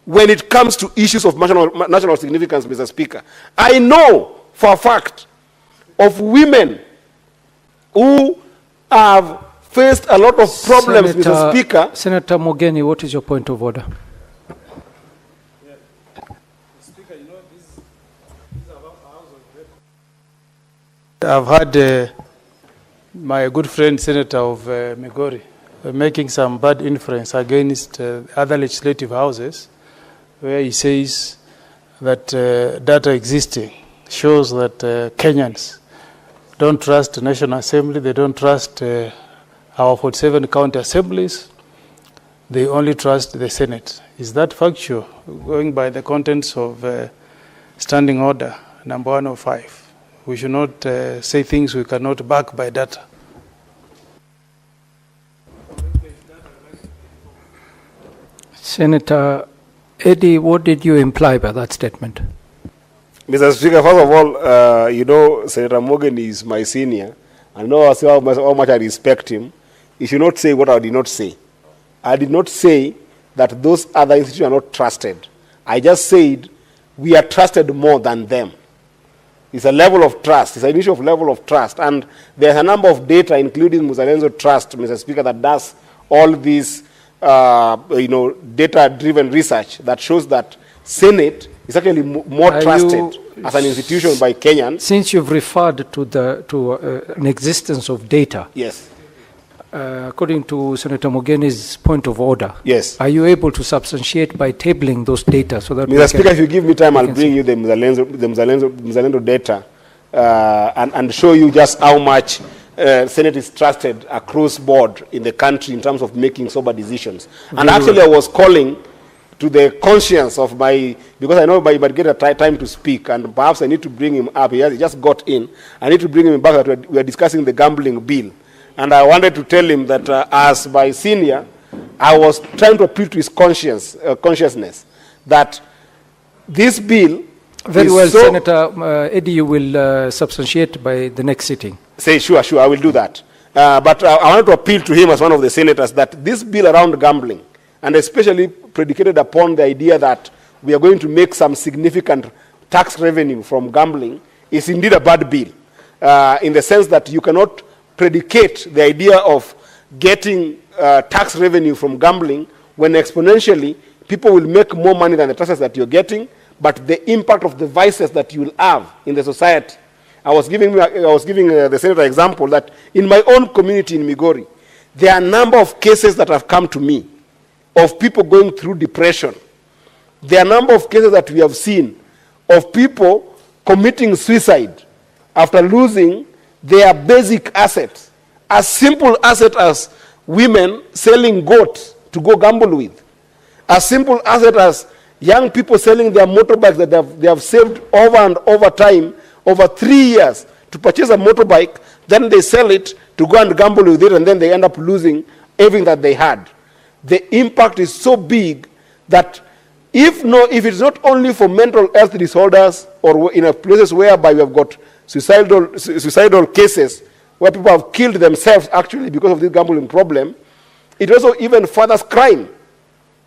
when it comes to issues of national significance, Mr. Speaker. I know for a fact of women who have faced a lot of problems, Mr. Speaker. Senator Mogeni, what is your point of order? I've had my good friend, Senator of Migori, making some bad inference against other legislative houses, where he says that data existing shows that Kenyans don't trust the National Assembly, they don't trust our 47 county assemblies, they only trust the Senate. Is that factual, going by the contents of Standing Order number 105? We should not say things we cannot back by data. Senator Eddie, what did you imply by that statement? Mr. Speaker, first of all, you know, Senator Morgan is my senior. I know how much I respect him. He should not say what I did not say. I did not say that those other institutions are not trusted. I just said we are trusted more than them. It's a level of trust. It's an issue of level of trust. And there's a number of data, including Muzalenzo Trust, Mr. Speaker, that does all these data-driven research that shows that Senate is actually more trusted as an institution by Kenyans. Since you've referred to an existence of data, yes. According to Senator Mogeni's point of order, yes. Are you able to substantiate by tabling those data so that Mr. Speaker, if you give me time, I'll bring you the Muzalenzo data and show you just how much Senate is trusted across board in the country in terms of making sober decisions. And actually, I was calling to the conscience of my, because I know I might get a time to speak, and perhaps I need to bring him up. He just got in. I need to bring him back that we are discussing the gambling bill. And I wanted to tell him that as my senior, I was trying to appeal to his consciousness that this bill very well, Senator Eddie, you will substantiate by the next sitting. Sure, I will do that. But I wanted to appeal to him as one of the senators that this bill around gambling, and especially predicated upon the idea that we are going to make some significant tax revenue from gambling, is indeed a bad bill, in the sense that you cannot predicate the idea of getting tax revenue from gambling when exponentially people will make more money than the taxes that you're getting, but the impact of the vices that you will have in the society. I was giving the senator example that in my own community in Migori, there are a number of cases that have come to me of people going through depression. There are a number of cases that we have seen of people committing suicide after losing their basic assets. As simple asset as women selling goats to go gamble with. As simple asset as young people selling their motorbikes that they have saved over and over time, over 3 years, to purchase a motorbike, then they sell it to go and gamble with it, and then they end up losing everything that they had. The impact is so big that if it's not only for mental health disorders or in places whereby we have got suicidal cases, where people have killed themselves actually because of this gambling problem, it also even furthers crime,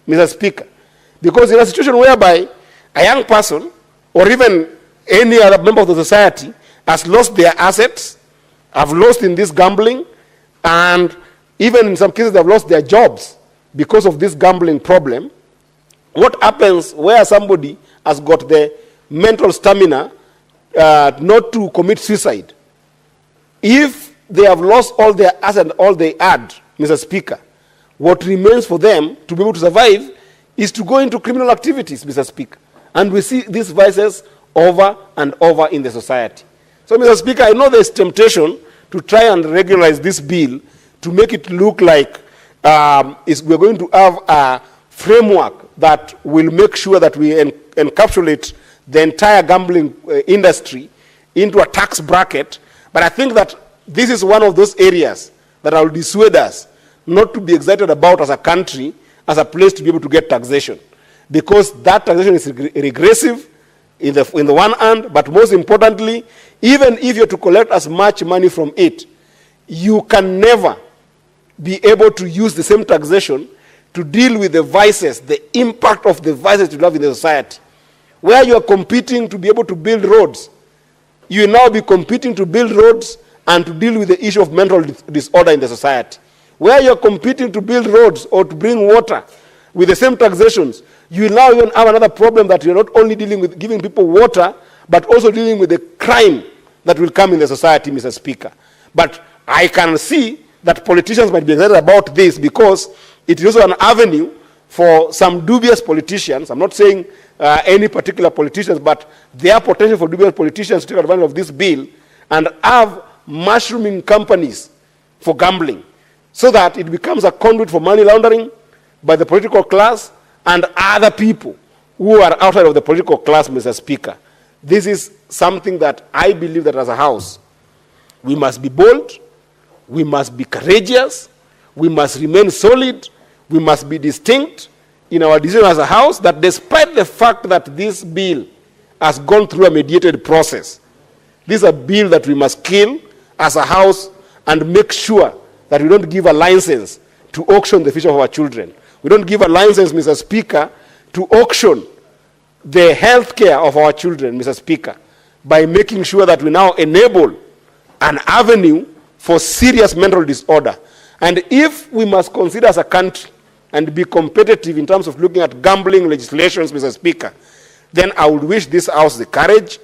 Mr. Speaker. Because in a situation whereby a young person or even any other member of the society has lost their assets, have lost in this gambling, and even in some cases they have lost their jobs because of this gambling problem, what happens where somebody has got the mental stamina not to commit suicide? If they have lost all their assets and all they had, Mr. Speaker, what remains for them to be able to survive is to go into criminal activities, Mr. Speaker. And we see these vices over and over in the society. So, Mr. Speaker, I know there's temptation to try and regularize this bill to make it look like we're going to have a framework that will make sure that we encapsulate the entire gambling industry into a tax bracket. But I think that this is one of those areas that will dissuade us not to be excited about as a country, as a place to be able to get taxation. Because that taxation is regressive in the one hand, but most importantly, even if you're to collect as much money from it, you can never be able to use the same taxation to deal with the vices, the impact of the vices you have in the society. Where you are competing to be able to build roads, you will now be competing to build roads and to deal with the issue of mental disorder in the society. Where you are competing to build roads or to bring water with the same taxations, you will now even have another problem that you're not only dealing with giving people water, but also dealing with the crime that will come in the society, Mr. Speaker. But I can see that politicians might be excited about this because it is also an avenue for some dubious politicians. I'm not saying any particular politicians, but there are potential for dubious politicians to take advantage of this bill and have mushrooming companies for gambling so that it becomes a conduit for money laundering by the political class and other people who are outside of the political class, Mr. Speaker. This is something that I believe that as a House, we must be bold, we must be courageous, we must remain solid, we must be distinct in our decision as a House, that despite the fact that this bill has gone through a mediated process, this is a bill that we must kill as a House and make sure that we don't give a license to auction the future of our children. We don't give a license, Mr. Speaker, to auction the health care of our children, Mr. Speaker, by making sure that we now enable an avenue for serious mental disorder. And if we must consider as a country and be competitive in terms of looking at gambling legislations, Mr. Speaker, then I would wish this House the courage,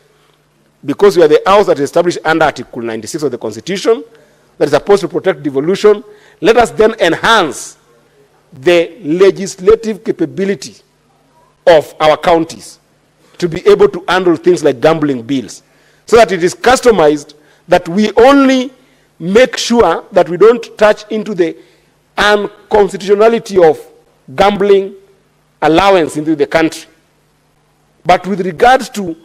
because we are the House that is established under Article 96 of the Constitution, that is supposed to protect devolution. Let us then enhance the legislative capability of our counties to be able to handle things like gambling bills, so that it is customized that we only make sure that we don't touch into the unconstitutionality of gambling allowance into the country. But with regards to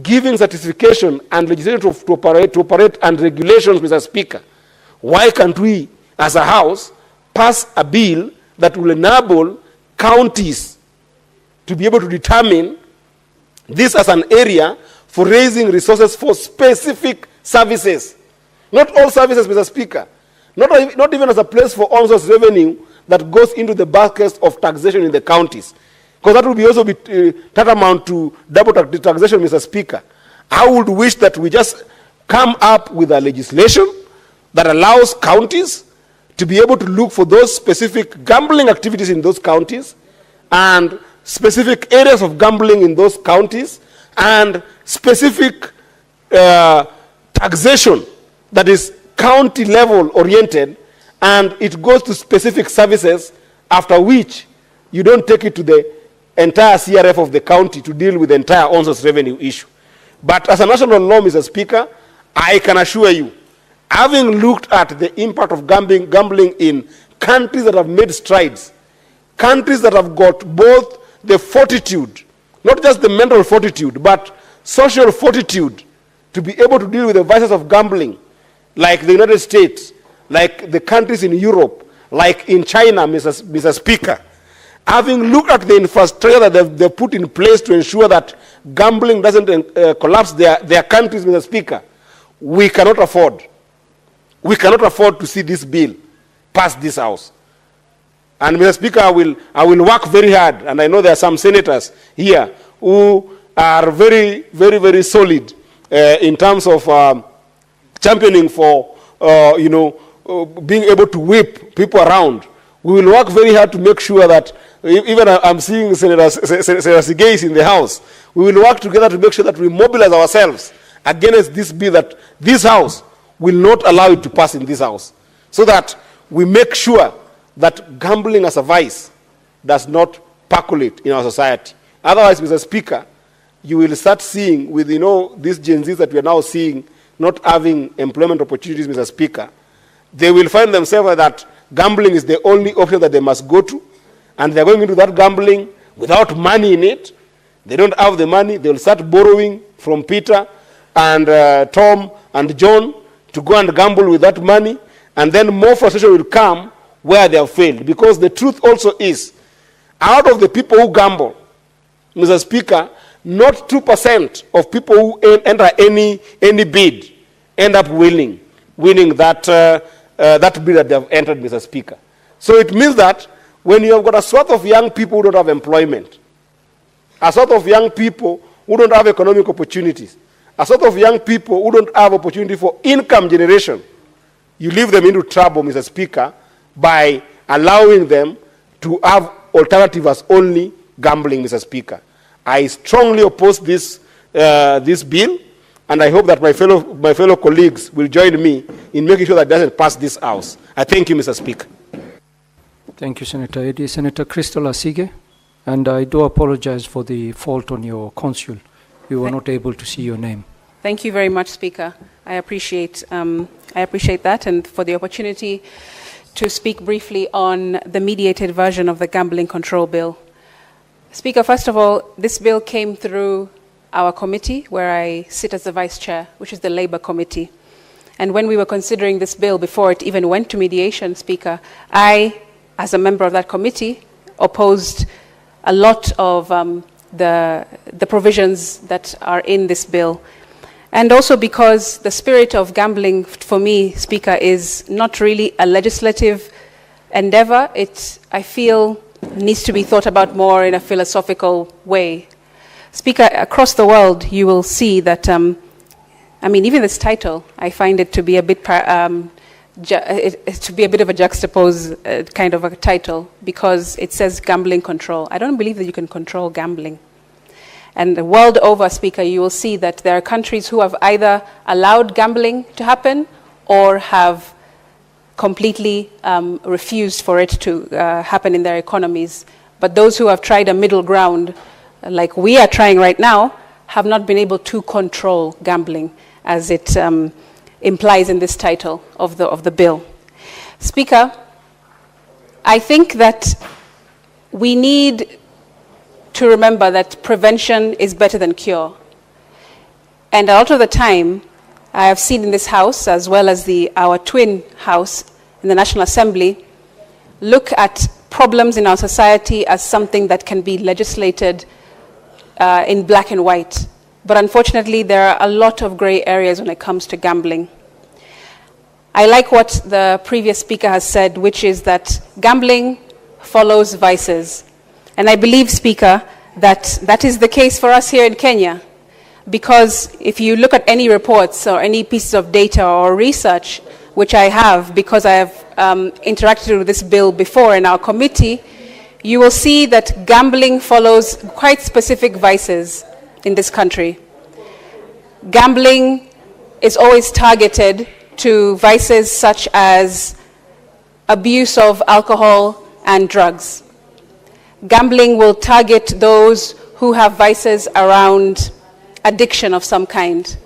giving certification and legislation to operate and regulations, Mr. Speaker, why can't we, as a House, pass a bill that will enable counties to be able to determine this as an area for raising resources for specific services? Not all services, Mr. Speaker. Not even as a place for on-source revenue that goes into the buckets of taxation in the counties. Because that would be also be tantamount to double taxation, Mr. Speaker. I would wish that we just come up with a legislation that allows counties to be able to look for those specific gambling activities in those counties and specific areas of gambling in those counties and specific taxation that is county level oriented, and it goes to specific services, after which you don't take it to the entire CRF of the county to deal with the entire on-source revenue issue. But as a national law, Mr. Speaker, I can assure you, having looked at the impact of gambling in countries that have made strides, countries that have got both the fortitude, not just the mental fortitude, but social fortitude to be able to deal with the vices of gambling, like the United States, like the countries in Europe, like in China, Mr. Speaker, having looked at the infrastructure that they've put in place to ensure that gambling doesn't collapse their countries, Mr. Speaker, we cannot afford we cannot afford to see this bill pass this House. And Mr. Speaker, I will work very hard, and I know there are some senators here who are very, very, very solid in terms of championing for, being able to whip people around. We will work very hard to make sure that, even I'm seeing Senator Sigais in the House, we will work together to make sure that we mobilize ourselves against this bill, that this House will not allow it to pass in this House, so that we make sure that gambling as a vice does not percolate in our society. Otherwise, Mr. Speaker, you will start seeing with, these Gen Zs that we are now seeing not having employment opportunities, Mr. Speaker, they will find themselves that gambling is the only option that they must go to, and they're going into that gambling without money in it. They don't have the money. They will start borrowing from Peter and Tom and John to go and gamble with that money, and then more frustration will come where they have failed. Because the truth also is, out of the people who gamble, Mr. Speaker, not 2% of people who enter any bid end up winning that bid that they have entered, Mr. Speaker. So it means that when you have got a sort of young people who don't have employment, a sort of young people who don't have economic opportunities, a sort of young people who don't have opportunity for income generation, you leave them into trouble, Mr. Speaker, by allowing them to have alternative as only gambling, Mr. Speaker. I strongly oppose this bill, and I hope that my fellow colleagues will join me in making sure that it doesn't pass this House. I thank you, Mr. Speaker. Thank you, Senator Eddy. Senator Crystal Asige, and I do apologize for the fault on your consul. We were not able to see your name. Thank you very much, Speaker. I appreciate that, and for the opportunity to speak briefly on the mediated version of the Gambling Control Bill. Speaker, first of all, this bill came through our committee, where I sit as the Vice Chair, which is the Labour Committee. And when we were considering this bill before it even went to mediation, Speaker, I, as a member of that committee, opposed a lot of the provisions that are in this bill. And also because the spirit of gambling, for me, Speaker, is not really a legislative endeavor. It, I feel, needs to be thought about more in a philosophical way. Speaker, across the world, you will see that, even this title, I find it to be a bit of a juxtaposed kind of a title, because it says gambling control. I don't believe that you can control gambling. And the world over, Speaker, you will see that there are countries who have either allowed gambling to happen or have completely refused for it to happen in their economies. But those who have tried a middle ground, like we are trying right now, have not been able to control gambling, as it implies in this title of the bill. Speaker, I think that we need to remember that prevention is better than cure. And a lot of the time, I have seen in this House, as well as our twin House in the National Assembly, look at problems in our society as something that can be legislated in black and white. But unfortunately, there are a lot of gray areas when it comes to gambling. I like what the previous speaker has said, which is that gambling follows vices. And I believe, Speaker, that that is the case for us here in Kenya. Because if you look at any reports or any pieces of data or research, which I have because I have interacted with this bill before in our committee, you will see that gambling follows quite specific vices in this country. Gambling is always targeted to vices such as abuse of alcohol and drugs. Gambling will target those who have vices around addiction of some kind.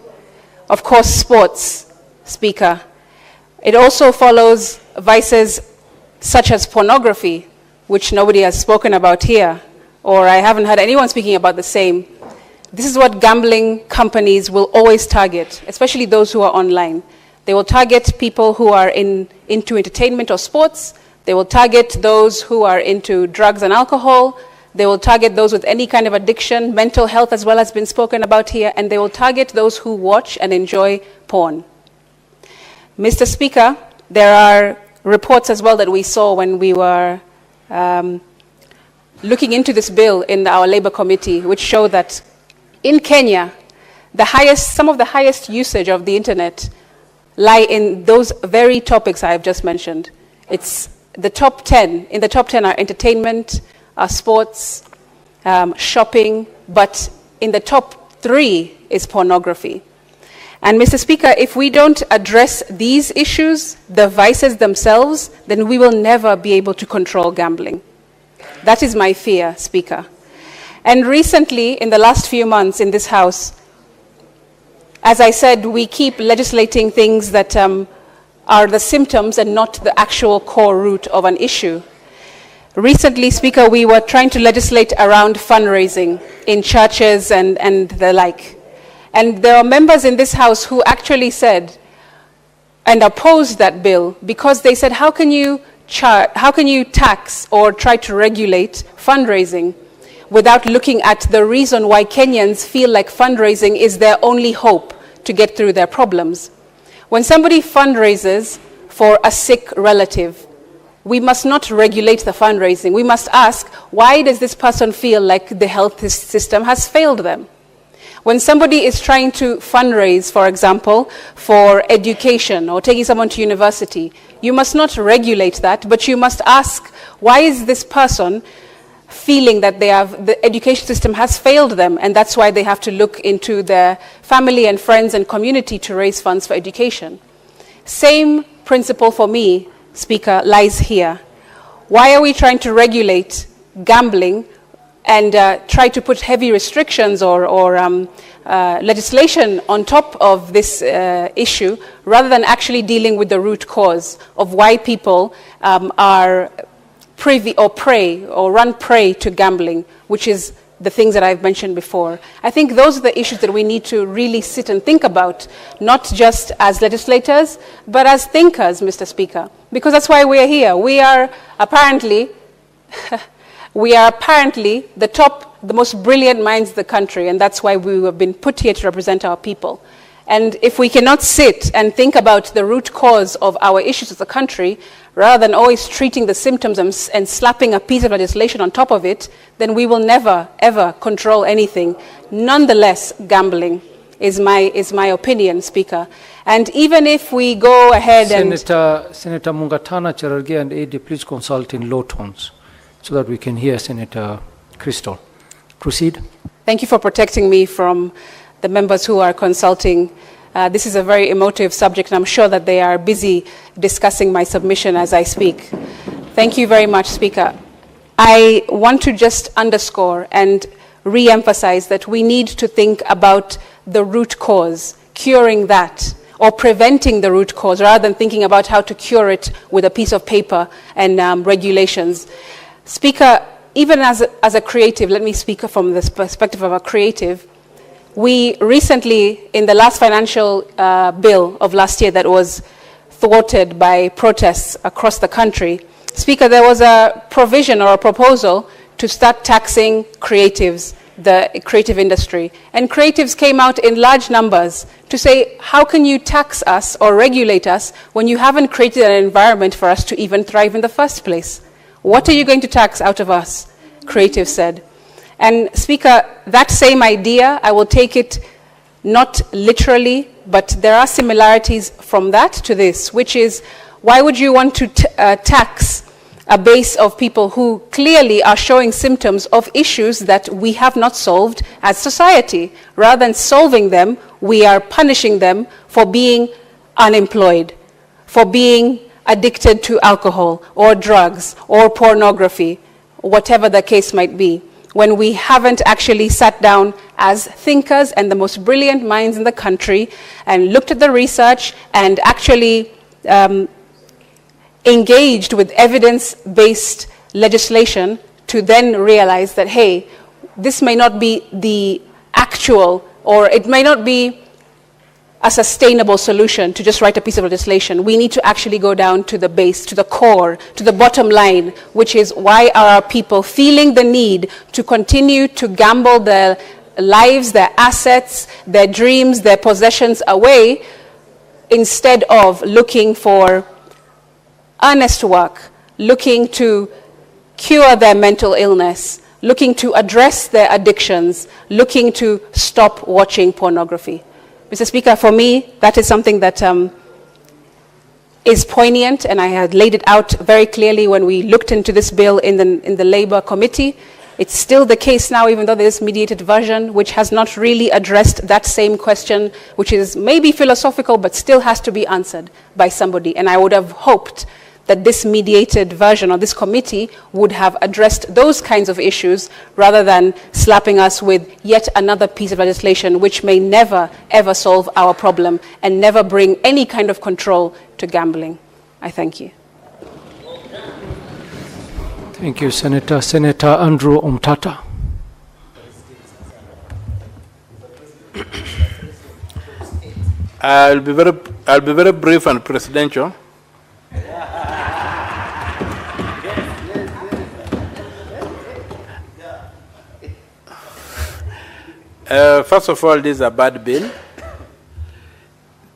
Of course, sports, Speaker. It also follows vices such as pornography, which nobody has spoken about here, or I haven't heard anyone speaking about the same. This is what gambling companies will always target, especially those who are online. They will target people who are into entertainment or sports. They will target those who are into drugs and alcohol. They will target those with any kind of addiction, mental health as well has been spoken about here, and they will target those who watch and enjoy porn. Mr. Speaker, there are reports as well that we saw when we were looking into this bill in our Labour Committee, which show that in Kenya, some of the highest usage of the internet lie in those very topics I have just mentioned. It's the top 10. In the top 10 are entertainment, sports, shopping, but in the top 3 is pornography. And Mr. Speaker, if we don't address these issues, the vices themselves, then we will never be able to control gambling. That is my fear, Speaker. And recently, in the last few months in this House, as I said, we keep legislating things that are the symptoms and not the actual core root of an issue. Recently, Speaker, we were trying to legislate around fundraising in churches and the like. And there are members in this House who actually said and opposed that bill because they said, how can you tax or try to regulate fundraising without looking at the reason why Kenyans feel like fundraising is their only hope to get through their problems? When somebody fundraises for a sick relative, we must not regulate the fundraising. We must ask, why does this person feel like the health system has failed them? When somebody is trying to fundraise, for example, for education or taking someone to university, you must not regulate that, but you must ask, why is this person feeling that the education system has failed them, and that's why they have to look into their family and friends and community to raise funds for education? Same principle for me, Speaker, lies here. Why are we trying to regulate gambling and try to put heavy restrictions or legislation on top of this issue, rather than actually dealing with the root cause of why people are privy or prey or run prey to gambling, which is the things that I've mentioned before? I think those are the issues that we need to really sit and think about, not just as legislators, but as thinkers, Mr. Speaker, because that's why we are here. We are apparently the most brilliant minds in the country, and that's why we have been put here to represent our people. And if we cannot sit and think about the root cause of our issues as a country, rather than always treating the symptoms and slapping a piece of legislation on top of it, then we will never, ever control anything. Nonetheless, gambling is my opinion, Speaker. And even if we go ahead Senator Mungatana, Cherargei, and AD, please consult in low tones so that we can hear Senator Crystal. Proceed. Thank you for protecting me from the members who are consulting. This is a very emotive subject, and I'm sure that they are busy discussing my submission as I speak. Thank you very much, Speaker. I want to just underscore and re-emphasize that we need to think about the root cause, curing that, or preventing the root cause, rather than thinking about how to cure it with a piece of paper and regulations. Speaker, even as a creative, let me speak from the perspective of a creative. We recently, in the last financial bill of last year that was thwarted by protests across the country, Speaker, there was a provision or a proposal to start taxing creatives, the creative industry. And creatives came out in large numbers to say, how can you tax us or regulate us when you haven't created an environment for us to even thrive in the first place? What are you going to tax out of us? Creatives said. And Speaker, that same idea, I will take it not literally, but there are similarities from that to this, which is, why would you want to tax a base of people who clearly are showing symptoms of issues that we have not solved as society? Rather than solving them, we are punishing them for being unemployed, for being addicted to alcohol or drugs or pornography, whatever the case might be, when we haven't actually sat down as thinkers and the most brilliant minds in the country and looked at the research and actually engaged with evidence-based legislation to then realize that, hey, this may not be the actual, or it may not be a sustainable solution to just write a piece of legislation. We need to actually go down to the base, to the core, to the bottom line, which is, why are our people feeling the need to continue to gamble their lives, their assets, their dreams, their possessions away instead of looking for earnest work, looking to cure their mental illness, looking to address their addictions, looking to stop watching pornography. Mr. Speaker, for me, that is something that is poignant, and I had laid it out very clearly when we looked into this bill in the Labour Committee. It's still the case now, even though there's mediated version, which has not really addressed that same question, which is maybe philosophical, but still has to be answered by somebody. And I would have hoped that this mediated version or this committee would have addressed those kinds of issues rather than slapping us with yet another piece of legislation which may never, ever solve our problem and never bring any kind of control to gambling. I thank you. Thank you, Senator. Senator Andrew Omtata. I'll be very brief and presidential. First of all, this is a bad bill.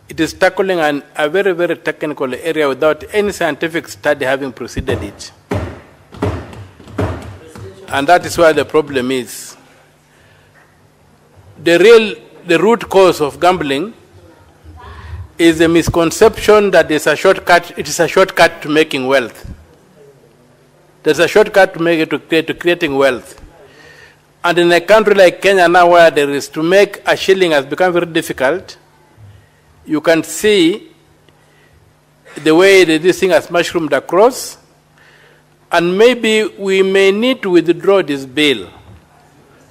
It is tackling a very, very technical area without any scientific study having preceded it. And that is where the problem is. The root cause of gambling is a misconception that it is a shortcut to making wealth. There's a shortcut to creating wealth. And in a country like Kenya now, where there is to make a shilling has become very difficult, you can see the way that this thing has mushroomed across. And maybe we may need to withdraw this bill,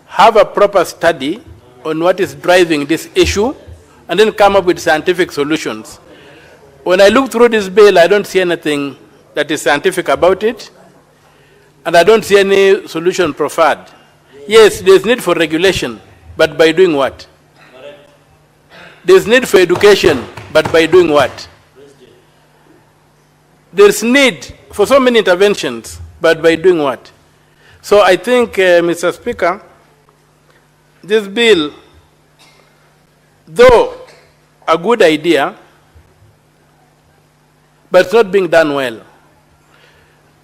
have a proper study on what is driving this issue, and then come up with scientific solutions. When I look through this bill, I don't see anything that is scientific about it, and I don't see any solution proffered. Yes, there's need for regulation, but by doing what? There's need for education, but by doing what? There's need for so many interventions, but by doing what? So I think, Mr. Speaker, this bill, though a good idea, but it's not being done well.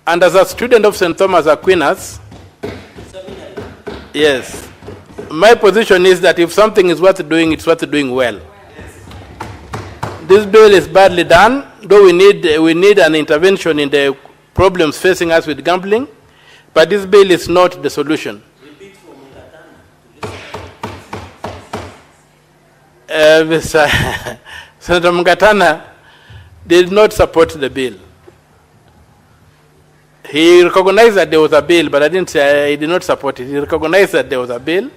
And as a student of St. Thomas Aquinas, yes, my position is that if something is worth doing, it's worth doing well. This bill is badly done, though we need an intervention in the problems facing us with gambling, but this bill is not the solution. Senator Mungatana did not support the bill. He recognized that there was a bill, but I didn't say he did not support it. He recognized that there was a bill.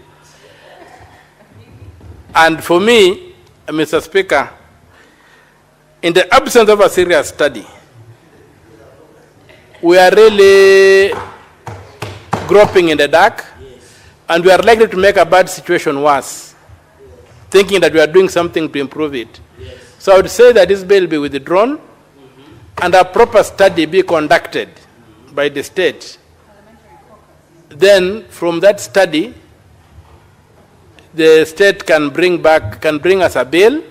And for me, Mr. Speaker, in the absence of a serious study, we are really groping in the dark, and we are likely to make a bad situation worse, thinking that we are doing something to improve it. So I would say that this bill be withdrawn, and a proper study be conducted by the state. Then, from that study, the state can bring us a bill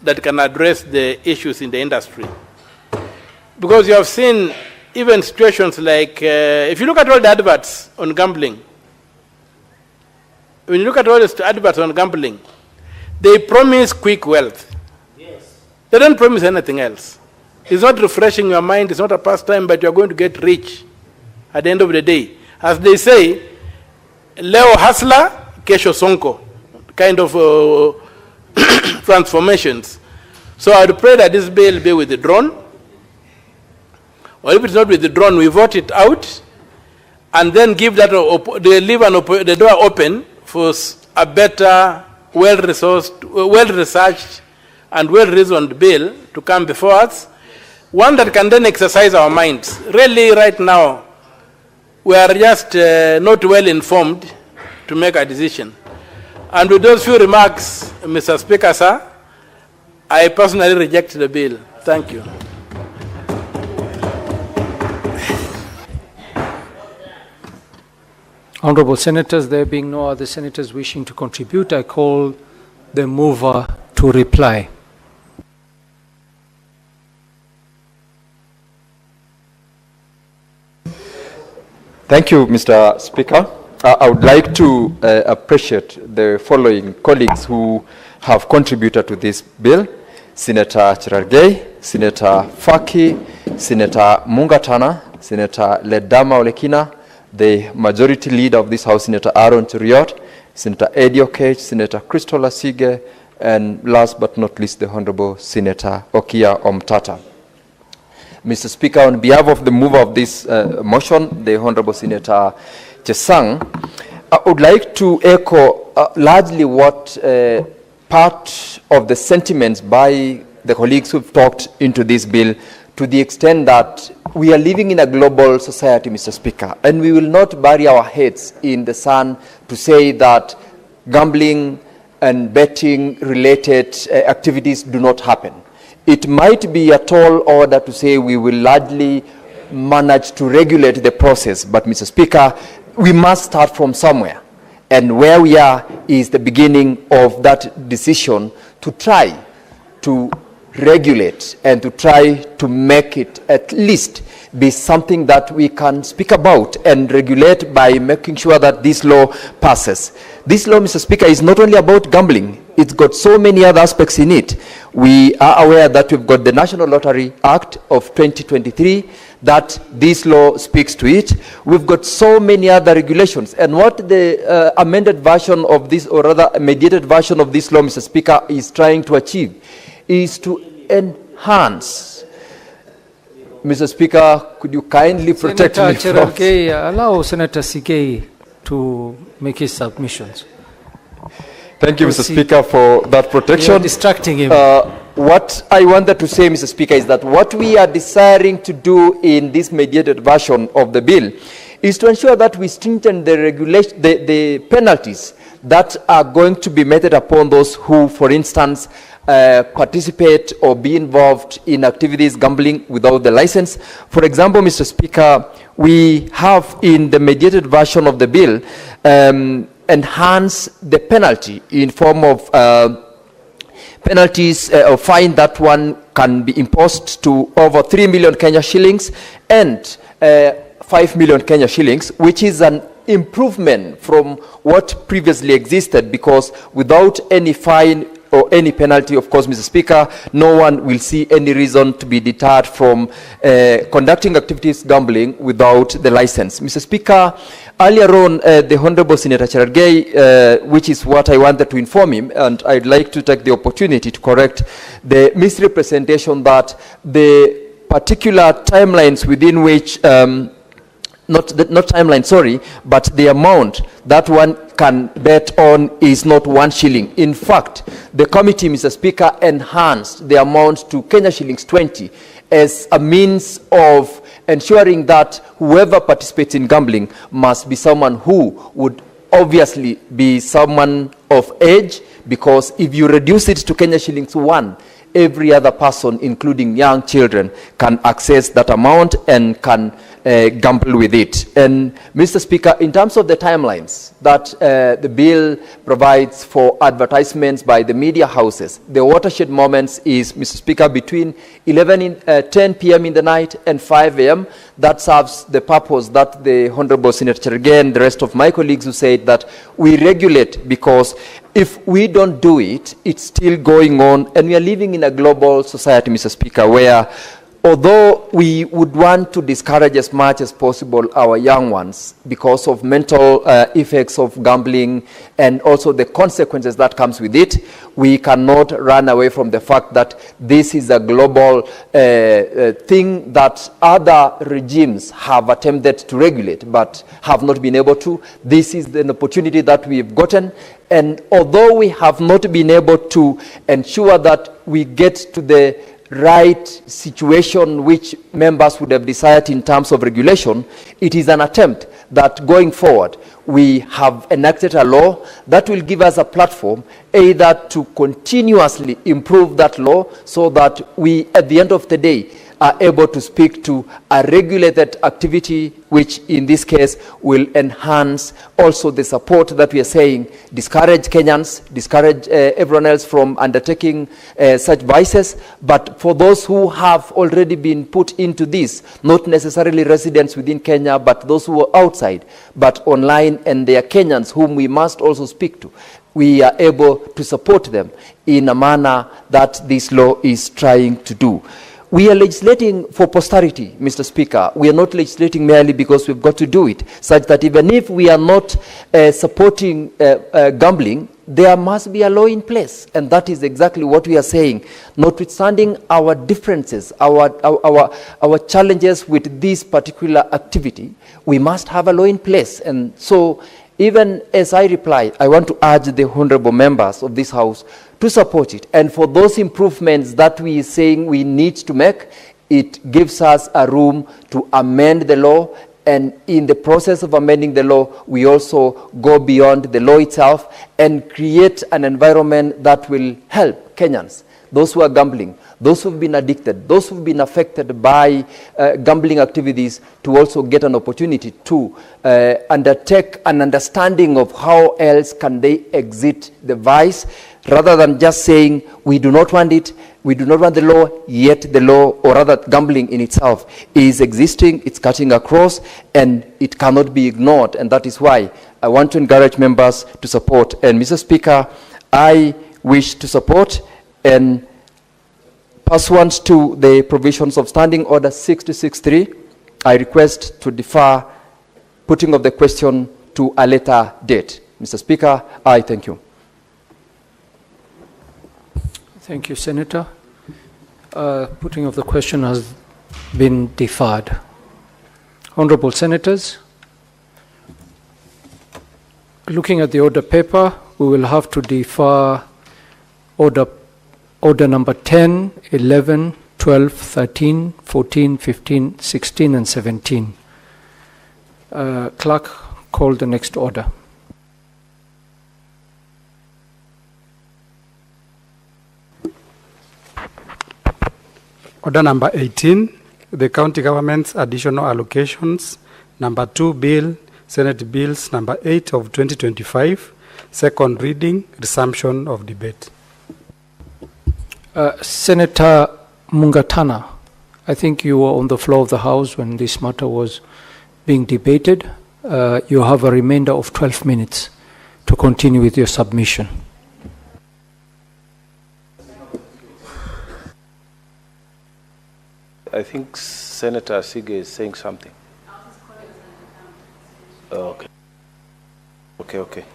that can address the issues in the industry. Because you have seen even situations like, if you look at all the adverts on gambling, when you look at all the adverts on gambling, they promise quick wealth. Yes. They don't promise anything else. It's not refreshing your mind, it's not a pastime, but you're going to get rich at the end of the day. As they say, leo hustler, kesho sonko, kind of transformations. So I would pray that this bill be withdrawn, or if it's not withdrawn, we vote it out, and then give that leave the door open for a better, well-resourced, well-researched, and well-reasoned bill to come before us, one that can then exercise our minds. Really, right now, we are just not well informed to make a decision. And with those few remarks, Mr. Speaker, sir, I personally reject the bill. Thank you. Honorable Senators, there being no other senators wishing to contribute, I call the mover to reply. Thank you, Mr. Speaker. I would like to appreciate the following colleagues who have contributed to this bill: Senator Cherargei, Senator Faki, Senator Mungatana, Senator Ledama Olekina, the majority leader of this House, Senator Aaron Cheriot, Senator Eddie Okech, Senator Crystal Asige, and last but not least, the Honorable Senator Okia Omtata. Mr. Speaker, on behalf of the mover of this motion, the Honorable Senator Chesang, I would like to echo largely what part of the sentiments by the colleagues who've talked into this bill, to the extent that we are living in a global society, Mr. Speaker, and we will not bury our heads in the sand to say that gambling and betting related activities do not happen. It might be a tall order to say we will largely manage to regulate the process, but Mr. Speaker, we must start from somewhere. And where we are is the beginning of that decision to try to regulate and to try to make it at least be something that we can speak about and regulate by making sure that this law passes. This law, Mr. Speaker, is not only about gambling. It's got so many other aspects in it. We are aware that we've got the National Lottery Act of 2023, that this law speaks to it. We've got so many other regulations. And what the amended version of this, or rather mediated version of this law, Mr. Speaker, is trying to achieve is to enhance. Mr. Speaker, could you kindly protect me from... Allow Senator Sigei to make his submissions. Thank you, Mr. Speaker, for that protection. You're distracting him. What I wanted to say, Mr. Speaker, is that what we are desiring to do in this mediated version of the bill is to ensure that we strengthen the regulation, the penalties that are going to be meted upon those who, for instance, participate or be involved in activities gambling without the license. For example, Mr. Speaker, we have in the mediated version of the bill enhanced the penalty in form of penalties or fine that one can be imposed to over 3 million Kenya shillings and 5 million Kenya shillings, which is an improvement from what previously existed, because without any fine or any penalty, of course, Mr. Speaker, no one will see any reason to be deterred from conducting activities gambling without the license. Mr. Speaker, earlier on, the Honorable Senator Cherargei, which is what I wanted to inform him, and I'd like to take the opportunity to correct the misrepresentation that the particular timelines within which not timeline, sorry, but the amount that one can bet on is not 1 shilling. In fact, the committee, Mr. Speaker, enhanced the amount to Kenya shillings 20 as a means of ensuring that whoever participates in gambling must be someone who would obviously be someone of age, because if you reduce it to Kenya shillings 1, every other person, including young children, can access that amount and can gamble with it. And Mr. Speaker, in terms of the timelines that the bill provides for advertisements by the media houses, the watershed moments is, Mr. Speaker, between 10 p.m. in the night and 5 a.m. That serves the purpose that the Honorable Senator Cherargei and the rest of my colleagues who said that we regulate, because if we don't do it, it's still going on, and we are living in a global society, Mr. Speaker, where although we would want to discourage as much as possible our young ones because of mental effects of gambling and also the consequences that comes with it, we cannot run away from the fact that this is a global thing that other regimes have attempted to regulate but have not been able to. This is an opportunity that we've gotten, and although we have not been able to ensure that we get to the right situation which members would have desired in terms of regulation, it is an attempt that going forward we have enacted a law that will give us a platform either to continuously improve that law so that we, at the end of the day, are able to speak to a regulated activity, which in this case will enhance also the support that we are saying, discourage Kenyans, discourage everyone else from undertaking such vices. But for those who have already been put into this, not necessarily residents within Kenya, but those who are outside, but online, and they are Kenyans whom we must also speak to, we are able to support them in a manner that this law is trying to do. We are legislating for posterity, Mr. Speaker. We are not legislating merely because we've got to do it, such that even if we are not supporting gambling, there must be a law in place. And that is exactly what we are saying. Notwithstanding our differences, our challenges with this particular activity, we must have a law in place. And so, even as I reply, I want to urge the honorable members of this House to support it. And for those improvements that we are saying we need to make, it gives us a room to amend the law. And in the process of amending the law, we also go beyond the law itself and create an environment that will help Kenyans, those who are gambling, those who have been addicted, those who have been affected by gambling activities, to also get an opportunity to undertake an understanding of how else can they exit the vice, rather than just saying we do not want it, we do not want the law, yet the law, or rather gambling in itself, is existing, it's cutting across, and it cannot be ignored. And that is why I want to encourage members to support. And Mr. Speaker, I wish to support, and pursuant to the provisions of Standing Order 663, I request to defer putting of the question to a later date. Mr. Speaker, I thank you. Thank you, Senator. Putting of the question has been deferred. Honorable Senators, looking at the order paper, we will have to defer order number 10, 11, 12, 13, 14, 15, 16, and 17. Clerk, call the next order. Order number 18, the county government's additional allocations. Number 2 bill, Senate Bills number 8 of 2025. Second reading, resumption of debate. Senator Mungatana, I think you were on the floor of the House when this matter was being debated. You have a remainder of 12 minutes to continue with your submission. I think Senator Sige is saying something. Oh, okay. Okay.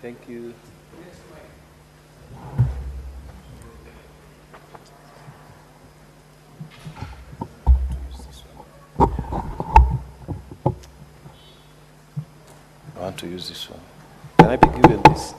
Thank you. I want to use this one. Can I be given this?